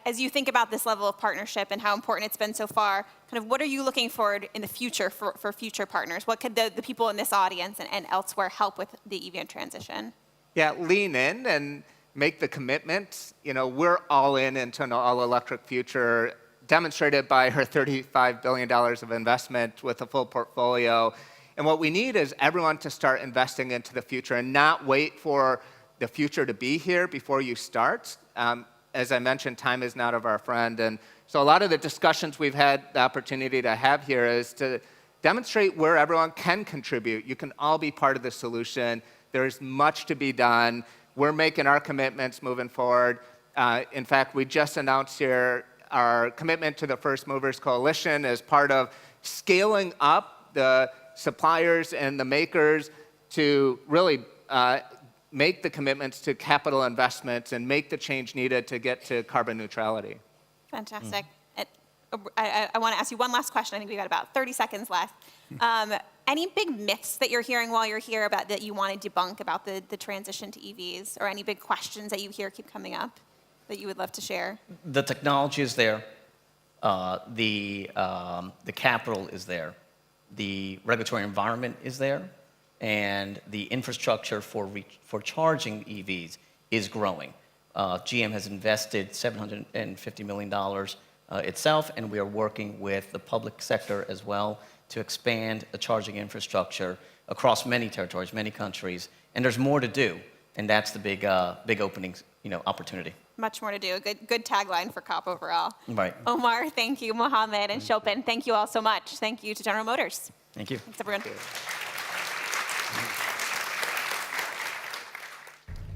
as you think about this level of partnership and how important it's been so far, kind of what are you looking forward in the future for future partners? What could the people in this audience and elsewhere help with the EV transition? Yeah, lean in and make the commitment. You know, we're all into an all-electric future, demonstrated by our $35 billion of investment with a full portfolio. And what we need is everyone to start investing into the future and not wait for the future to be here before you start. As I mentioned, time is not of our friend. And so a lot of the discussions we've had the opportunity to have here is to demonstrate where everyone can contribute. You can all be part of the solution. There's much to be done. We're making our commitments moving forward. In fact, we just announced here our commitment to the First Movers Coalition as part of scaling up the suppliers and the makers to really make the commitments to capital investments and make the change needed to get to carbon neutrality. Fantastic. I want to ask you one last question. I think we've got about 30 seconds left. Any big myths that you're hearing while you're here about that you want to debunk about the transition to EVs, or any big questions that you hear keep coming up that you would love to share? The technology is there. The capital is there. The regulatory environment is there. And the infrastructure for charging EVs is growing. GM has invested $750 million itself, and we are working with the public sector as well to expand the charging infrastructure across many territories, many countries. And there's more to do, and that's the big opening, opportunity. Much more to do. Good tagline for COP overall. Right. Omar, thank you. Mohammed and Shilpan, thank you all so much. Thank you to General Motors. Thank you. Thanks, everyone.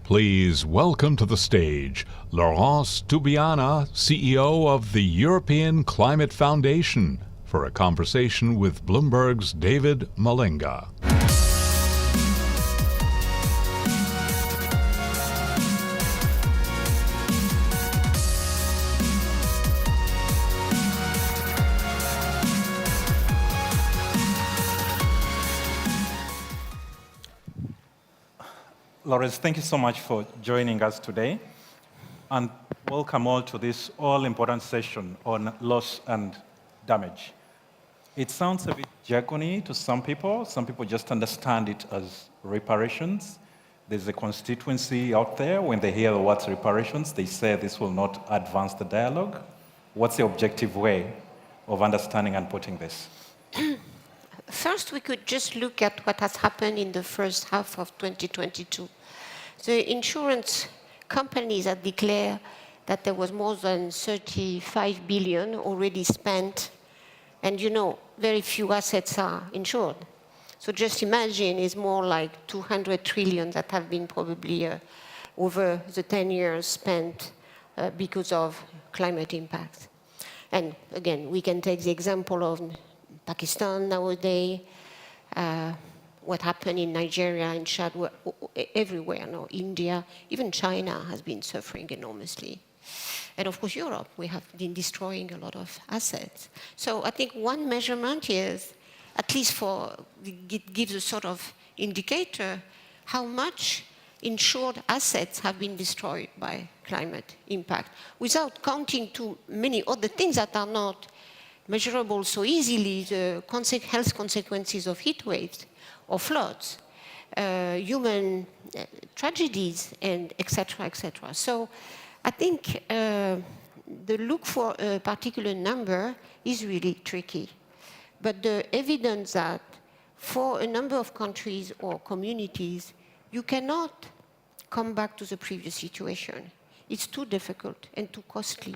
Please welcome to the stage Laurence Tubiana, CEO of the European Climate Foundation, for a conversation with Bloomberg's David Malinga. Laurence, thank you so much for joining us today, and welcome all to this all-important session on loss and damage. It sounds a bit jargony to some people. Some people just understand it as reparations. There's a constituency out there, when they hear the words reparations, they say this will not advance the dialogue. What's the objective way of understanding and putting this? First, we could just look at what has happened in the first half of 2022. The insurance companies have declared that there was more than 35 billion already spent, and very few assets are insured. So just imagine it's more like 200 trillion that have been probably over the 10 years spent because of climate impact. And again, we can take the example of Pakistan nowadays, what happened in Nigeria, in Chad, everywhere, India, even China has been suffering enormously. And of course, Europe, we have been destroying a lot of assets. So I think one measurement is, at least it gives a sort of indicator how much insured assets have been destroyed by climate impact, without counting too many other things that are not measurable so easily, the health consequences of heat waves or floods, human tragedies, and et cetera, et cetera. So I think the look for a particular number is really tricky. But the evidence that for a number of countries or communities, you cannot come back to the previous situation. It's too difficult and too costly.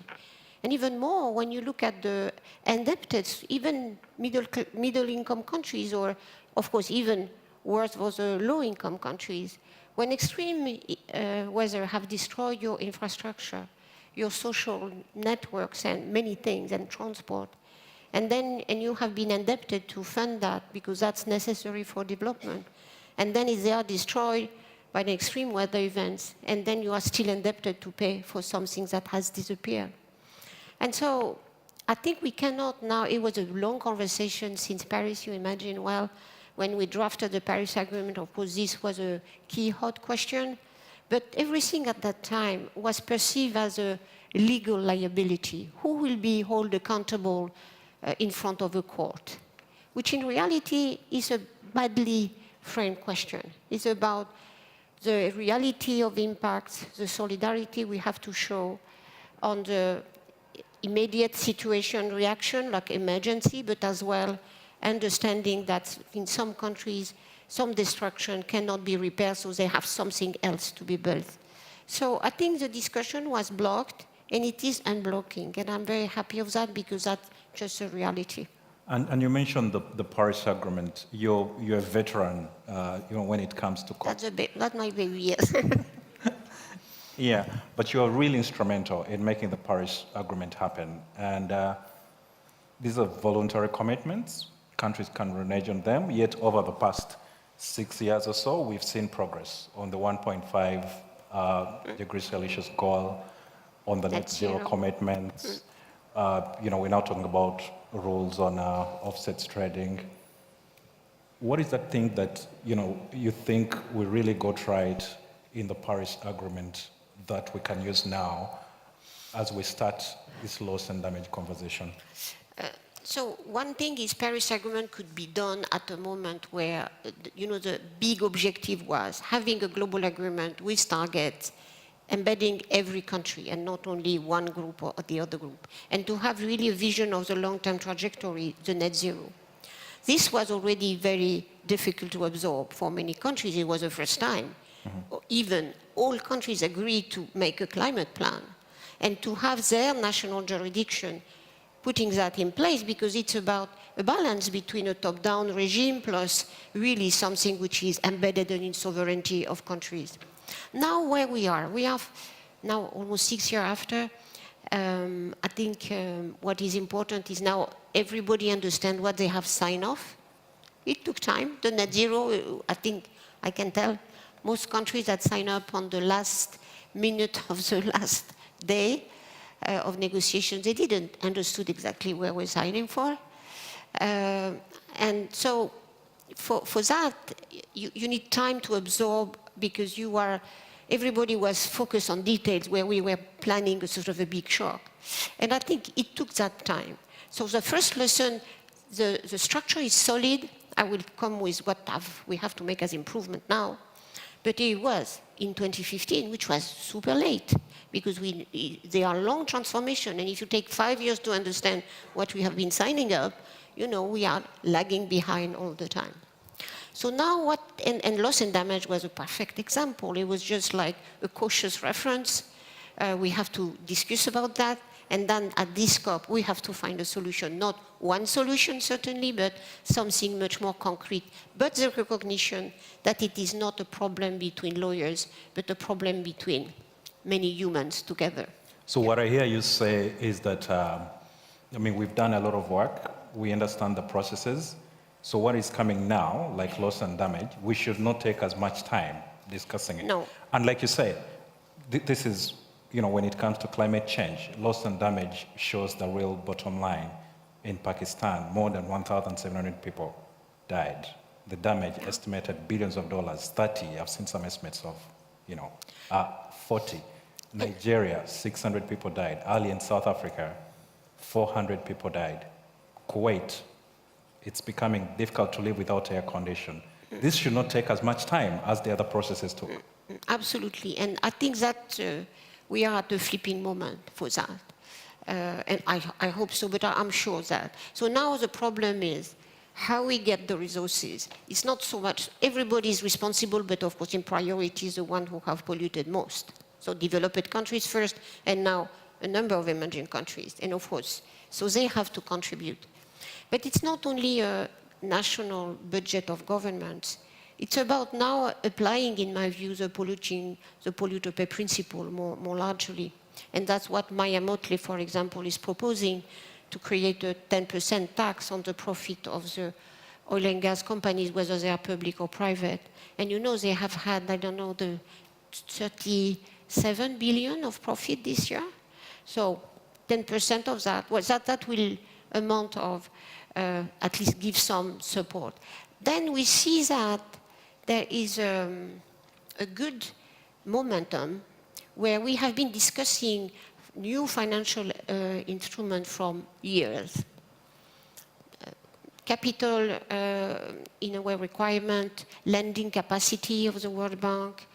And even more, when you look at the indebted, even middle-income countries, or of course even worse for the low-income countries, when extreme weather have destroyed your infrastructure, your social networks and many things, and transport, and you have been indebted to fund that because that's necessary for development, and then they are destroyed by the extreme weather events, and then you are still indebted to pay for something that has disappeared. And so I think we cannot now, it was a long conversation since Paris, you imagine, well, when we drafted the Paris Agreement, of course, this was a key hot question, but everything at that time was perceived as a legal liability. Who will be held accountable in front of a court? Which in reality is a badly framed question. It's about the reality of impacts, the solidarity we have to show on the immediate situation reaction, like emergency, but as well understanding that in some countries, some destruction cannot be repaired, so they have something else to be built. So I think the discussion was blocked, and it is unblocking, and I'm very happy of that because that's just a reality. And you mentioned the Paris Agreement. You're a veteran, when it comes to COP. That's my baby, yes. Yeah, but you're really instrumental in making the Paris Agreement happen. And these are voluntary commitments. Countries can renege on them. Yet over the past 6 years or so, we've seen progress on the 1.5 degrees Celsius goal, on the net zero commitments. We're now talking about rules on offsets trading. What is that thing that you think we really got right in the Paris Agreement that we can use now as we start this loss and damage conversation? So one thing is Paris Agreement could be done at a moment where, the big objective was having a global agreement with targets, embedding every country and not only one group or the other group, and to have really a vision of the long-term trajectory, the net zero. This was already very difficult to absorb for many countries. It was the first time. Even all countries agreed to make a climate plan and to have their national jurisdiction putting that in place, because it's about a balance between a top-down regime plus really something which is embedded in sovereignty of countries. Now where we have now almost 6 years after, I think what is important is now everybody understand what they have signed off. It took time. The net zero, I think I can tell most countries that sign up on the last minute of the last day of negotiations, they didn't understood exactly where we're signing for. And so for that, you need time to absorb because everybody was focused on details where we were planning a sort of a big shock. And I think it took that time. So the first lesson, the structure is solid. I will come with what we have to make as improvement now. But it was in 2015, which was super late, because they are long transformation. And if you take 5 years to understand what we have been signing up, we are lagging behind all the time. So now and loss and damage was a perfect example. It was just like a cautious reference. We have to discuss about that. And then at this COP, we have to find a solution. Not one solution, certainly, but something much more concrete. But the recognition that it is not a problem between lawyers, but a problem between many humans together. So what I hear you say is that, we've done a lot of work. We understand the processes. So what is coming now, like loss and damage, we should not take as much time discussing it. No. And like you say, this is, when it comes to climate change, loss and damage shows the real bottom line. In Pakistan, more than 1,700 people died. The damage estimated billions of dollars, 30, I've seen some estimates of, 40. Nigeria, 600 people died. Early in South Africa, 400 people died. Kuwait, it's becoming difficult to live without air condition. This should not take as much time as the other processes took. Absolutely, and I think that we are at the flipping moment for that. And I hope so, but I'm sure that. So now the problem is how we get the resources. It's not so much, everybody is responsible, but of course in priority is the one who have polluted most. So developed countries first, and now a number of emerging countries. And of course, so they have to contribute. But it's not only a national budget of governments. It's about now applying, in my view, the polluter pay principle more largely. And that's what Maya Motley, for example, is proposing, to create a 10% tax on the profit of the oil and gas companies, whether they are public or private. And they have had, the 37 billion of profit this year. So 10% of that, that will amount of, at least give some support. Then we see that there is a good momentum where we have been discussing new financial instruments from years. Capital, in a way, requirement, lending capacity of the World Bank,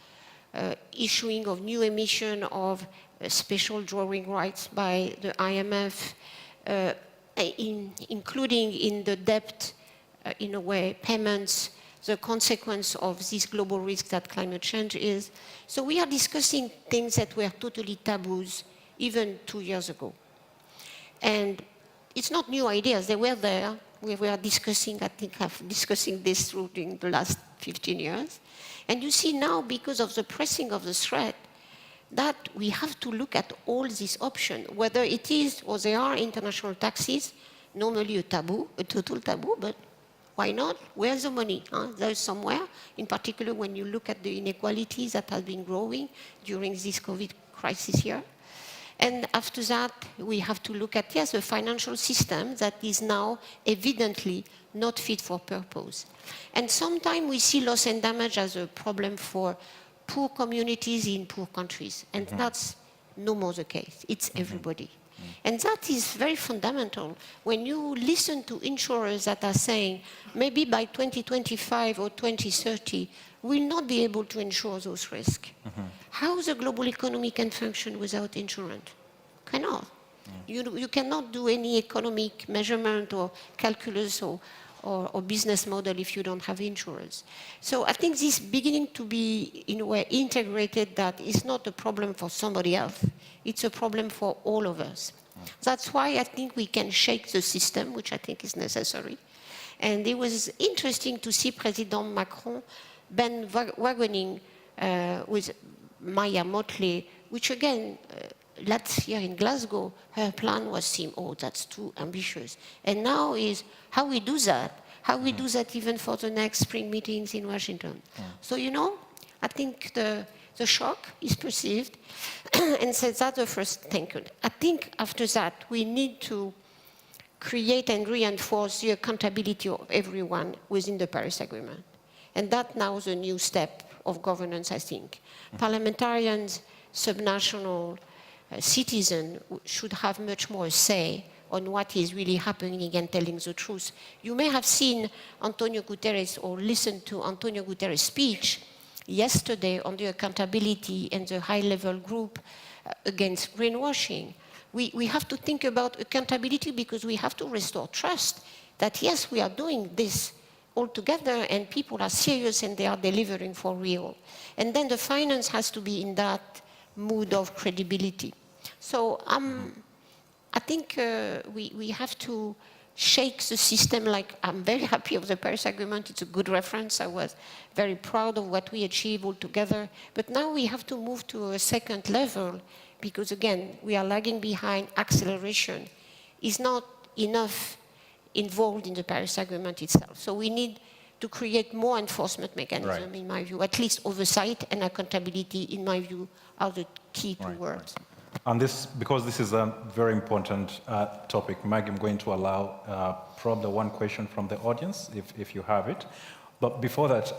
issuing of new emission of special drawing rights by the IMF, including in the debt, in a way, payments, the consequence of this global risk that climate change is. So we are discussing things that were totally taboos even 2 years ago. And it's not new ideas, they were there. We were discussing, discussing this during the last 15 years. And you see now, because of the pressing of the threat, that we have to look at all these options, whether it is or there are international taxes, normally a taboo, a total taboo, but why not? Where's the money? There's somewhere, in particular when you look at the inequalities that have been growing during this COVID crisis here. And after that, we have to look at, yes, a financial system that is now evidently not fit for purpose. And sometimes we see loss and damage as a problem for poor communities in poor countries. And that's no more the case. It's everybody. And that is very fundamental. When you listen to insurers that are saying, maybe by 2025 or 2030, we'll not be able to insure those risks. How the global economy can function without insurance? Cannot. You cannot do any economic measurement or calculus or business model if you don't have insurance. So I think this beginning to be, in a way, integrated, that is not a problem for somebody else. It's a problem for all of us. That's why I think we can shake the system, which I think is necessary. And it was interesting to see President Macron bandwagoning with Maya Motley, which again, last year in Glasgow, her plan was seen, oh, that's too ambitious. And now is how we do that, how we do that even for the next spring meetings in Washington. So, you know, I think the shock is perceived, and so that's the first thing. I think after that, we need to create and reinforce the accountability of everyone within the Paris Agreement. And that now is a new step of governance, I think. Parliamentarians, subnational citizens should have much more say on what is really happening and telling the truth. You may have seen Antonio Guterres or listened to Antonio Guterres' speech yesterday on the accountability and the high-level group against greenwashing. We have to think about accountability because we have to restore trust that, yes, we are doing this all together and people are serious and they are delivering for real. And then the finance has to be in that mood of credibility. So I think we have to shake the system. Like, I'm very happy of the Paris Agreement. It's a good reference. I was very proud of what we achieved all together. But now we have to move to a second level because, again, we are lagging behind. Acceleration is not enough involved in the Paris Agreement itself. So we need to create more enforcement mechanism, in my view. At least oversight and accountability, in my view, are the key two words. And this, because this is a very important topic, Maggie, I'm going to allow probably one question from the audience, if you have it. But before that,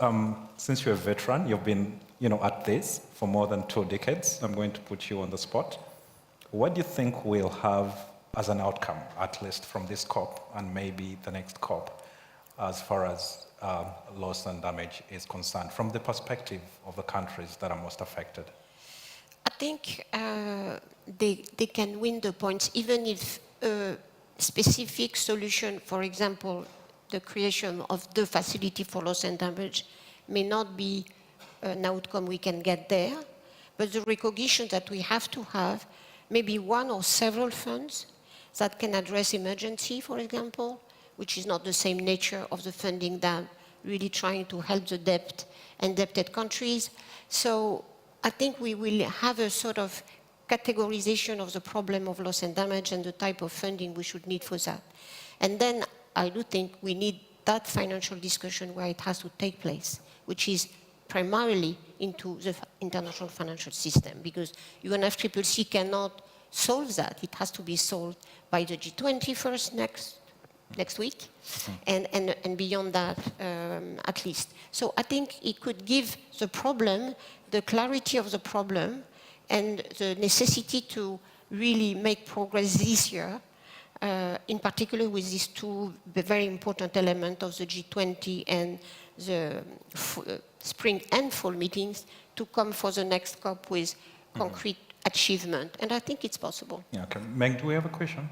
since you're a veteran, you've been at this for more than 2 decades. I'm going to put you on the spot. What do you think we'll have as an outcome, at least from this COP and maybe the next COP, as far as loss and damage is concerned, from the perspective of the countries that are most affected? I think they can win the points, even if a specific solution, for example, the creation of the facility for loss and damage, may not be an outcome we can get there, but the recognition that we have to have maybe one or several funds that can address emergency, for example, which is not the same nature of the funding than really trying to help the debt and indebted countries. So I think we will have a sort of categorization of the problem of loss and damage and the type of funding we should need for that. And then I do think we need that financial discussion where it has to take place, which is primarily into the international financial system, because UNFCCC cannot solve that. It has to be solved by the G20 first next week, and beyond that, at least. So I think it could give the problem, the clarity of the problem, and the necessity to really make progress this year, in particular with these 2 very important elements of the G20 and the spring and fall meetings, to come for the next COP with concrete achievement. And I think it's possible. Yeah, okay. Meg, do we have a question?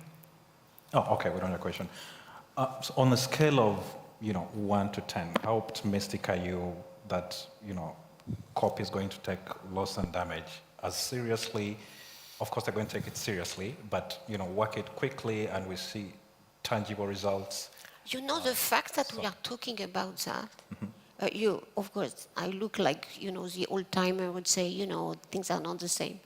Oh, okay, we don't have a question. So on a scale of 1 to 10, how optimistic are you that COP is going to take loss and damage as seriously? Of course, they're going to take it seriously, but work it quickly, and we see tangible results. The fact that we are talking about that. Of course, I look like the old timer would say, things are not the same.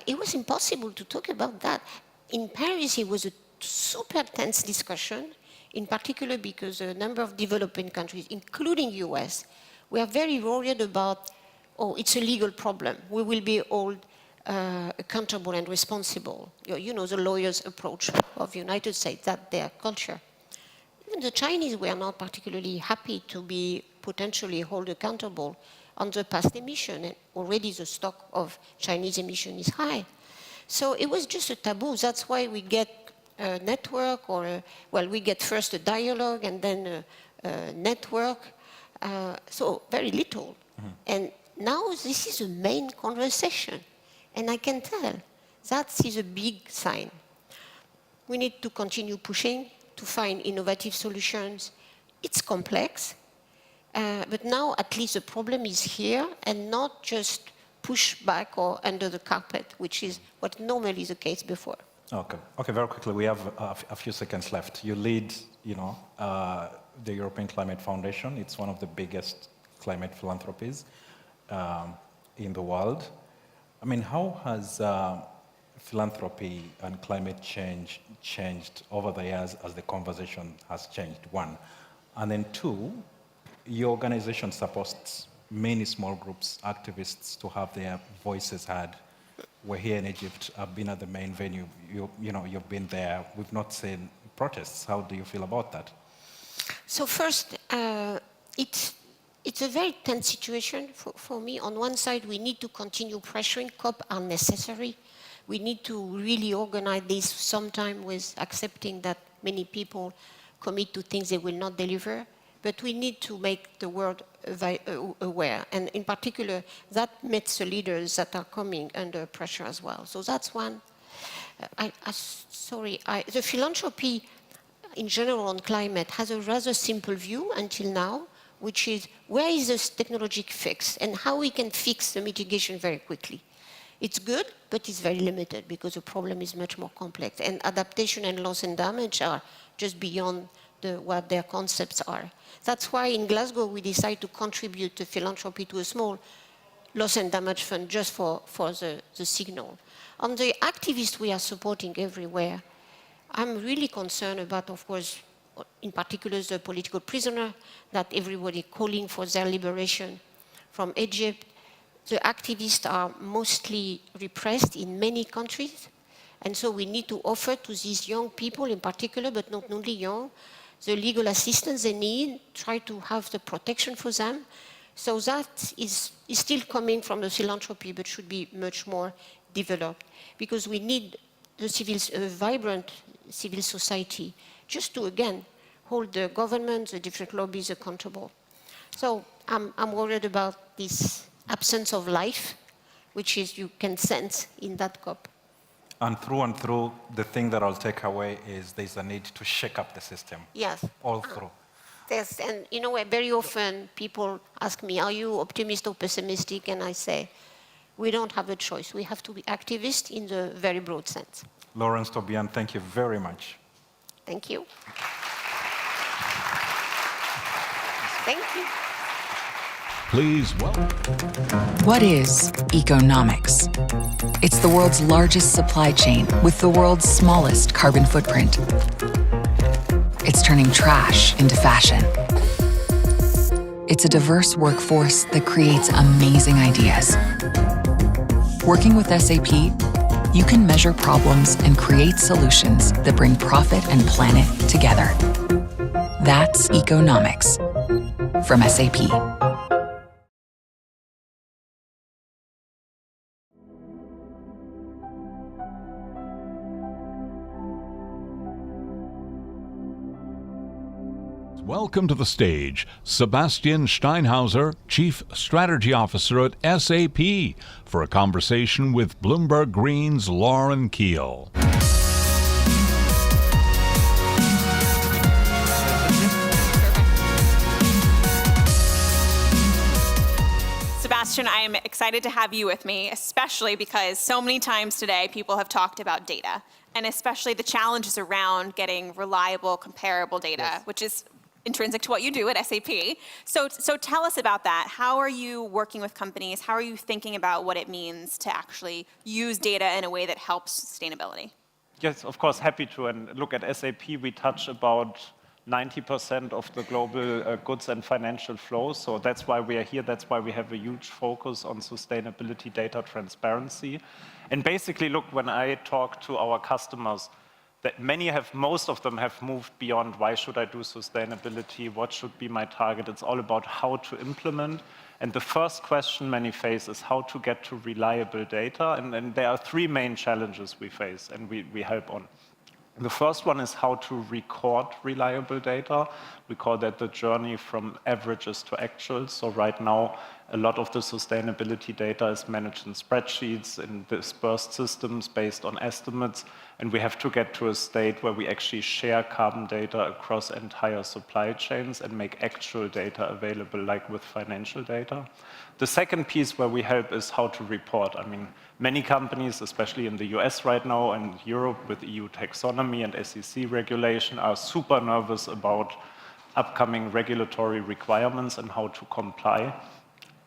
It was impossible to talk about that. In Paris, it was a super tense discussion, in particular because a number of developing countries, including US, were very worried about, it's a legal problem. We will be all accountable and responsible. The lawyers' approach of the United States, that's their culture. Even the Chinese were not particularly happy to be potentially held accountable on the past emission, and already the stock of Chinese emission is high. So it was just a taboo. That's why we get a network, we get first a dialogue and then a network. So very little. And now this is a main conversation. And I can tell that is a big sign. We need to continue pushing to find innovative solutions. It's complex, but now at least the problem is here and not just pushed back or under the carpet, which is what normally is the case before. Okay, very quickly, we have a few seconds left. You lead, the European Climate Foundation. It's one of the biggest climate philanthropies. in the world. I mean, how has philanthropy and climate change changed over the years as the conversation has changed, one? And then two, your organization supports many small groups, activists, to have their voices heard. We're here in Egypt. I've been at the main venue. You've been there. We've not seen protests. How do you feel about that? So first, it's a very tense situation for me. On one side, we need to continue pressuring. COP are necessary. We need to really organize this sometime with accepting that many people commit to things they will not deliver. But we need to make the world aware. And in particular, that meets the leaders that are coming under pressure as well. So that's one. The philanthropy in general on climate has a rather simple view until now, which is where is this technological fix and how we can fix the mitigation very quickly. It's good, but it's very limited because the problem is much more complex. And adaptation and loss and damage are just beyond what their concepts are. That's why in Glasgow we decided to contribute to philanthropy to a small loss and damage fund just for the signal. On the activists we are supporting everywhere, I'm really concerned about, of course, in particular the political prisoner, that everybody calling for their liberation from Egypt. The activists are mostly repressed in many countries. And so we need to offer to these young people in particular, but not only young, the legal assistance they need, try to have the protection for them. So that is still coming from the philanthropy, but should be much more developed. Because we need a vibrant civil society just to, again, hold the government, the different lobbies accountable. So I'm worried about this absence of life, which is you can sense in that COP. And through, the thing that I'll take away is there's a need to shake up the system. Yes. All through. Yes, and very often people ask me, are you optimistic or pessimistic? And I say, we don't have a choice. We have to be activists in the very broad sense. Laurence, Tubiana, thank you very much. Thank you. Thank you. Please welcome. What is economics? It's the world's largest supply chain with the world's smallest carbon footprint. It's turning trash into fashion. It's a diverse workforce that creates amazing ideas. Working with SAP, you can measure problems and create solutions that bring profit and planet together. That's economics from SAP. Welcome to the stage, Sebastian Steinhauser, Chief Strategy Officer at SAP, for a conversation with Bloomberg Green's Lauren Keel. Sebastian, I am excited to have you with me, especially because so many times today people have talked about data, and especially the challenges around getting reliable, comparable data, which is intrinsic to what you do at SAP. So tell us about that. How are you working with companies? How are you thinking about what it means to actually use data in a way that helps sustainability? Yes, of course, happy to. And look, at SAP, we touch about 90% of the global goods and financial flows. So that's why we are here. That's why we have a huge focus on sustainability, data transparency. And basically, look, when I talk to our customers, that most of them have moved beyond why should I do sustainability, what should be my target. It's all about how to implement. And the first question many face is how to get to reliable data. And there are three main challenges we face and we help on. The first one is how to record reliable data. We call that the journey from averages to actuals. So right now, a lot of the sustainability data is managed in spreadsheets, in dispersed systems based on estimates. And we have to get to a state where we actually share carbon data across entire supply chains and make actual data available, like with financial data. The second piece where we help is how to report. I mean, many companies, especially in the US right now and Europe with EU taxonomy and SEC regulation, are super nervous about upcoming regulatory requirements and how to comply.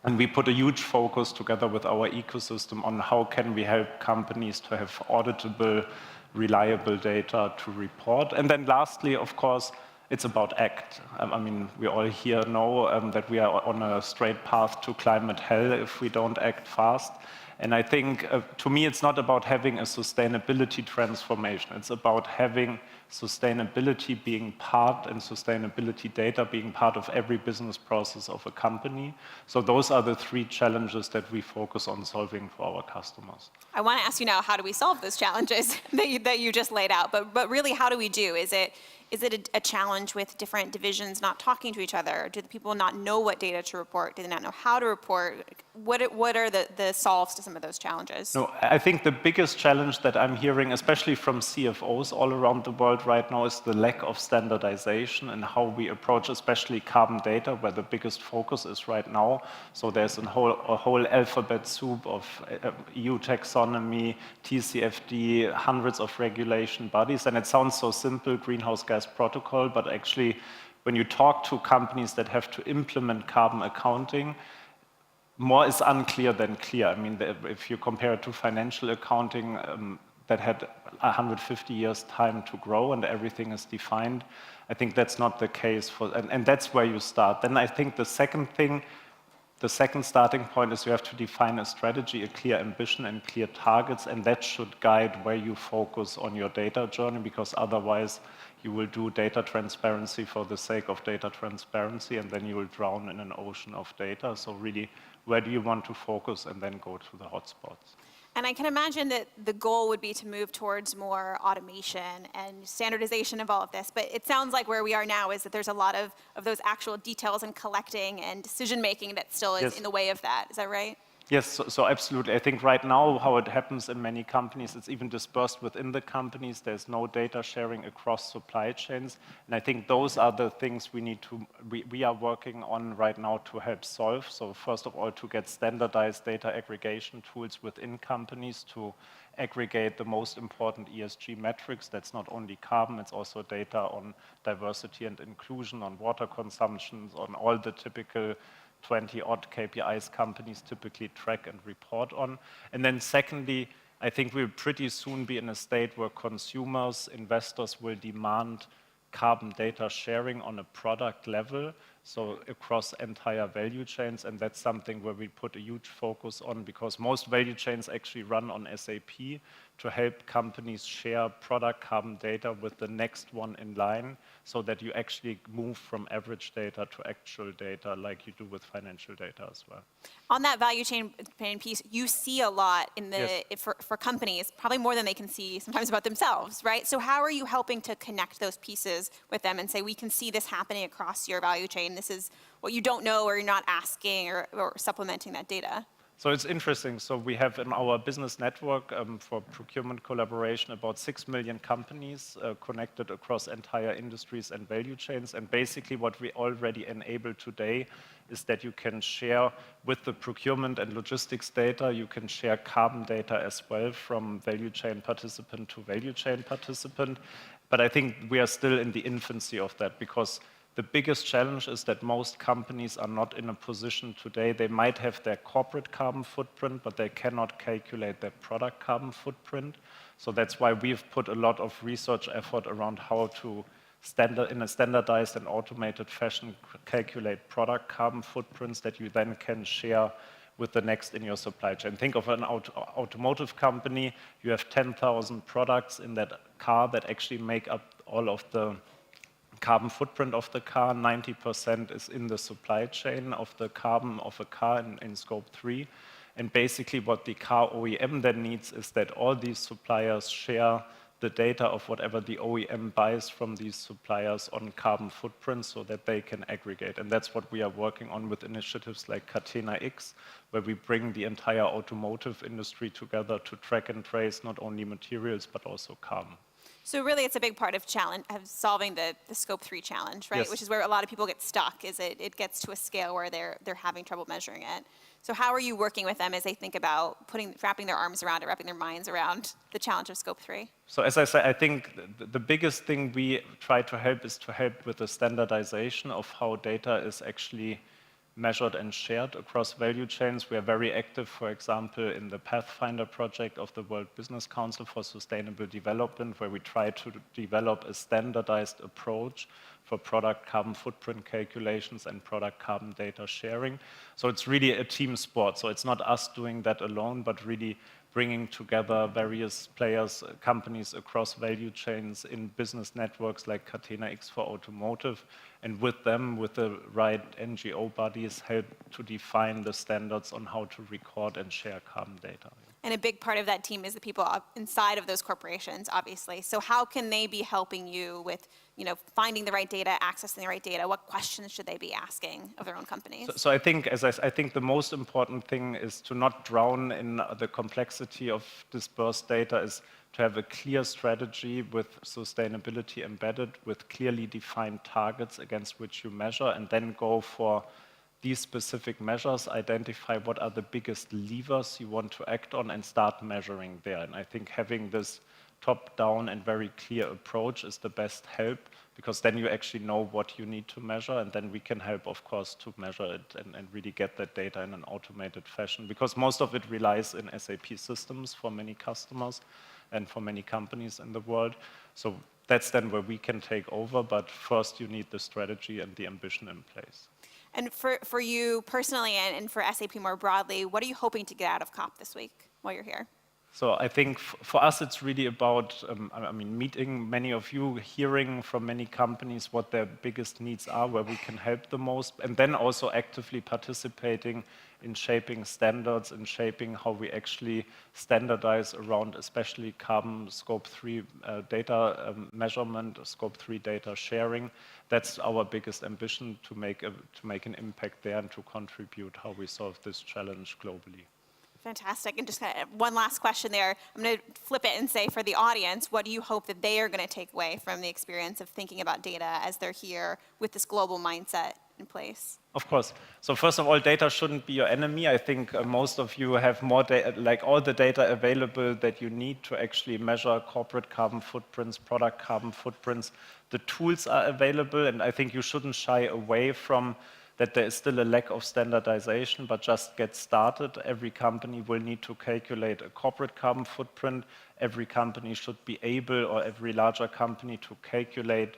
And we put a huge focus together with our ecosystem on how can we help companies to have auditable, reliable data to report. And then lastly, of course, it's about ACT. I mean, we all here know that we are on a straight path to climate hell if we don't act fast. And I think, to me, it's not about having a sustainability transformation. It's about having sustainability being part and sustainability data being part of every business process of a company. So those are the three challenges that we focus on solving for our customers. I want to ask you now, how do we solve those challenges that you just laid out? But really, how do we do? Is it a challenge with different divisions not talking to each other? Do the people not know what data to report? Do they not know how to report? What are the solves to some of those challenges? No, I think the biggest challenge that I'm hearing, especially from CFOs all around the world right now, is the lack of standardization and how we approach especially carbon data, where the biggest focus is right now. So there's a whole alphabet soup of EU taxonomy, TCFD, hundreds of regulation bodies. And it sounds so simple, greenhouse gas protocol, but actually when you talk to companies that have to implement carbon accounting, more is unclear than clear. I mean, if you compare it to financial accounting that had 150 years time to grow and everything is defined, I think that's not the case and that's where you start. Then I think the second starting point is you have to define a strategy, a clear ambition and clear targets, and that should guide where you focus on your data journey, because otherwise you will do data transparency for the sake of data transparency, and then you will drown in an ocean of data. So really, where do you want to focus, and then go to the hotspots? And I can imagine that the goal would be to move towards more automation and standardization of all of this. But it sounds like where we are now is that there's a lot of those actual details and collecting and decision-making that still is in the way of that. Is that right? Yes, so absolutely. I think right now how it happens in many companies, it's even dispersed within the companies. There's no data sharing across supply chains. And I think those are the things we are working on right now to help solve. So first of all, to get standardized data aggregation tools within companies to aggregate the most important ESG metrics. That's not only carbon, it's also data on diversity and inclusion, on water consumption, on all the typical 20-odd KPIs companies typically track and report on. And then secondly, I think we'll pretty soon be in a state where consumers, investors will demand carbon data sharing on a product level, so across entire value chains, and that's something where we put a huge focus on, because most value chains actually run on SAP to help companies share product carbon data with the next one in line, so that you actually move from average data to actual data like you do with financial data as well. On that value chain piece, you see a lot in the for companies, probably more than they can see sometimes about themselves, right? So how are you helping to connect those pieces with them and say, we can see this happening across your value chain, this is what you don't know or you're not asking or supplementing that data? So it's interesting. So we have in our business network for procurement collaboration about 6 million companies connected across entire industries and value chains. And basically what we already enable today is that you can share with the procurement and logistics data, you can share carbon data as well from value chain participant to value chain participant. But I think we are still in the infancy of that, because the biggest challenge is that most companies are not in a position today. They might have their corporate carbon footprint, but they cannot calculate their product carbon footprint. So that's why we've put a lot of research effort around how to, in a standardized and automated fashion, calculate product carbon footprints that you then can share with the next in your supply chain. Think of an automotive company. You have 10,000 products in that car that actually make up all of the carbon footprint of the car. 90% is in the supply chain of the carbon of a car in scope 3. And basically what the car OEM then needs is that all these suppliers share the data of whatever the OEM buys from these suppliers on carbon footprints so that they can aggregate. And that's what we are working on with initiatives like Catena X, where we bring the entire automotive industry together to track and trace not only materials but also carbon. So really, it's a big part of solving the Scope 3 challenge, right? Yes. Which is where a lot of people get stuck, is it gets to a scale where they're having trouble measuring it. So how are you working with them as they think about wrapping their arms around it, wrapping their minds around the challenge of Scope 3? So as I said, I think the biggest thing we try to help is to help with the standardization of how data is actually measured and shared across value chains. We are very active, for example, in the Pathfinder project of the World Business Council for Sustainable Development, where we try to develop a standardized approach for product carbon footprint calculations and product carbon data sharing. So it's really a team sport. So it's not us doing that alone, but really bringing together various players, companies across value chains in business networks like Catena X for automotive, and with them, with the right NGO bodies, help to define the standards on how to record and share carbon data. And a big part of that team is the people inside of those corporations, obviously. So how can they be helping you with, finding the right data, accessing the right data? What questions should they be asking of their own companies? So I think, I think the most important thing is to not drown in the complexity of dispersed data, is to have a clear strategy with sustainability embedded, with clearly defined targets against which you measure, and then go for these specific measures, identify what are the biggest levers you want to act on, and start measuring there. And I think having this top-down and very clear approach is the best help, because then you actually know what you need to measure, and then we can help, of course, to measure it and really get that data in an automated fashion, because most of it relies in SAP systems for many customers and for many companies in the world. So that's then where we can take over, but first you need the strategy and the ambition in place. And for you personally and for SAP more broadly, what are you hoping to get out of COP this week while you're here? So I think for us, it's really about, meeting many of you, hearing from many companies what their biggest needs are, where we can help the most, and then also actively participating in shaping standards and shaping how we actually standardize around especially carbon scope 3 data measurement, scope 3 data sharing. That's our biggest ambition, to make an impact there and to contribute how we solve this challenge globally. Fantastic. And just one last question there. I'm going to flip it and say, for the audience, what do you hope that they are going to take away from the experience of thinking about data as they're here with this global mindset in place? Of course. So first of all, data shouldn't be your enemy. I think most of you have more data, like all the data available that you need to actually measure corporate carbon footprints, product carbon footprints. The tools are available, and I think you shouldn't shy away from that there is still a lack of standardization, but just get started. Every company will need to calculate a corporate carbon footprint. Every company should be able, or every larger company, to calculate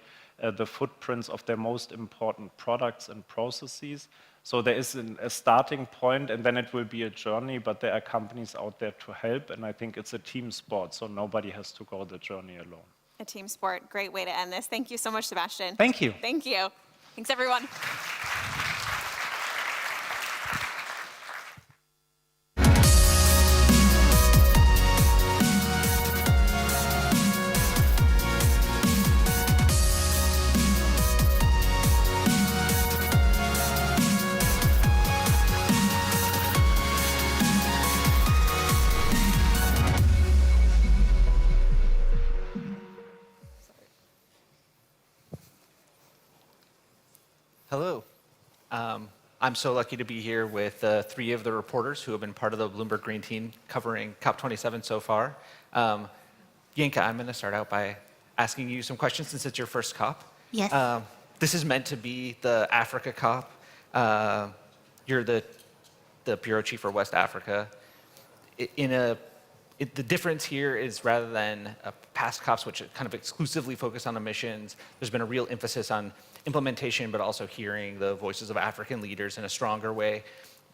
the footprints of their most important products and processes. So there is a starting point, and then it will be a journey, but there are companies out there to help, and I think it's a team sport, so nobody has to go the journey alone. A team sport. Great way to end this. Thank you so much, Sebastian. Thank you. Thank you. Thanks, everyone. Hello. I'm so lucky to be here with 3 of the reporters who have been part of the Bloomberg Green Team covering COP27 so far. Yinka, I'm going to start out by asking you some questions since it's your first COP. Yes. This is meant to be the Africa COP. You're the bureau chief for West Africa. The difference here is, rather than past COPs, which kind of exclusively focus on emissions, there's been a real emphasis on implementation, but also hearing the voices of African leaders in a stronger way.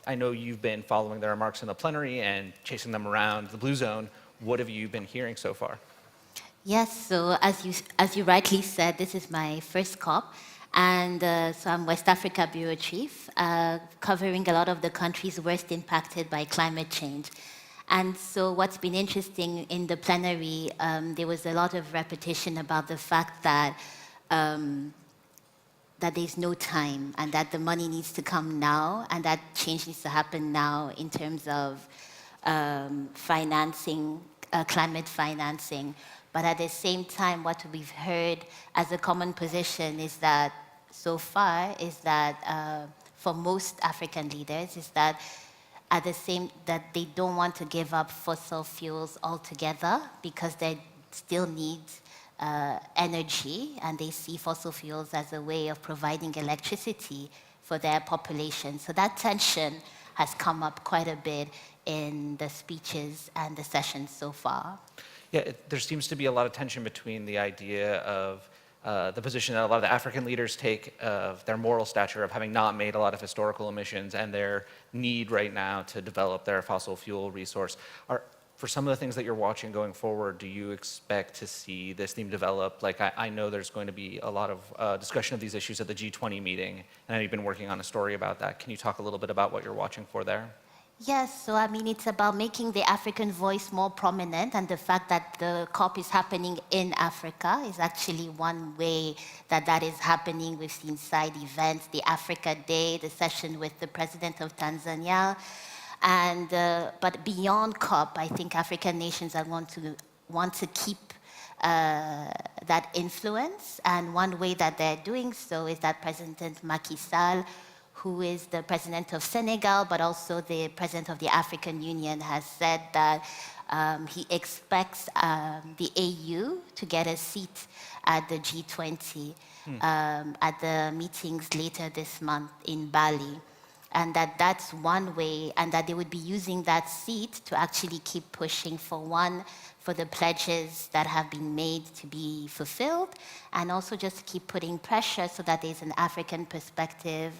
I know you've been following their remarks in the plenary and chasing them around the Blue Zone. What have you been hearing so far? Yes, so as you rightly said, this is my first COP. And so I'm West Africa Bureau Chief, covering a lot of the countries worst impacted by climate change. And so what's been interesting in the plenary, there was a lot of repetition about the fact that there's no time, and that the money needs to come now, and that change needs to happen now in terms of financing, climate financing. But at the same time, what we've heard as a common position is that, so far, is that for most African leaders, is that that they don't want to give up fossil fuels altogether, because they still need energy, and they see fossil fuels as a way of providing electricity, for their population. So that tension has come up quite a bit in the speeches and the sessions so far. Yeah, there seems to be a lot of tension between the idea of the position that a lot of the African leaders take of their moral stature of having not made a lot of historical emissions and their need right now to develop their fossil fuel resource. For some of the things that you're watching going forward, do you expect to see this theme develop? Like, I know there's going to be a lot of discussion of these issues at the G20 meeting, and I know you've been working on a story about that. Can you talk a little bit about what you're watching for there? Yes, so I mean, it's about making the African voice more prominent, and the fact that the COP is happening in Africa is actually one way that that is happening. We've seen side events, the Africa Day, the session with the president of Tanzania. And, but beyond COP, I think African nations want to keep that influence. And one way that they're doing so is that President Macky Sall, who is the president of Senegal, but also the president of the African Union, has said that he expects the AU to get a seat at the G20 at the meetings later this month in Bali. And that's one way, and that they would be using that seat to actually keep pushing for the pledges that have been made to be fulfilled, and also just keep putting pressure so that there's an African perspective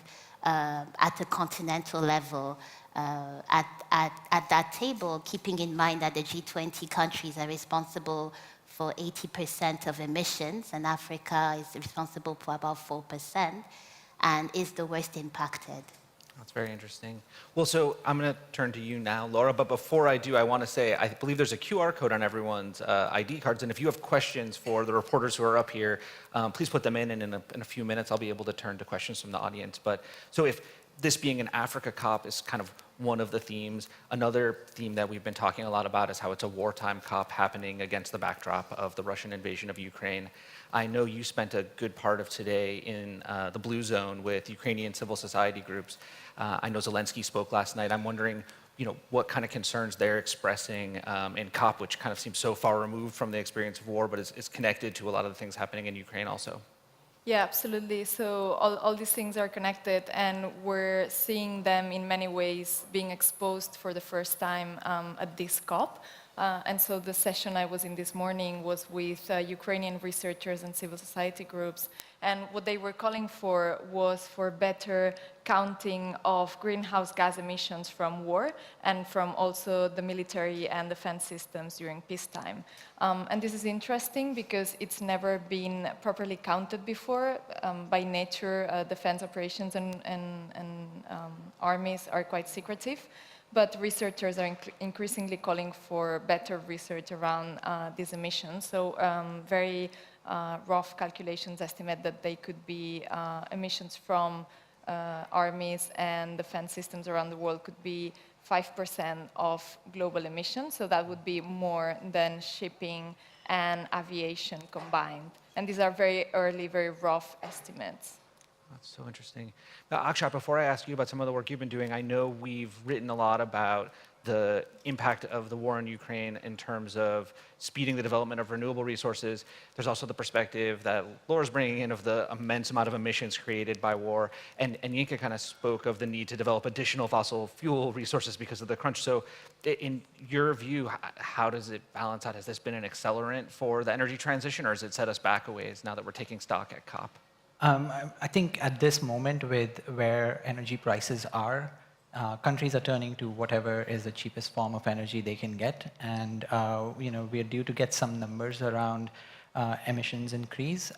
at a continental level at that table, keeping in mind that the G20 countries are responsible for 80% of emissions, and Africa is responsible for about 4%, and is the worst impacted. That's very interesting. Well, so I'm going to turn to you now, Laura, but before I do, I want to say, I believe there's a QR code on everyone's ID cards, and if you have questions for the reporters who are up here, please put them in, and in a few minutes I'll be able to turn to questions from the audience. But so if this being an Africa COP is kind of one of the themes, another theme that we've been talking a lot about is how it's a wartime COP happening against the backdrop of the Russian invasion of Ukraine. I know you spent a good part of today in the Blue Zone with Ukrainian civil society groups. I know Zelensky spoke last night. I'm wondering, what kind of concerns they're expressing in COP, which kind of seems so far removed from the experience of war, but is connected to a lot of the things happening in Ukraine also. Yeah, absolutely. So all these things are connected, and we're seeing them in many ways being exposed for the first time at this COP. And so the session I was in this morning was with Ukrainian researchers and civil society groups. And what they were calling for was for better counting of greenhouse gas emissions from war and from also the military and defense systems during peacetime. And this is interesting because it's never been properly counted before. By nature, defense operations and armies are quite secretive. But researchers are increasingly calling for better research around these emissions. So very rough calculations estimate that they could be emissions from armies and defense systems around the world could be 5% of global emissions. So that would be more than shipping and aviation combined. And these are very early, very rough estimates. That's so interesting. Now, Akshat, before I ask you about some of the work you've been doing, I know we've written a lot about the impact of the war in Ukraine in terms of speeding the development of renewable resources. There's also the perspective that Laura's bringing in of the immense amount of emissions created by war. And Yinka kind of spoke of the need to develop additional fossil fuel resources because of the crunch. So in your view, how does it balance out? Has this been an accelerant for the energy transition, or has it set us back a ways now that we're taking stock at COP? I think at this moment, with where energy prices are, countries are turning to whatever is the cheapest form of energy they can get, and we are due to get some numbers around emissions increase.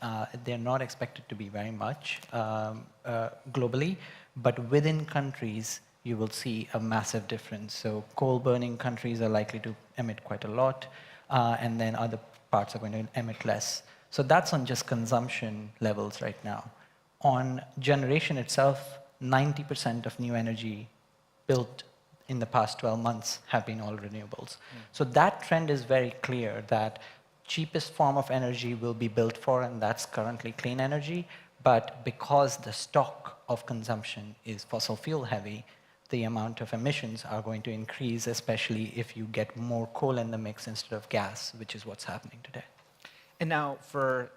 They're not expected to be very much globally, but within countries, you will see a massive difference. So coal-burning countries are likely to emit quite a lot, and then other parts are going to emit less. So that's on just consumption levels right now. On generation itself, 90% of new energy built in the past 12 months have been all renewables. So that trend is very clear, that cheapest form of energy will be built for, and that's currently clean energy. But because the stock of consumption is fossil fuel heavy, the amount of emissions are going to increase, especially if you get more coal in the mix instead of gas, which is what's happening today. And now for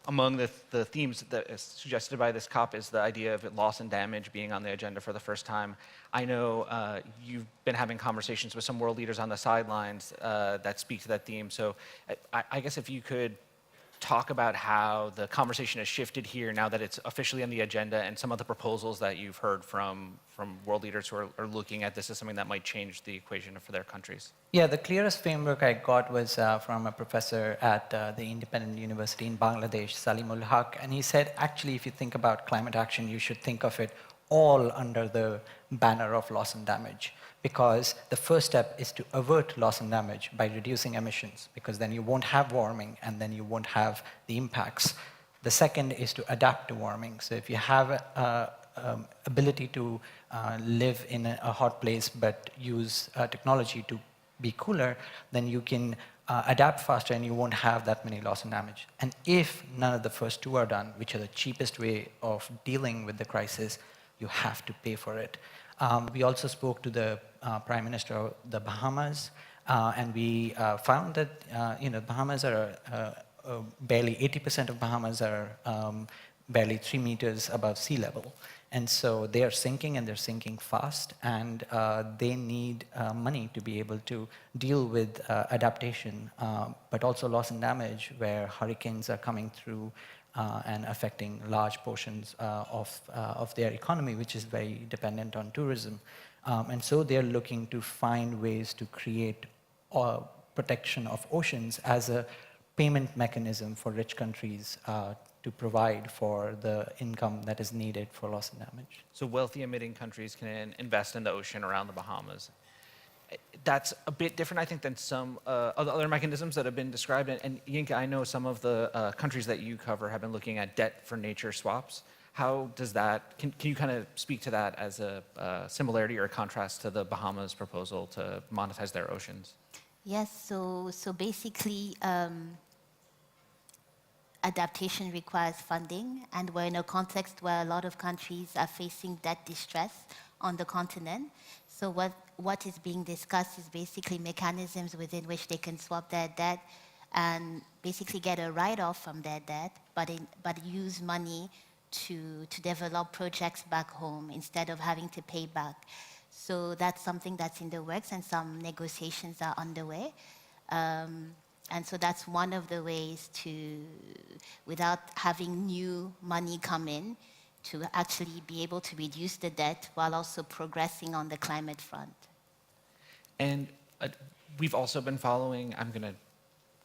among the themes that is suggested by this COP is the idea of loss and damage being on the agenda for the first time. I know you've been having conversations with some world leaders on the sidelines that speak to that theme. So I guess if you could talk about how the conversation has shifted here now that it's officially on the agenda, and some of the proposals that you've heard from world leaders who are looking at this as something that might change the equation for their countries. Yeah, the clearest framework I got was from a professor at the Independent University in Bangladesh, Salimul Haq, and he said, actually, if you think about climate action, you should think of it all under the banner of loss and damage, because the first step is to avert loss and damage by reducing emissions, because then you won't have warming and then you won't have the impacts. The second is to adapt to warming. So if you have ability to live in a hot place but use technology to be cooler, then you can adapt faster and you won't have that many loss and damage. And if none of the first two are done, which are the cheapest way of dealing with the crisis, you have to pay for it. We also spoke to the Prime Minister of the Bahamas, and we found that Bahamas are barely 80% of Bahamas are barely 3 meters above sea level. And so they are sinking, and they're sinking fast, and they need money to be able to deal with adaptation, but also loss and damage, where hurricanes are coming through and affecting large portions of their economy, which is very dependent on tourism. And so they're looking to find ways to create protection of oceans as a payment mechanism for rich countries to provide for the income that is needed for loss and damage. So wealthy emitting countries can invest in the ocean around the Bahamas. That's a bit different, I think, than some other mechanisms that have been described. And Yinka, I know some of the countries that you cover have been looking at debt for nature swaps. How does that, can you kind of speak to that as a similarity or a contrast to the Bahamas proposal to monetize their oceans? Yes, so basically, adaptation requires funding, and we're in a context where a lot of countries are facing debt distress on the continent. So what is being discussed is basically mechanisms within which they can swap their debt and basically get a write-off from their debt, but use money to develop projects back home instead of having to pay back. So that's something that's in the works, and some negotiations are underway. And so that's one of the ways to, without having new money come in, to actually be able to reduce the debt while also progressing on the climate front. And we've also been following, I'm going to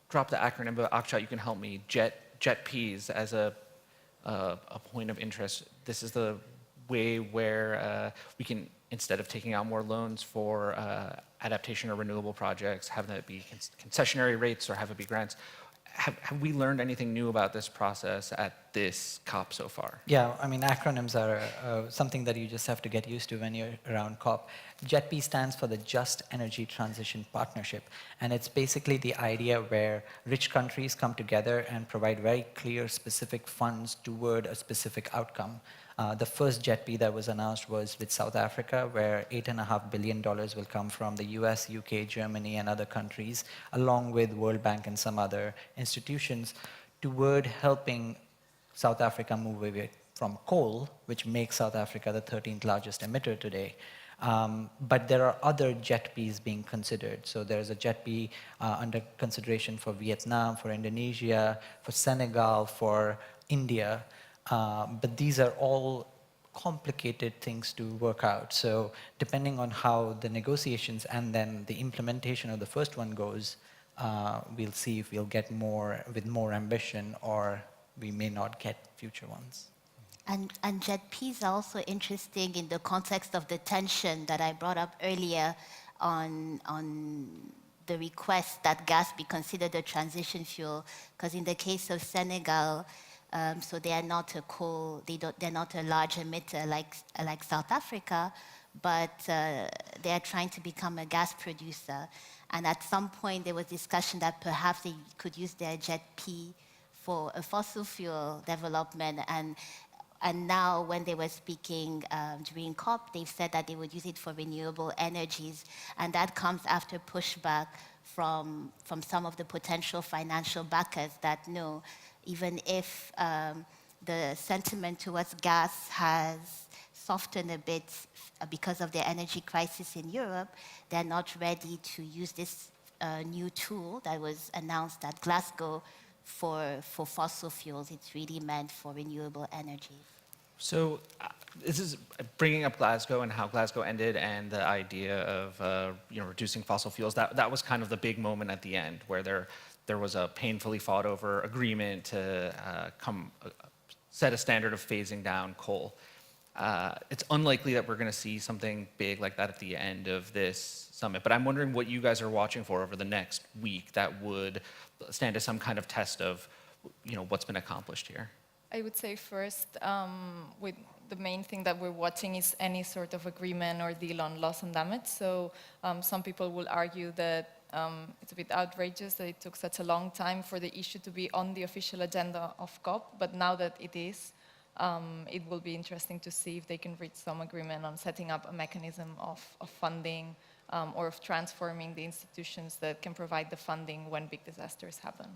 drop the acronym, but Akshat, you can help me, JETPs as a point of interest. This is the way where we can, instead of taking out more loans for adaptation or renewable projects, have that be concessionary rates or have it be grants. Have we learned anything new about this process at this COP so far? Yeah, I mean, acronyms are something that you just have to get used to when you're around COP. JETP stands for the Just Energy Transition Partnership, and it's basically the idea where rich countries come together and provide very clear, specific funds toward a specific outcome. The first JETP that was announced was with South Africa, where $8.5 billion will come from the US, UK, Germany, and other countries, along with World Bank and some other institutions, toward helping South Africa move away from coal, which makes South Africa the 13th largest emitter today. But there are other JETPs being considered. So there's a JETP under consideration for Vietnam, for Indonesia, for Senegal, for India. But these are all complicated things to work out. So depending on how the negotiations and then the implementation of the first one goes, we'll see if we'll get more with more ambition, or we may not get future ones. And JETPs are also interesting in the context of the tension that I brought up earlier on the request that gas be considered a transition fuel. Because in the case of Senegal, so they are not a coal, they're not a large emitter like South Africa, but they are trying to become a gas producer. And at some point there was discussion that perhaps they could use their JETP for a fossil fuel development. And now when they were speaking during COP, they said that they would use it for renewable energies. And that comes after pushback from some of the potential financial backers that no, even if the sentiment towards gas has softened a bit because of the energy crisis in Europe, they're not ready to use this new tool that was announced at Glasgow for fossil fuels. It's really meant for renewable energy. So this is bringing up Glasgow and how Glasgow ended and the idea of reducing fossil fuels. That was kind of the big moment at the end where there was a painfully fought over agreement to set a standard of phasing down coal. It's unlikely that we're going to see something big like that at the end of this summit, but I'm wondering what you guys are watching for over the next week that would stand as some kind of test of what's been accomplished here. I would say first, with the main thing that we're watching is any sort of agreement or deal on loss and damage. So some people will argue that it's a bit outrageous that it took such a long time for the issue to be on the official agenda of COP, but now that it is, it will be interesting to see if they can reach some agreement on setting up a mechanism of funding or of transforming the institutions that can provide the funding when big disasters happen.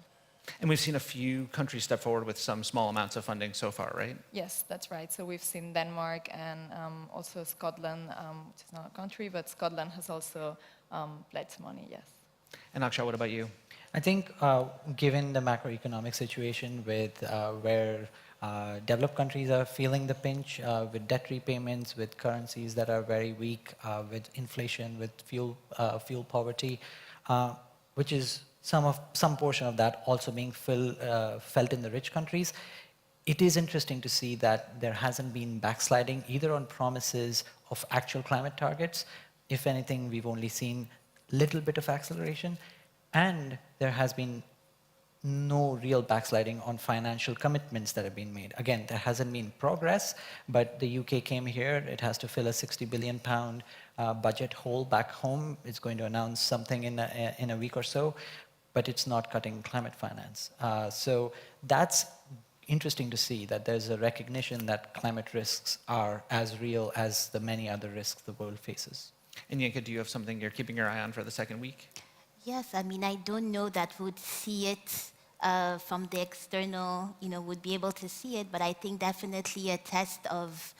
And we've seen a few countries step forward with some small amounts of funding so far, right? Yes, that's right. So we've seen Denmark and also Scotland, which is not a country, but Scotland has also pledged money, yes. And Akshay, what about you? I think given the macroeconomic situation with where developed countries are feeling the pinch with debt repayments, with currencies that are very weak, with inflation, with fuel poverty, which is some portion of that also being felt in the rich countries. It is interesting to see that there hasn't been backsliding either on promises of actual climate targets. If anything, we've only seen a little bit of acceleration, and there has been no real backsliding on financial commitments that have been made. Again, there hasn't been progress, but the UK came here. It has to fill a £60 billion budget hole back home. It's going to announce something in a week or so, but it's not cutting climate finance. So that's interesting to see that there's a recognition that climate risks are as real as the many other risks the world faces. And Yinka, do you have something you're keeping your eye on for the second week? Yes, I mean, I don't know that we'd see it from the external, would be able to see it, but I think definitely a test of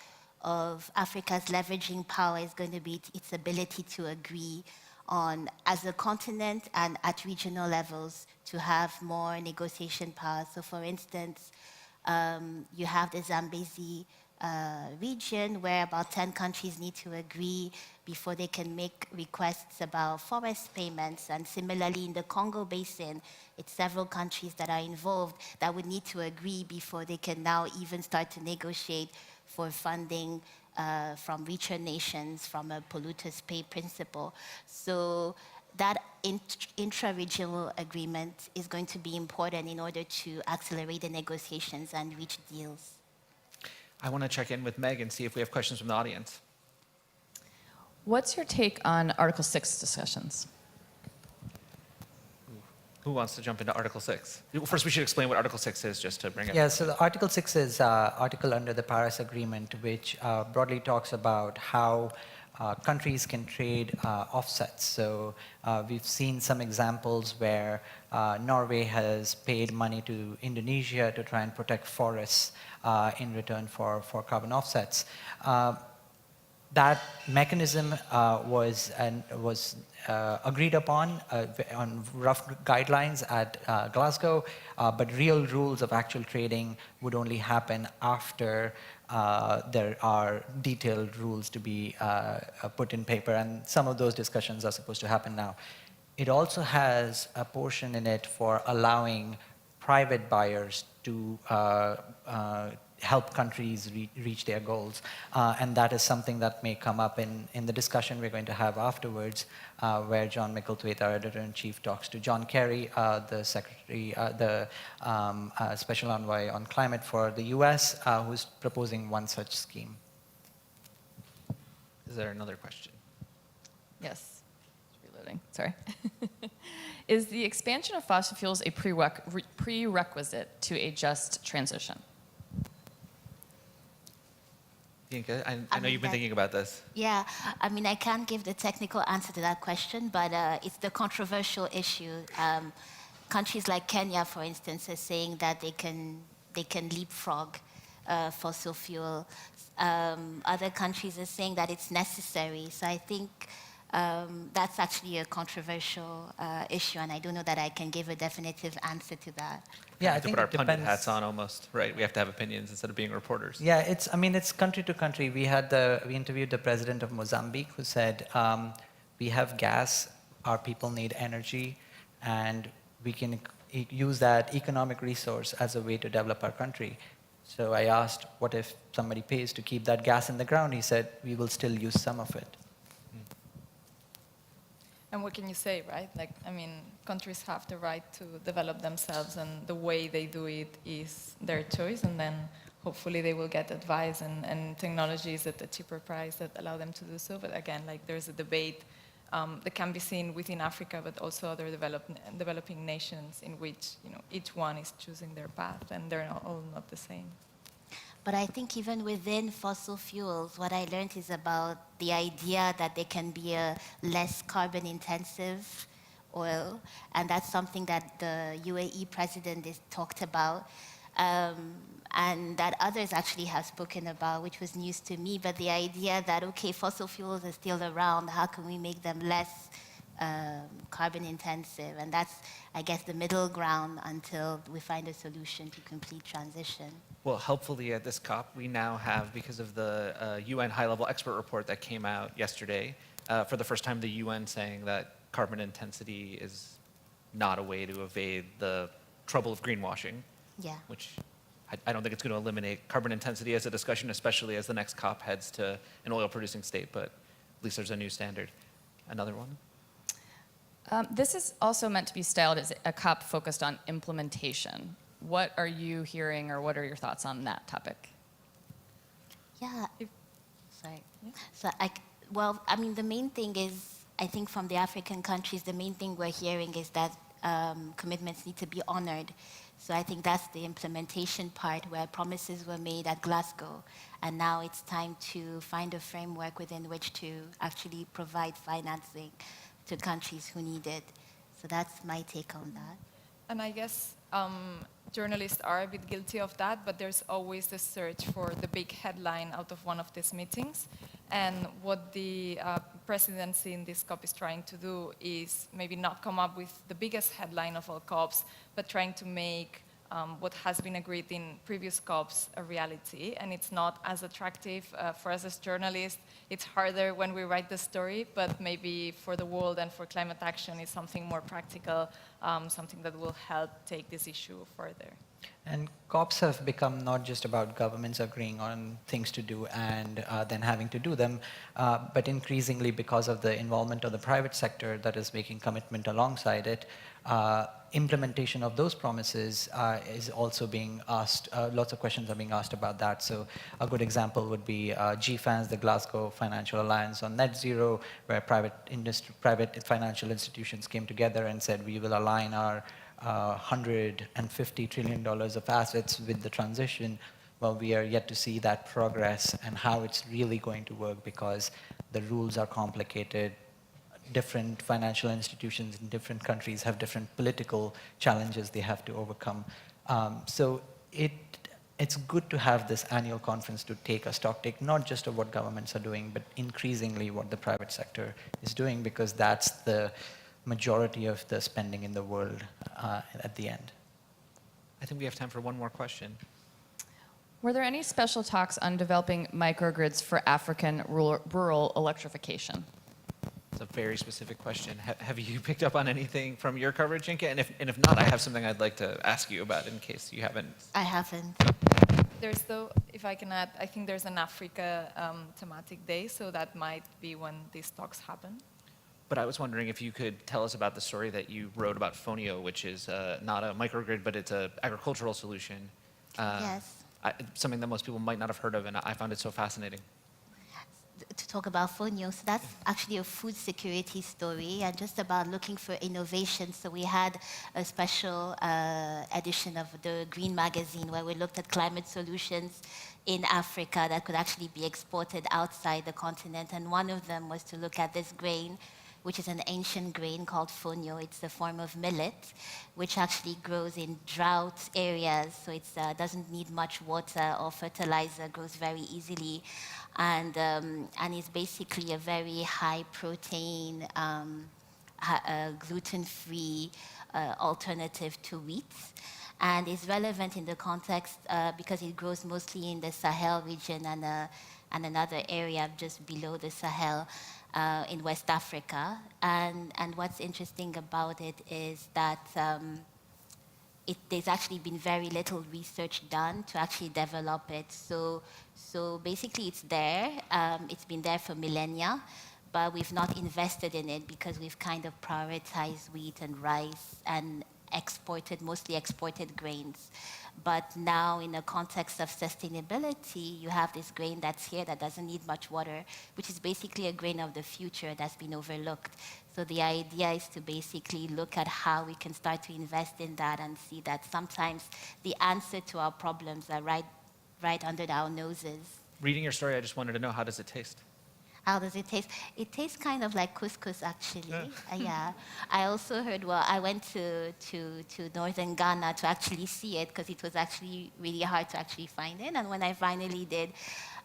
Africa's leveraging power is going to be its ability to agree on, as a continent and at regional levels, to have more negotiation power. So for instance, you have the Zambezi region where about 10 countries need to agree before they can make requests about forest payments. And similarly in the Congo Basin, it's several countries that are involved that would need to agree before they can now even start to negotiate for funding from richer nations from a polluters pay principle. So that intra-regional agreement is going to be important in order to accelerate the negotiations and reach deals. I want to check in with Meg and see if we have questions from the audience. What's your take on Article 6 discussions? Who wants to jump into Article 6? First, we should explain what Article 6 is, just to bring it. Yeah, so the Article 6 is an article under the Paris Agreement, which broadly talks about how countries can trade offsets. So we've seen some examples where Norway has paid money to Indonesia to try and protect forests in return for carbon offsets. That mechanism was agreed upon on rough guidelines at Glasgow, but real rules of actual trading would only happen after there are detailed rules to be put in paper, and some of those discussions are supposed to happen now. It also has a portion in it for allowing private buyers to help countries reach their goals. And that is something that may come up in the discussion we're going to have afterwards, where John Micklethwaite, our editor-in-chief, talks to John Kerry, the secretary, the special envoy on climate for the US, who's proposing one such scheme. Is there another question? Yes. Reloading. Sorry. Is the expansion of fossil fuels a prerequisite to a just transition? Yinka, I know you've been thinking about this. Yeah, I mean, I can't give the technical answer to that question, but it's the controversial issue. Countries like Kenya, for instance, are saying that they can leapfrog fossil fuel. Other countries are saying that it's necessary. So I think that's actually a controversial issue, and I don't know that I can give a definitive answer to that. Yeah, I think put our pundit hats on almost, right? We have to have opinions instead of being reporters. Yeah, it's country to country. We interviewed the president of Mozambique who said, we have gas, our people need energy, and we can use that economic resource as a way to develop our country. So I asked, what if somebody pays to keep that gas in the ground? He said, we will still use some of it. And what can you say, right? Like, I mean, countries have the right to develop themselves, and the way they do it is their choice, and then hopefully they will get advice and technologies at a cheaper price that allow them to do so. But again, like, there's a debate that can be seen within Africa, but also other developing nations in which, you know, each one is choosing their path, and they're all not the same. But I think even within fossil fuels, what I learned is about the idea that there can be a less carbon-intensive oil, and that's something that the UAE president has talked about, and that others actually have spoken about, which was news to me. But the idea that, okay, fossil fuels are still around, how can we make them less carbon-intensive? And that's, I guess, the middle ground until we find a solution to complete transition. Well, helpfully at this COP, we now have, because of the UN high-level expert report that came out yesterday, for the first time the UN saying that carbon intensity is not a way to evade the trouble of greenwashing. Yeah. Which I don't think it's going to eliminate carbon intensity as a discussion, especially as the next COP heads to an oil-producing state, but at least there's a new standard. Another one? This is also meant to be styled as a COP focused on implementation. What are you hearing, or what are your thoughts on that topic? Yeah. Sorry. Yeah. So, well, I mean, the main thing is, I think from the African countries, the main thing we're hearing is that commitments need to be honored. So I think that's the implementation part, where promises were made at Glasgow, and now it's time to find a framework within which to actually provide financing to countries who need it. So that's my take on that. And I guess journalists are a bit guilty of that, but there's always the search for the big headline out of one of these meetings. And what the presidency in this COP is trying to do is maybe not come up with the biggest headline of all COPs, but trying to make what has been agreed in previous COPs a reality. And it's not as attractive for us as journalists. It's harder when we write the story, but maybe for the world and for climate action, it's something more practical, something that will help take this issue further. And COPs have become not just about governments agreeing on things to do and then having to do them, but increasingly because of the involvement of the private sector that is making commitment alongside it, implementation of those promises is also being asked. Lots of questions are being asked about that. So a good example would be GFANZ, the Glasgow Financial Alliance on Net Zero, where private financial institutions came together and said, we will align our $150 trillion of assets with the transition. Well, we are yet to see that progress and how it's really going to work, because the rules are complicated. Different financial institutions in different countries have different political challenges they have to overcome. So it's good to have this annual conference to take a stock take, not just of what governments are doing, but increasingly what the private sector is doing, because that's the majority of the spending in the world at the end. I think we have time for one more question. Were there any special talks on developing microgrids for African rural electrification? It's a very specific question. Have you picked up on anything from your coverage, Yinka? And if not, I have something I'd like to ask you about in case you haven't. I haven't. There's, though, if I can add, I think there's an Africa thematic day, so that might be when these talks happen. But I was wondering if you could tell us about the story that you wrote about Fonio, which is not a microgrid, but it's an agricultural solution. Yes. Something that most people might not have heard of, and I found it so fascinating. to talk about Fonio. So that's actually a food security story and just about looking for innovation. So we had a special edition of the Green Magazine where we looked at climate solutions in Africa that could actually be exported outside the continent. And one of them was to look at this grain, which is an ancient grain called fonio. It's a form of millet, which actually grows in drought areas, so it doesn't need much water or fertilizer, grows very easily, and is basically a very high protein, gluten-free alternative to wheat. And is relevant in the context because it grows mostly in the Sahel region and another area just below the Sahel. In West Africa, and what's interesting about it is that there's actually been very little research done to actually develop it. So basically it's there, it's been there for millennia, but we've not invested in it because we've kind of prioritized wheat and rice and mostly exported grains. But now in the context of sustainability, you have this grain that's here that doesn't need much water, which is basically a grain of the future that's been overlooked. So the idea is to basically look at how we can start to invest in that and see that sometimes the answer to our problems are right under our noses. Reading your story, I just wanted to know, how does it taste? How does it taste? It tastes kind of like couscous, actually. Yeah. I also heard, I went to northern Ghana to actually see it because it was actually really hard to actually find it. And when I finally did,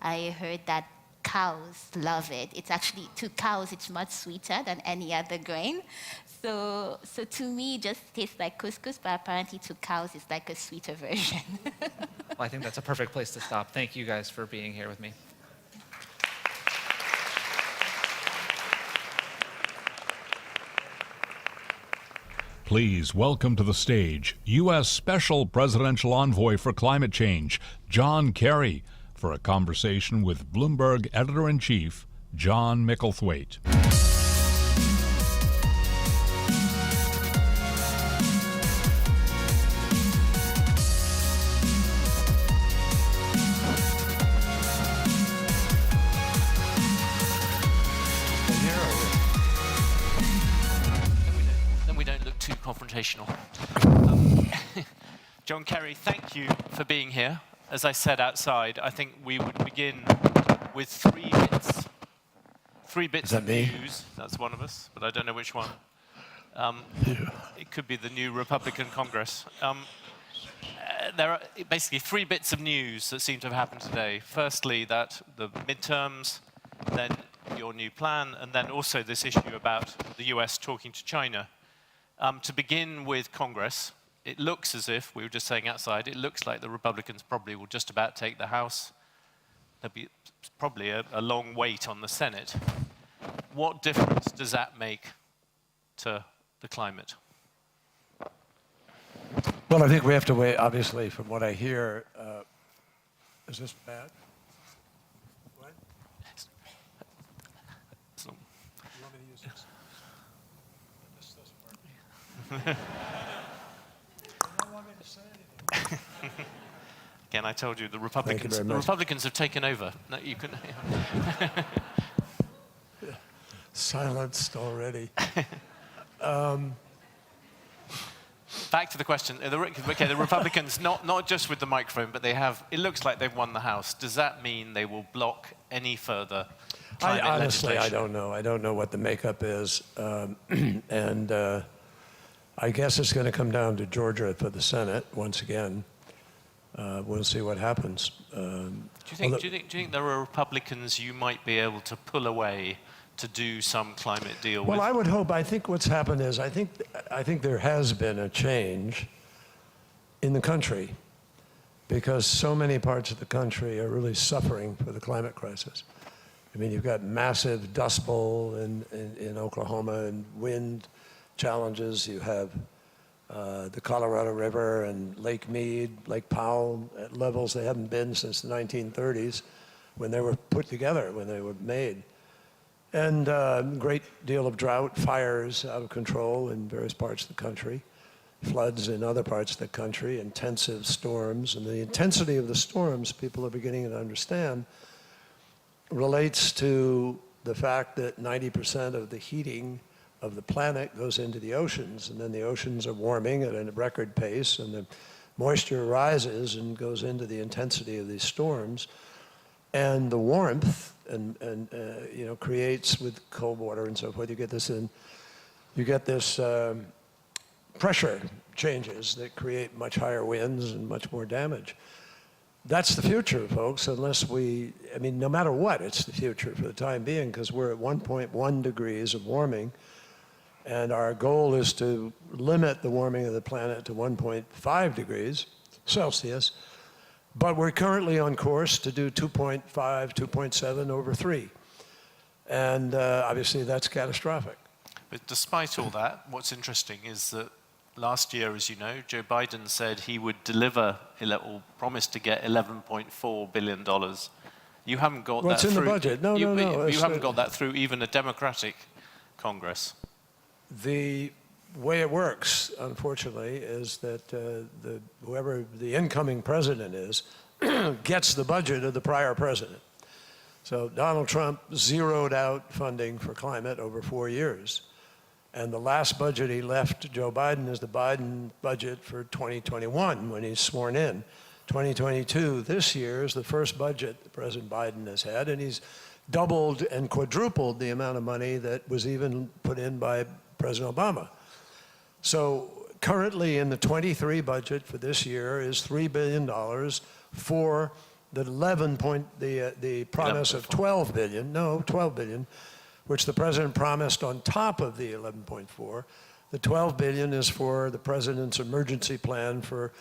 I heard that cows love it. It's actually, to cows, it's much sweeter than any other grain. So to me, it just tastes like couscous, but apparently to cows, it's like a sweeter version. Well, I think that's a perfect place to stop. Thank you guys for being here with me. Please welcome to the stage U.S. Special Presidential Envoy for Climate Change, John Kerry, for a conversation with Bloomberg Editor-in-Chief, John Micklethwaite. Confrontational. John Kerry, thank you for being here. As I said outside, I think we would begin with three bits of news. That's one of us, but I don't know which one. It could be the new Republican Congress. There are basically three bits of news that seem to have happened today. Firstly, that the midterms, then your new plan, and then also this issue about the US talking to China. To begin with Congress, it looks as if, we were just saying outside, it looks like the Republicans probably will just about take the House. There'll be probably a long wait on the Senate. What difference does that make to the climate? Well, I think we have to wait, obviously, from what I hear. Is this bad? What? So, you want me to use this? Again, I told you the Republicans have taken over. No, you can. Silenced already. Back to the question. Okay, the Republicans, not just with the microphone, but they have. It looks like they've won the House. Does that mean they will block any further climate Honestly, legislation? I don't know. I don't know what the makeup is, and. I guess it's going to come down to Georgia for the Senate once again. We'll see what happens. Do you think there are Republicans you might be able to pull away to do some climate deal with? Well, I would hope. I think what's happened is I think there has been a change in the country because so many parts of the country are really suffering for the climate crisis. I mean, you've got massive dust bowl in Oklahoma and wind challenges. You have the Colorado River and Lake Mead, Lake Powell at levels they haven't been since the 1930s when they were put together, when they were made. And great deal of drought, fires out of control in various parts of the country, floods in other parts of the country, intensive storms. And the intensity of the storms, people are beginning to understand, relates to the fact that 90% of the heating of the planet goes into the oceans, and then the oceans are warming at a record pace, and the moisture rises and goes into the intensity of these storms, and the warmth creates, with cold water and so forth, you get this pressure changes that create much higher winds and much more damage. That's the future, folks, no matter what, it's the future for the time being, because we're at 1.1 degrees of warming, and our goal is to limit the warming of the planet to 1.5 degrees Celsius, but we're currently on course to do 2.5, 2.7 over 3. And obviously that's catastrophic. But despite all that, what's interesting is that last year, as you know, Joe Biden said he would deliver, or promise to get $11.4 billion. You haven't got that through. What's in the budget? No. You haven't got that through even a Democratic Congress. The way it works, unfortunately, is that whoever the incoming president is gets the budget of the prior president. So Donald Trump zeroed out funding for climate over 4 years. And the last budget he left to Joe Biden is the Biden budget for 2021 when he's sworn in. 2022, this year, is the first budget that President Biden has had, and he's doubled and quadrupled the amount of money that was even put in by President Obama. So currently in the 23 budget for this year is $3 billion for the promise of 12 billion, which the president promised on top of the 11.4. The 12 billion is for the president's emergency plan for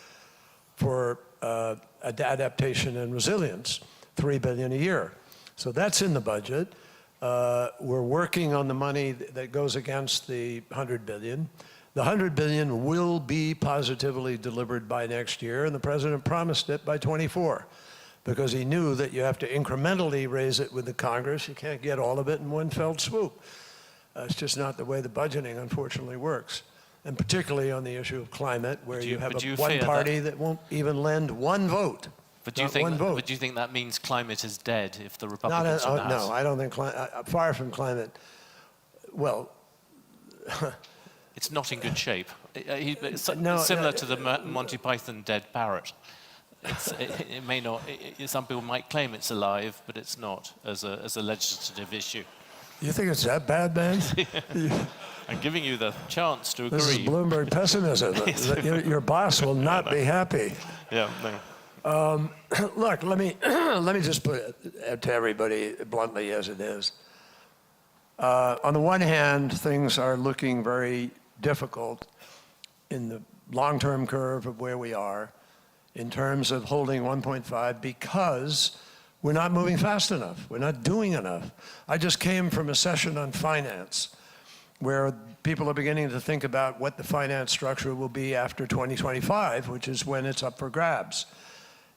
adaptation and resilience, 3 billion a year. So that's in the budget. We're working on the money that goes against the 100 billion. The 100 billion will be positively delivered by next year, and the president promised it by 24, because he knew that you have to incrementally raise it with the Congress. You can't get all of it in one fell swoop. It's just not the way the budgeting, unfortunately, works. And particularly on the issue of climate, where you have one party that won't even lend one vote. But do you think that means climate is dead if the Republicans are not? No, I don't think far from climate. Well, it's not in good shape. It's similar to the Monty Python dead parrot. It may not. Some people might claim it's alive, but it's not as a legislative issue. You think it's that bad, man? I'm giving you the chance to agree. This is Bloomberg pessimism. Your boss will not be happy. Yeah. No. Look, let me just put it to everybody bluntly as it is. On the one hand, things are looking very difficult in the long-term curve of where we are in terms of holding 1.5 because we're not moving fast enough. We're not doing enough. I just came from a session on finance where people are beginning to think about what the finance structure will be after 2025, which is when it's up for grabs.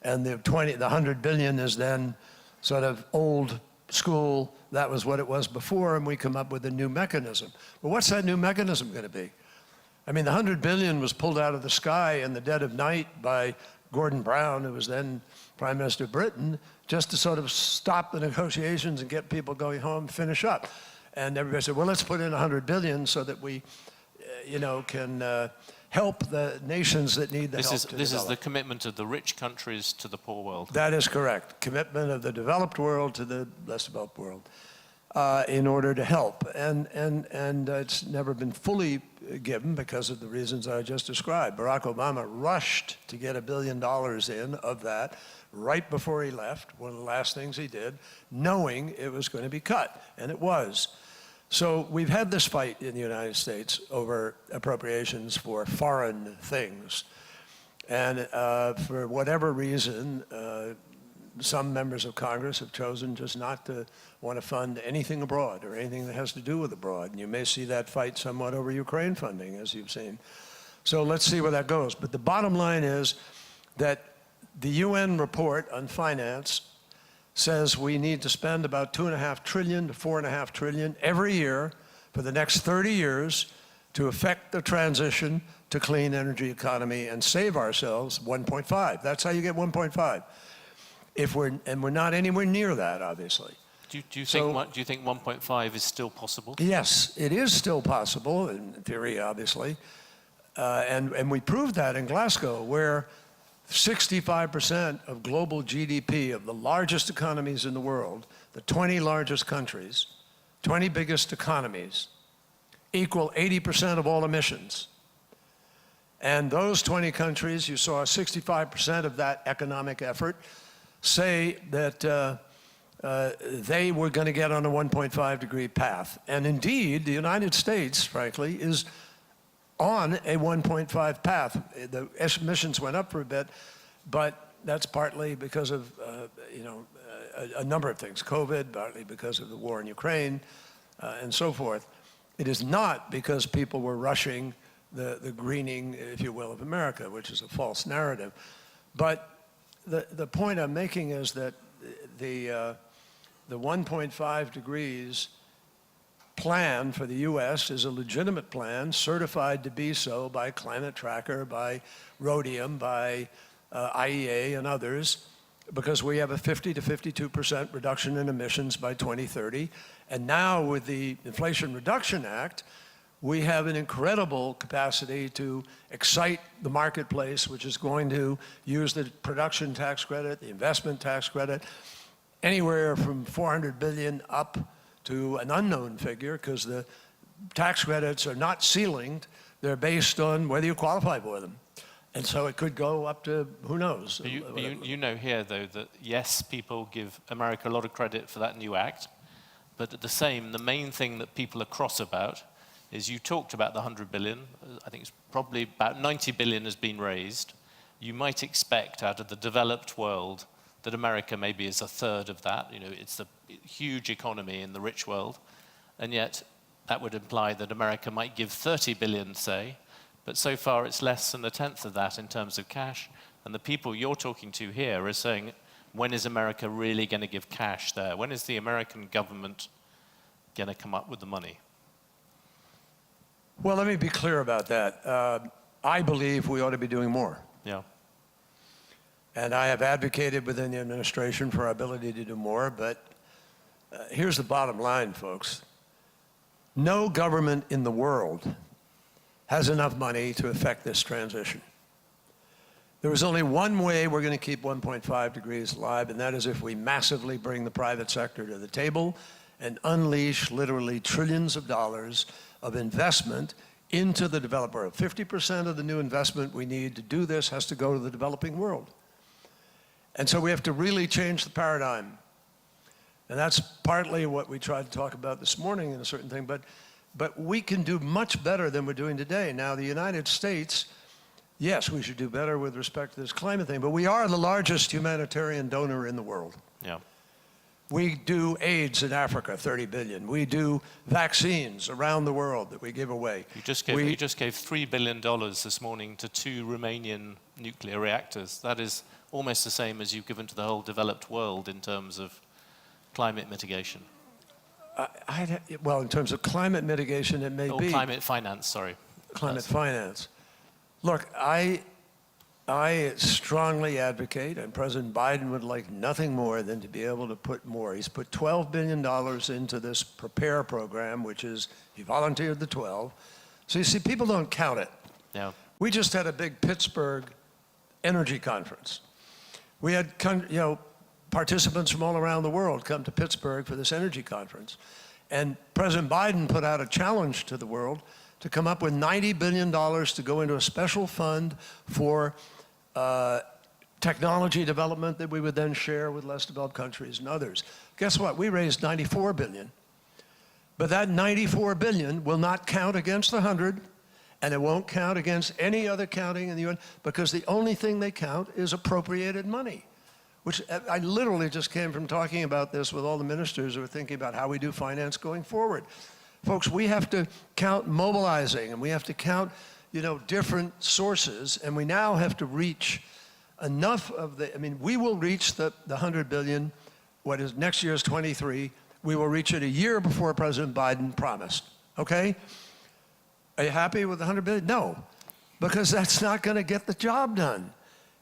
And the 100 billion is then sort of old school. That was what it was before, and we come up with a new mechanism. But what's that new mechanism going to be? I mean, the 100 billion was pulled out of the sky in the dead of night by Gordon Brown, who was then Prime Minister of Britain, just to sort of stop the negotiations and get people going home, finish up. And everybody said, well, let's put in 100 billion so that we, can help the nations that need the help to develop. This is the commitment of the rich countries to the poor world. That is correct. Commitment of the developed world to the less developed world in order to help. And it's never been fully given because of the reasons I just described. Barack Obama rushed to get $1 billion in of that right before he left, one of the last things he did, knowing it was going to be cut, and it was. So we've had this fight in the United States over appropriations for foreign things. And for whatever reason, some members of Congress have chosen just not to want to fund anything abroad or anything that has to do with abroad. And you may see that fight somewhat over Ukraine funding, as you've seen. So let's see where that goes. But the bottom line is that the UN report on finance says we need to spend about $2.5 trillion to $4.5 trillion every year for the next 30 years to affect the transition to clean energy economy and save ourselves 1.5. That's how you get 1.5. We're not anywhere near that, obviously. Do you think 1.5 is still possible? Yes, it is still possible, in theory, obviously. And we proved that in Glasgow, where 65% of global GDP of the largest economies in the world, the 20 largest countries, 20 biggest economies, equal 80% of all emissions. And those 20 countries, you saw 65% of that economic effort say that they were going to get on a 1.5 degree path. And indeed, the United States, frankly, is on a 1.5 path. The emissions went up for a bit, but that's partly because of a number of things. COVID, partly because of the war in Ukraine, and so forth. It is not because people were rushing the greening, if you will, of America, which is a false narrative. But the point I'm making is that the 1.5 degrees plan for the U.S. is a legitimate plan, certified to be so by Climate Tracker, by Rhodium, by IEA and others, because we have a 50 to 52% reduction in emissions by 2030. And now with the Inflation Reduction Act, we have an incredible capacity to excite the marketplace, which is going to use the production tax credit, the investment tax credit, anywhere from 400 billion up to an unknown figure, because the tax credits are not ceilinged. They're based on whether you qualify for them. And so it could go up to, who knows? You know here, though, that yes, people give America a lot of credit for that new act, but the main thing that people are cross about is you talked about the 100 billion. I think it's probably about 90 billion has been raised. You might expect out of the developed world that America maybe is a third of that. It's the huge economy in the rich world. And yet that would imply that America might give 30 billion, say, but so far it's less than a tenth of that in terms of cash. And the people you're talking to here are saying, when is America really going to give cash there? When is the American government going to come up with the money? Well, let me be clear about that. I believe we ought to be doing more. Yeah. And I have advocated within the administration for our ability to do more, but here's the bottom line, folks. No government in the world has enough money to effect this transition. There is only one way we're going to keep 1.5 degrees alive, and that is if we massively bring the private sector to the table and unleash literally trillions of dollars of investment into the developed world. 50% of the new investment we need to do this has to go to the developing world. And so we have to really change the paradigm. And that's partly what we tried to talk about this morning in a certain thing, but we can do much better than we're doing today. Now, the United States, yes, we should do better with respect to this climate thing, but we are the largest humanitarian donor in the world. Yeah. We do AIDS in Africa, 30 billion. We do vaccines around the world that we give away. You just gave $3 billion this morning to 2 Romanian nuclear reactors. That is almost the same as you've given to the whole developed world in terms of climate mitigation. Well, in terms of climate mitigation, it may be. Climate finance, sorry. Climate finance. Look, I strongly advocate, and President Biden would like nothing more than to be able to put more. He's put $12 billion into this PREPARE program, which is, he volunteered the 12. So you see, people don't count it. Yeah. We just had a big Pittsburgh energy conference. We had, participants from all around the world come to Pittsburgh for this energy conference. And President Biden put out a challenge to the world to come up with $90 billion to go into a special fund for technology development that we would then share with less developed countries and others. Guess what? We raised $94 billion. But that $94 billion will not count against the 100, and it won't count against any other counting in the UN, because the only thing they count is appropriated money, which I literally just came from talking about this with all the ministers who are thinking about how we do finance going forward. Folks, we have to count mobilizing, and we have to count, different sources, and we now have to reach enough of we will reach the 100 billion, what is next year's 23, we will reach it a year before President Biden promised, okay? Are you happy with the 100 billion? No, because that's not gonna get the job done.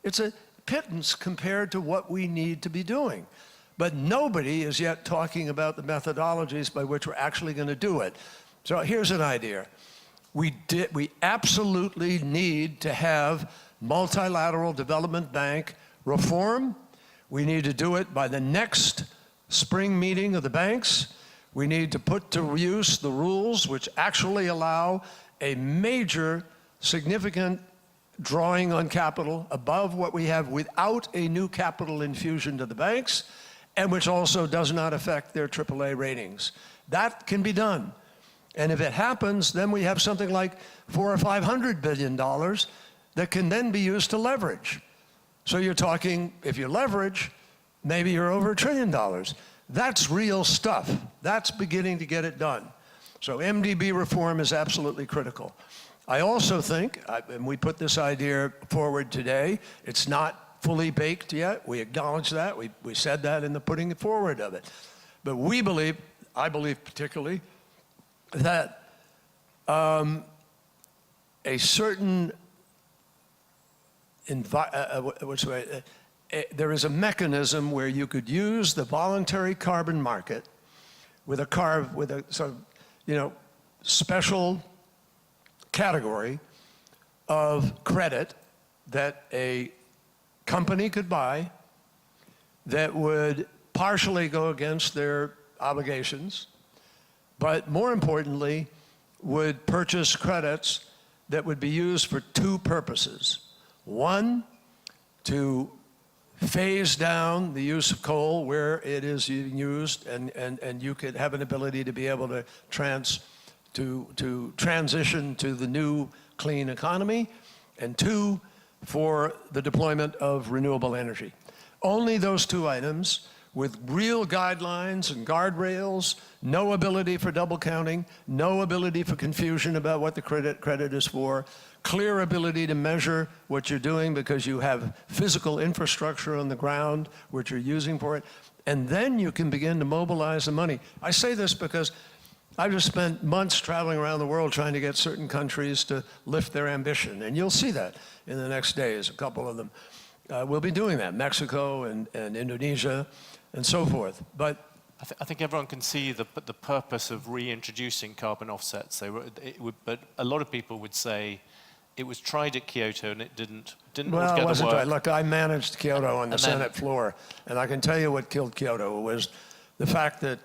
It's a pittance compared to what we need to be doing. But nobody is yet talking about the methodologies by which we're actually going to do it. So here's an idea. We absolutely need to have multilateral development bank reform. We need to do it by the next spring meeting of the banks. We need to put to use the rules which actually allow a major, significant drawing on capital above what we have without a new capital infusion to the banks, and which also does not affect their AAA ratings. That can be done. And if it happens, then we have something like $400 or $500 billion that can then be used to leverage. So you're talking, if you leverage, maybe you're over $1 trillion. That's real stuff. That's beginning to get it done. So MDB reform is absolutely critical. I also think, and we put this idea forward today, it's not fully baked yet. We acknowledge that. We said that in the putting forward of it. But we believe, I believe particularly, that a certain, there is a mechanism where you could use the voluntary carbon market with a sort of, special category of credit that a company could buy that would partially go against their obligations, but more importantly, would purchase credits that would be used for two purposes. One, to phase down the use of coal where it is used, and you could have an ability to be able to transition to the new clean economy, and two, for the deployment of renewable energy. Only those two items with real guidelines and guardrails, no ability for double counting, no ability for confusion about what the credit is for, clear ability to measure what you're doing because you have physical infrastructure on the ground which you're using for it, and then you can begin to mobilize the money. I say this because I've just spent months traveling around the world trying to get certain countries to lift their ambition, and you'll see that in the next days. A couple of them will be doing that, Mexico and Indonesia and so forth. But I think everyone can see the purpose of reintroducing carbon offsets. But a lot of people would say it was tried at Kyoto and it didn't well, altogether it wasn't work. right. Look, I managed Kyoto on the Senate floor, and I can tell you what killed Kyoto was the fact that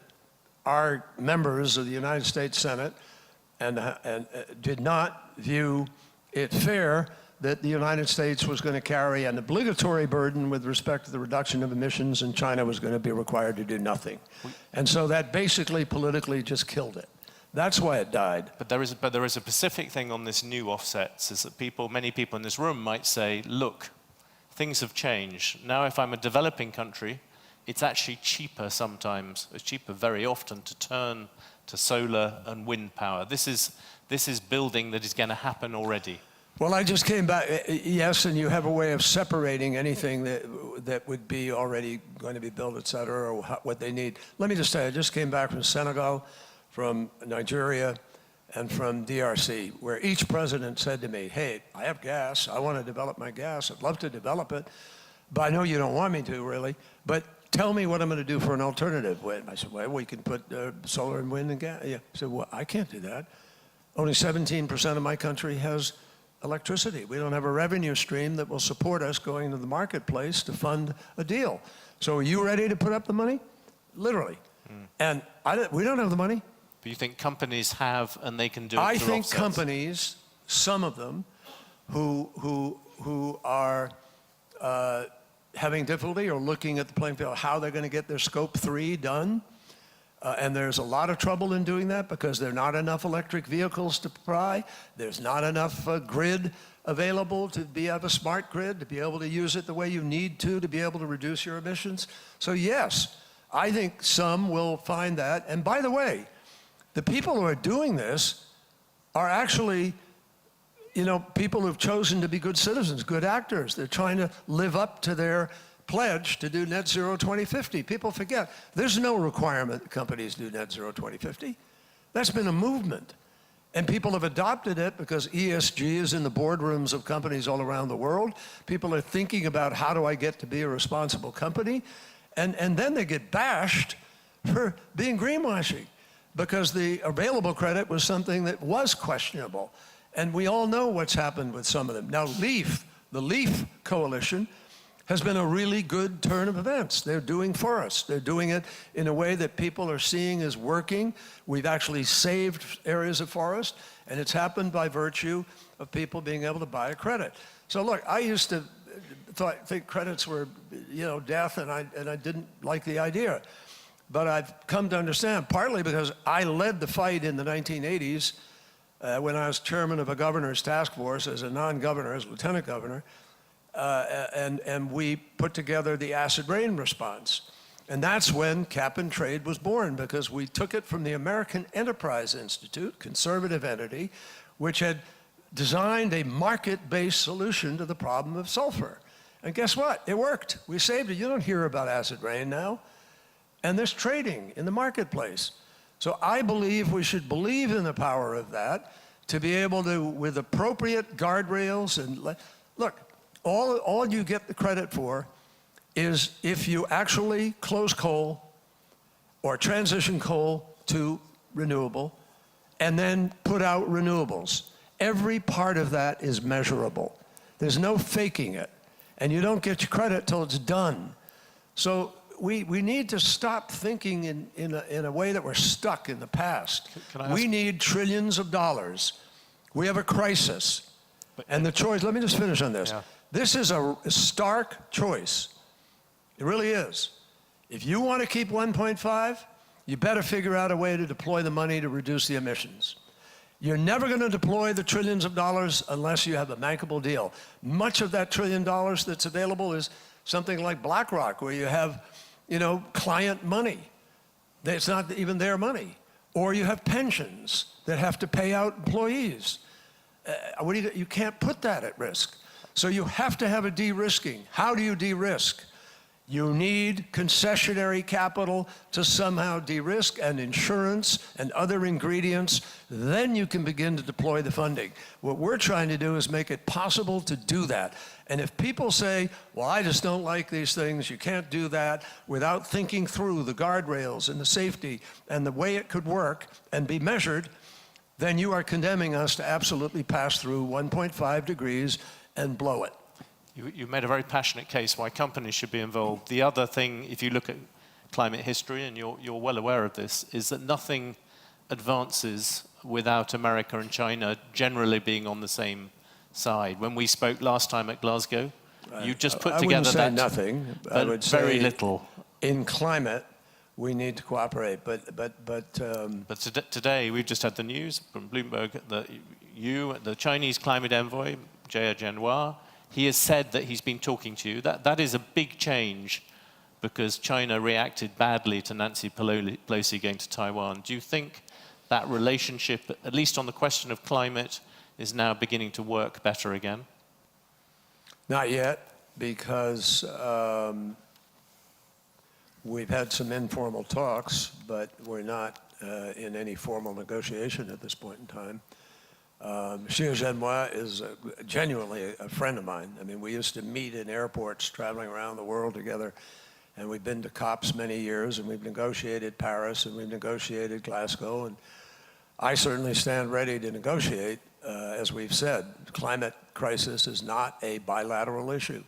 our members of the United States Senate did not view it fair that the United States was going to carry an obligatory burden with respect to the reduction of emissions, and China was going to be required to do nothing. And so that basically politically just killed it. That's why it died. But there is a specific thing on this new offsets, is that many people in this room might say, look, things have changed. Now if I'm a developing country, it's actually cheaper sometimes, it's cheaper very often to turn to solar and wind power. This is building that is going to happen already. Well, I just came back, yes, and you have a way of separating anything that would be already going to be built, et cetera, or what they need. Let me just say, I just came back from Senegal, from Nigeria, and from DRC, where each president said to me, hey, I have gas, I want to develop my gas, I'd love to develop it, but I know you don't want me to, really, but tell me what I'm going to do for an alternative. I said, well, we can put solar and wind and gas. Yeah. I said, well, I can't do that. Only 17% of my country has electricity. We don't have a revenue stream that will support us going to the marketplace to fund a deal. So are you ready to put up the money? Literally. And we don't have the money. But you think companies have, and they can do it I through think offsets? companies, some of them, who are having difficulty or looking at the playing field, how they're going to get their Scope 3 done. And there's a lot of trouble in doing that because there are not enough electric vehicles to buy. There's not enough grid available to have a smart grid, to be able to use it the way you need to be able to reduce your emissions. So yes, I think some will find that. And by the way, the people who are doing this are actually, people who've chosen to be good citizens, good actors. They're trying to live up to their pledge to do net zero 2050. People forget, there's no requirement that companies do net zero 2050. That's been a movement. And people have adopted it because ESG is in the boardrooms of companies all around the world. People are thinking about how do I get to be a responsible company? And then they get bashed for being greenwashing because the available credit was something that was questionable. And we all know what's happened with some of them. Now, the LEAF coalition has been a really good turn of events. They're doing forests. They're doing it in a way that people are seeing is working. We've actually saved areas of forest, and it's happened by virtue of people being able to buy a credit. So look, I used to think credits were, death, and I didn't like the idea. But I've come to understand, partly because I led the fight in the 1980s when I was chairman of a governor's task force as a non-governor, as lieutenant governor, and we put together the acid rain response. And that's when Cap and Trade was born, because we took it from the American Enterprise Institute, conservative entity, which had designed a market-based solution to the problem of sulfur. And guess what? It worked. We saved it. You don't hear about acid rain now. And there's trading in the marketplace. So I believe we should believe in the power of that to be able to, with appropriate guardrails and look, all you get the credit for is if you actually close coal or transition coal to renewable and then put out renewables. Every part of that is measurable. There's no faking it. And you don't get your credit till it's done. So we need to stop thinking in a way that we're stuck in the past. We need trillions of dollars. We have a crisis. And the choice, let me just finish on this. Yeah. This is a stark choice. It really is. If you want to keep 1.5, you better figure out a way to deploy the money to reduce the emissions. You're never going to deploy the trillions of dollars unless you have a bankable deal. Much of that $1 trillion that's available is something like BlackRock, where you have, client money. It's not even their money. Or you have pensions that have to pay out employees. You can't put that at risk. So you have to have a de-risking. How do you de-risk? You need concessionary capital to somehow de-risk, and insurance and other ingredients. Then you can begin to deploy the funding. What we're trying to do is make it possible to do that. And if people say, well, I just don't like these things, you can't do that, without thinking through the guardrails and the safety and the way it could work and be measured, then you are condemning us to absolutely pass through 1.5 degrees and blow it. You made a very passionate case why companies should be involved. The other thing, if you look at climate history, and you're well aware of this, is that nothing advances without America and China generally being on the same side. When we spoke last time at Glasgow, you just put together that. I wouldn't say nothing. I would say very little. In climate, we need to cooperate. But today we've just had the news from Bloomberg that the Chinese climate envoy, Jia Jianhua, he has said that he's been talking to you. That is a big change, because China reacted badly to Nancy Pelosi going to Taiwan. Do you think that relationship, at least on the question of climate, is now beginning to work better again? Not yet, because we've had some informal talks, but we're not in any formal negotiation at this point in time. Xia Jianhua is genuinely a friend of mine. I mean, we used to meet in airports traveling around the world together, and we've been to COPs many years, and we've negotiated Paris, and we've negotiated Glasgow, and I certainly stand ready to negotiate. As we've said, the climate crisis is not a bilateral issue,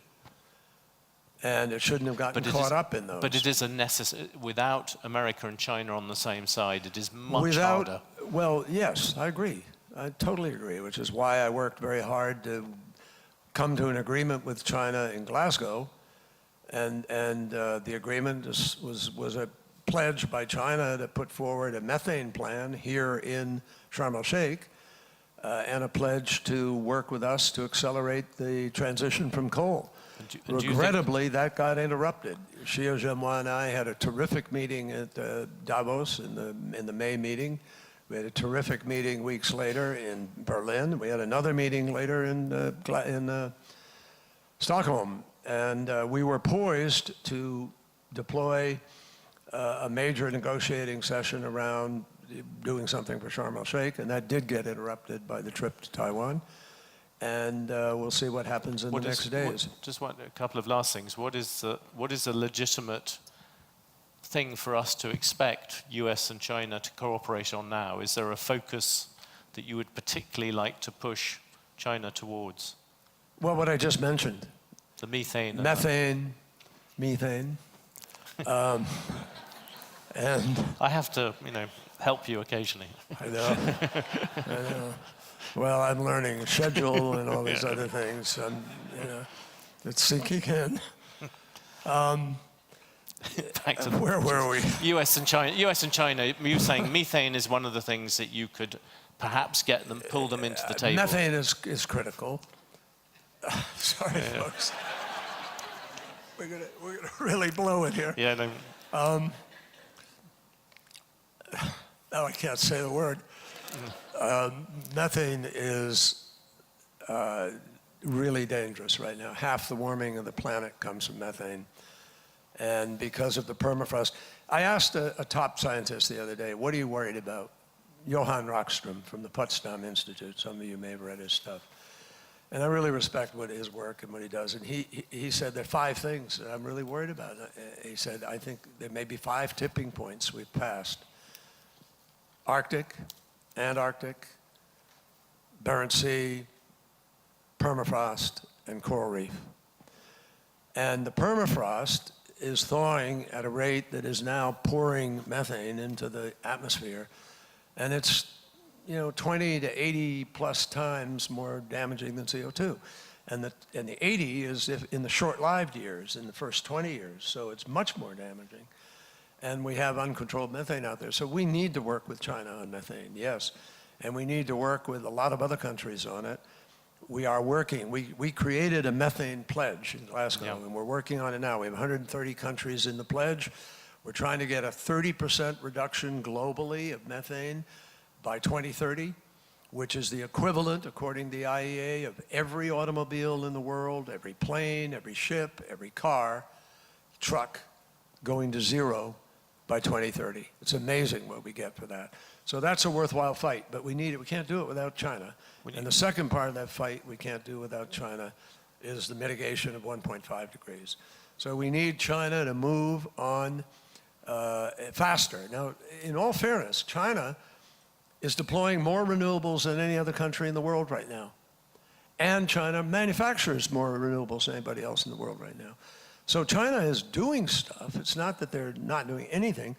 and it shouldn't have gotten caught up in those. But it is a necessary, without America and China on the same side, it is much harder. Well, yes, I agree. I totally agree, which is why I worked very hard to come to an agreement with China in Glasgow, and the agreement was a pledge by China to put forward a methane plan here in Sharm el-Sheikh, and a pledge to work with us to accelerate the transition from coal. Regrettably, that got interrupted. Xia Jianhua and I had a terrific meeting at Davos in the May meeting. We had a terrific meeting weeks later in Berlin. We had another meeting later in Stockholm. And we were poised to deploy a major negotiating session around doing something for Sharm el-Sheikh, and that did get interrupted by the trip to Taiwan. And we'll see what happens in the next days. Just a couple of last things. What is a legitimate thing for us to expect US and China to cooperate on now? Is there a focus that you would particularly like to push China towards? Well, what I just mentioned. The methane. Methane. And I have to, help you occasionally. I know. I know. Well, I'm learning schedule and all these other things. It's sinking in. Back to where were we? US and China. You were saying methane is one of the things that you could perhaps pull them into the table. Methane is critical. Sorry, folks. We're gonna really blow it here. Yeah. No. Now I can't say the word. Methane is really dangerous right now. Half the warming of the planet comes from methane. And because of the permafrost, I asked a top scientist the other day, what are you worried about? Johan Rockström from the Potsdam Institute. Some of you may have read his stuff. And I really respect his work and what he does. And he said there are 5 things that I'm really worried about. He said, I think there may be 5 tipping points we've passed. Arctic, Antarctic, Barents Sea, permafrost, and coral reef. And the permafrost is thawing at a rate that is now pouring methane into the atmosphere. And it's 20 to 80 plus times more damaging than CO2. And the 80 is in the short-lived years, in the first 20 years. So it's much more damaging. And we have uncontrolled methane out there. So we need to work with China on methane, yes. And we need to work with a lot of other countries on it. We are working. We created a methane pledge in Glasgow, and we're working on it now. We have 130 countries in the pledge. We're trying to get a 30% reduction globally of methane by 2030, which is the equivalent, according to the IEA, of every automobile in the world, every plane, every ship, every car, truck, going to zero by 2030. It's amazing what we get for that. So that's a worthwhile fight, but we need it. We can't do it without China. And the second part of that fight we can't do without China is the mitigation of 1.5 degrees. So we need China to move on faster. Now, in all fairness, China is deploying more renewables than any other country in the world right now. And China manufactures more renewables than anybody else in the world right now. So China is doing stuff. It's not that they're not doing anything,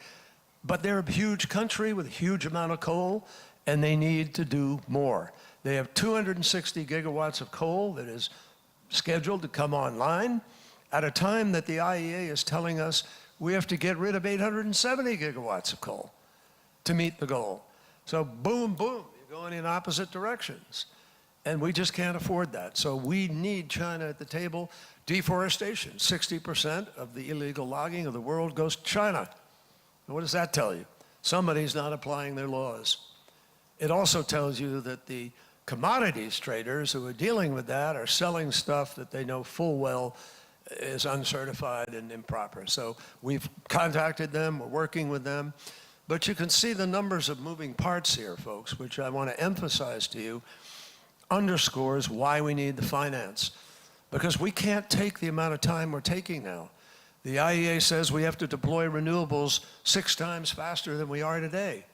but they're a huge country with a huge amount of coal, and they need to do more. They have 260 gigawatts of coal that is scheduled to come online at a time that the IEA is telling us we have to get rid of 870 gigawatts of coal to meet the goal. So boom, boom, you're going in opposite directions. And we just can't afford that. So we need China at the table. Deforestation, 60% of the illegal logging of the world goes to China. And what does that tell you? Somebody's not applying their laws. It also tells you that the commodities traders who are dealing with that are selling stuff that they know full well is uncertified and improper. So we've contacted them, we're working with them. But you can see the numbers of moving parts here, folks, which I want to emphasize to you, underscores why we need the finance. Because we can't take the amount of time we're taking now. The IEA says we have to deploy renewables 6 times faster than we are today.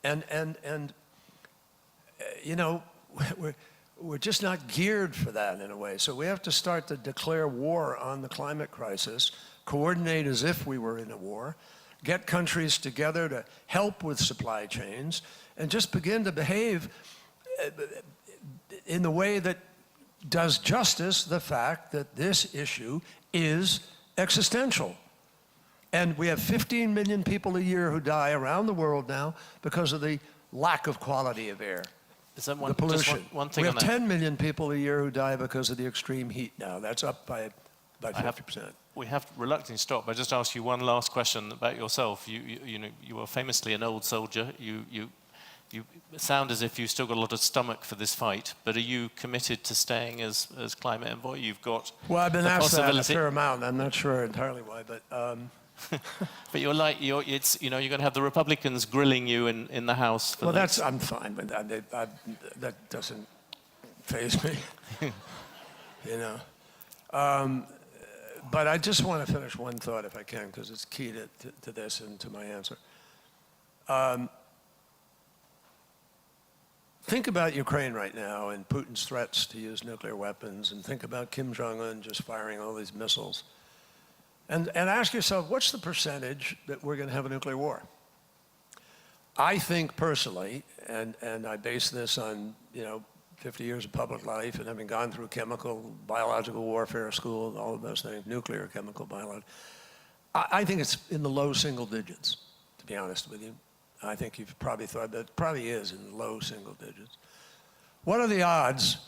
And we're just not geared for that in a way. So we have to start to declare war on the climate crisis, coordinate as if we were in a war, get countries together to help with supply chains, and just begin to behave in the way that does justice the fact that this issue is existential. And we have 15 million people a year who die around the world now because of the lack of quality of air. Is that the pollution. One thing we have on that. 10 million people a year who die because of the extreme heat now. That's up by 50%. We have to reluctantly stop. I just ask you one last question about yourself. You were famously an old soldier. You sound as if you've still got a lot of stomach for this fight, but are you committed to staying as climate envoy? You've got I've been asked that a possibility. fair amount. I'm not sure entirely why, but but you're going to have the Republicans grilling you in the House. For I'm fine with that. That doesn't faze me. But I just want to finish one thought, if I can, because it's key to this and to my answer. Think about Ukraine right now and Putin's threats to use nuclear weapons, and think about Kim Jong-un just firing all these missiles. And ask yourself, what's the percentage that we're going to have a nuclear war? I think personally, and I base this on 50 years of public life and having gone through chemical, biological warfare school, all of those things, nuclear, chemical, biological, I think it's in the low single digits, to be honest with you. I think you've probably thought that it probably is in the low single digits. What are the odds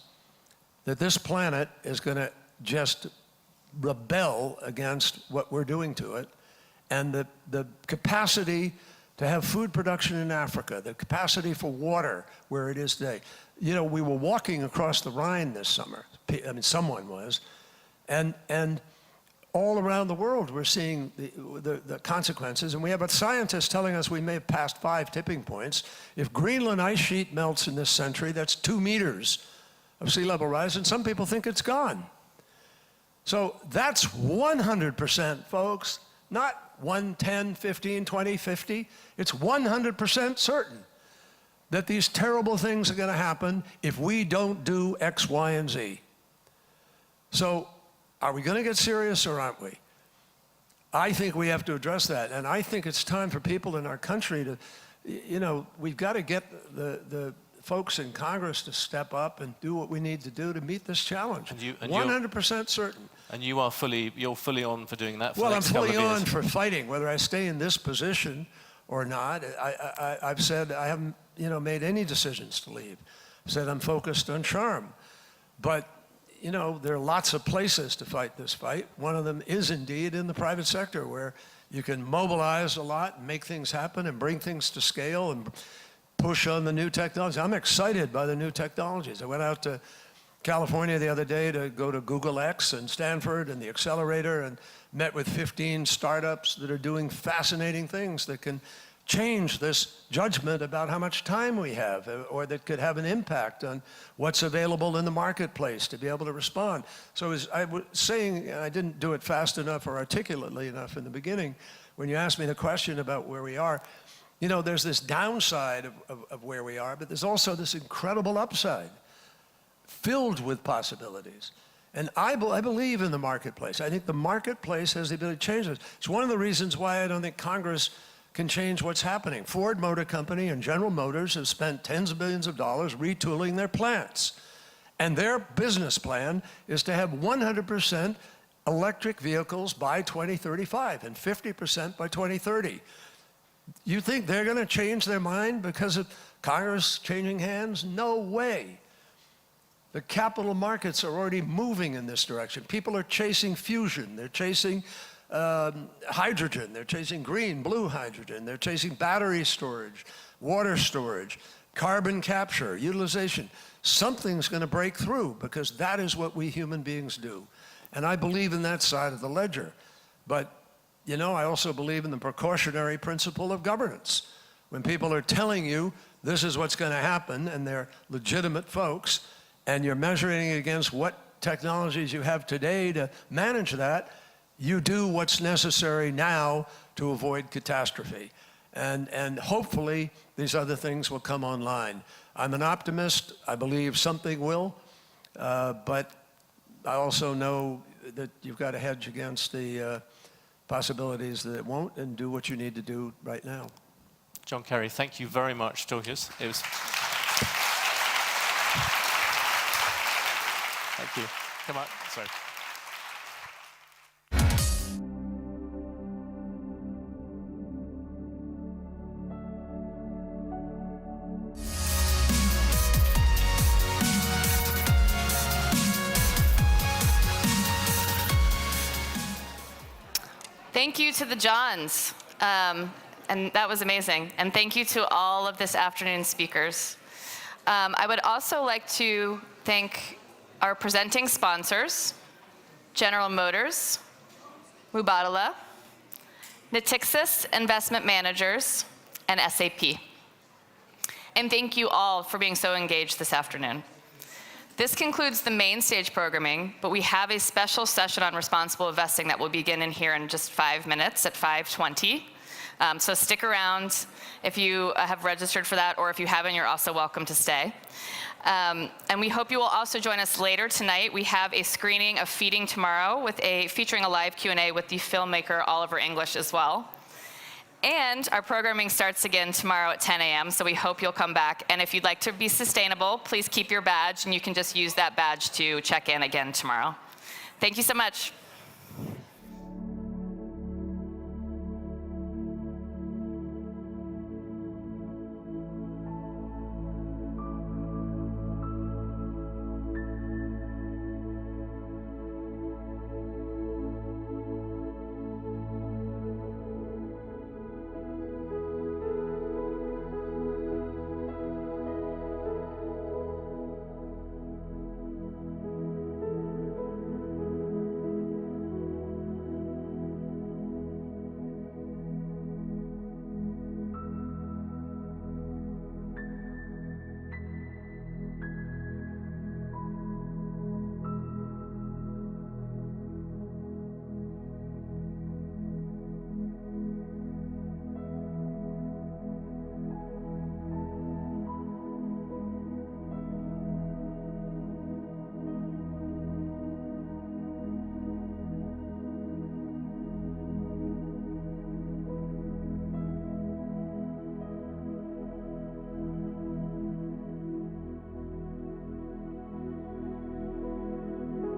that this planet is going to just rebel against what we're doing to it, and the capacity to have food production in Africa, the capacity for water where it is today? We were walking across the Rhine this summer. I mean, someone was, and all around the world we're seeing the consequences, and we have scientists telling us we may have passed 5 tipping points. If Greenland ice sheet melts in this century, that's 2 meters of sea level rise, and some people think it's gone. So that's 100%, folks, not 1, 10, 15, 20, 50. It's 100% certain that these terrible things are going to happen if we don't do X, Y, and Z. So are we going to get serious or aren't we? I think we have to address that. And I think it's time for people in our country to, we've got to get the folks in Congress to step up and do what we need to do to meet this challenge. 100% certain. And you're fully on for doing that for the I'm next couple of fully years. on for fighting, whether I stay in this position or not. I've said I haven't, made any decisions to leave. I said I'm focused on charm. But, there are lots of places to fight this fight. One of them is indeed in the private sector, where you can mobilize a lot and make things happen and bring things to scale and push on the new technology. I'm excited by the new technologies. I went out to California the other day to go to Google X and Stanford and the accelerator, and met with 15 startups that are doing fascinating things that can change this judgment about how much time we have, or that could have an impact on what's available in the marketplace to be able to respond. So as I was saying, and I didn't do it fast enough or articulately enough in the beginning, when you asked me the question about where we are, there's this downside of where we are, but there's also this incredible upside filled with possibilities. And I believe in the marketplace. I think the marketplace has the ability to change this. It's one of the reasons why I don't think Congress can change what's happening. Ford Motor Company and General Motors have spent tens of billions of dollars retooling their plants. And their business plan is to have 100% electric vehicles by 2035 and 50% by 2030. You think they're going to change their mind because of Congress changing hands? No way. The capital markets are already moving in this direction. People are chasing fusion. They're chasing hydrogen. They're chasing green, blue hydrogen. They're chasing battery storage, water storage, carbon capture, utilization. Something's going to break through, because that is what we human beings do. And I believe in that side of the ledger. But, I also believe in the precautionary principle of governance. When people are telling you this is what's going to happen, and they're legitimate folks, and you're measuring it against what technologies you have today to manage that, you do what's necessary now to avoid catastrophe. And hopefully these other things will come online. I'm an optimist. I believe something will. But I also know that you've got to hedge against the possibilities that it won't, and do what you need to do right now. John Kerry, thank you very much, Georgios. It was... Thank you. Come on, sorry. Thank you to the Johns, and that was amazing. And thank you to all of this afternoon's speakers. I would also like to thank our presenting sponsors, General Motors, Mubadala, Natixis Investment Managers, and SAP. And thank you all for being so engaged this afternoon. This concludes the main stage programming, but we have a special session on responsible investing that will begin in here in just 5 minutes at 5:20. So stick around if you have registered for that, or if you haven't, you're also welcome to stay. And we hope you will also join us later tonight. We have a screening of Feeding Tomorrow featuring a live Q&A with the filmmaker Oliver English as well. And our programming starts again tomorrow at 10 a.m., so we hope you'll come back. And if you'd like to be sustainable, please keep your badge, and you can just use that badge to check in again tomorrow. Thank you so much.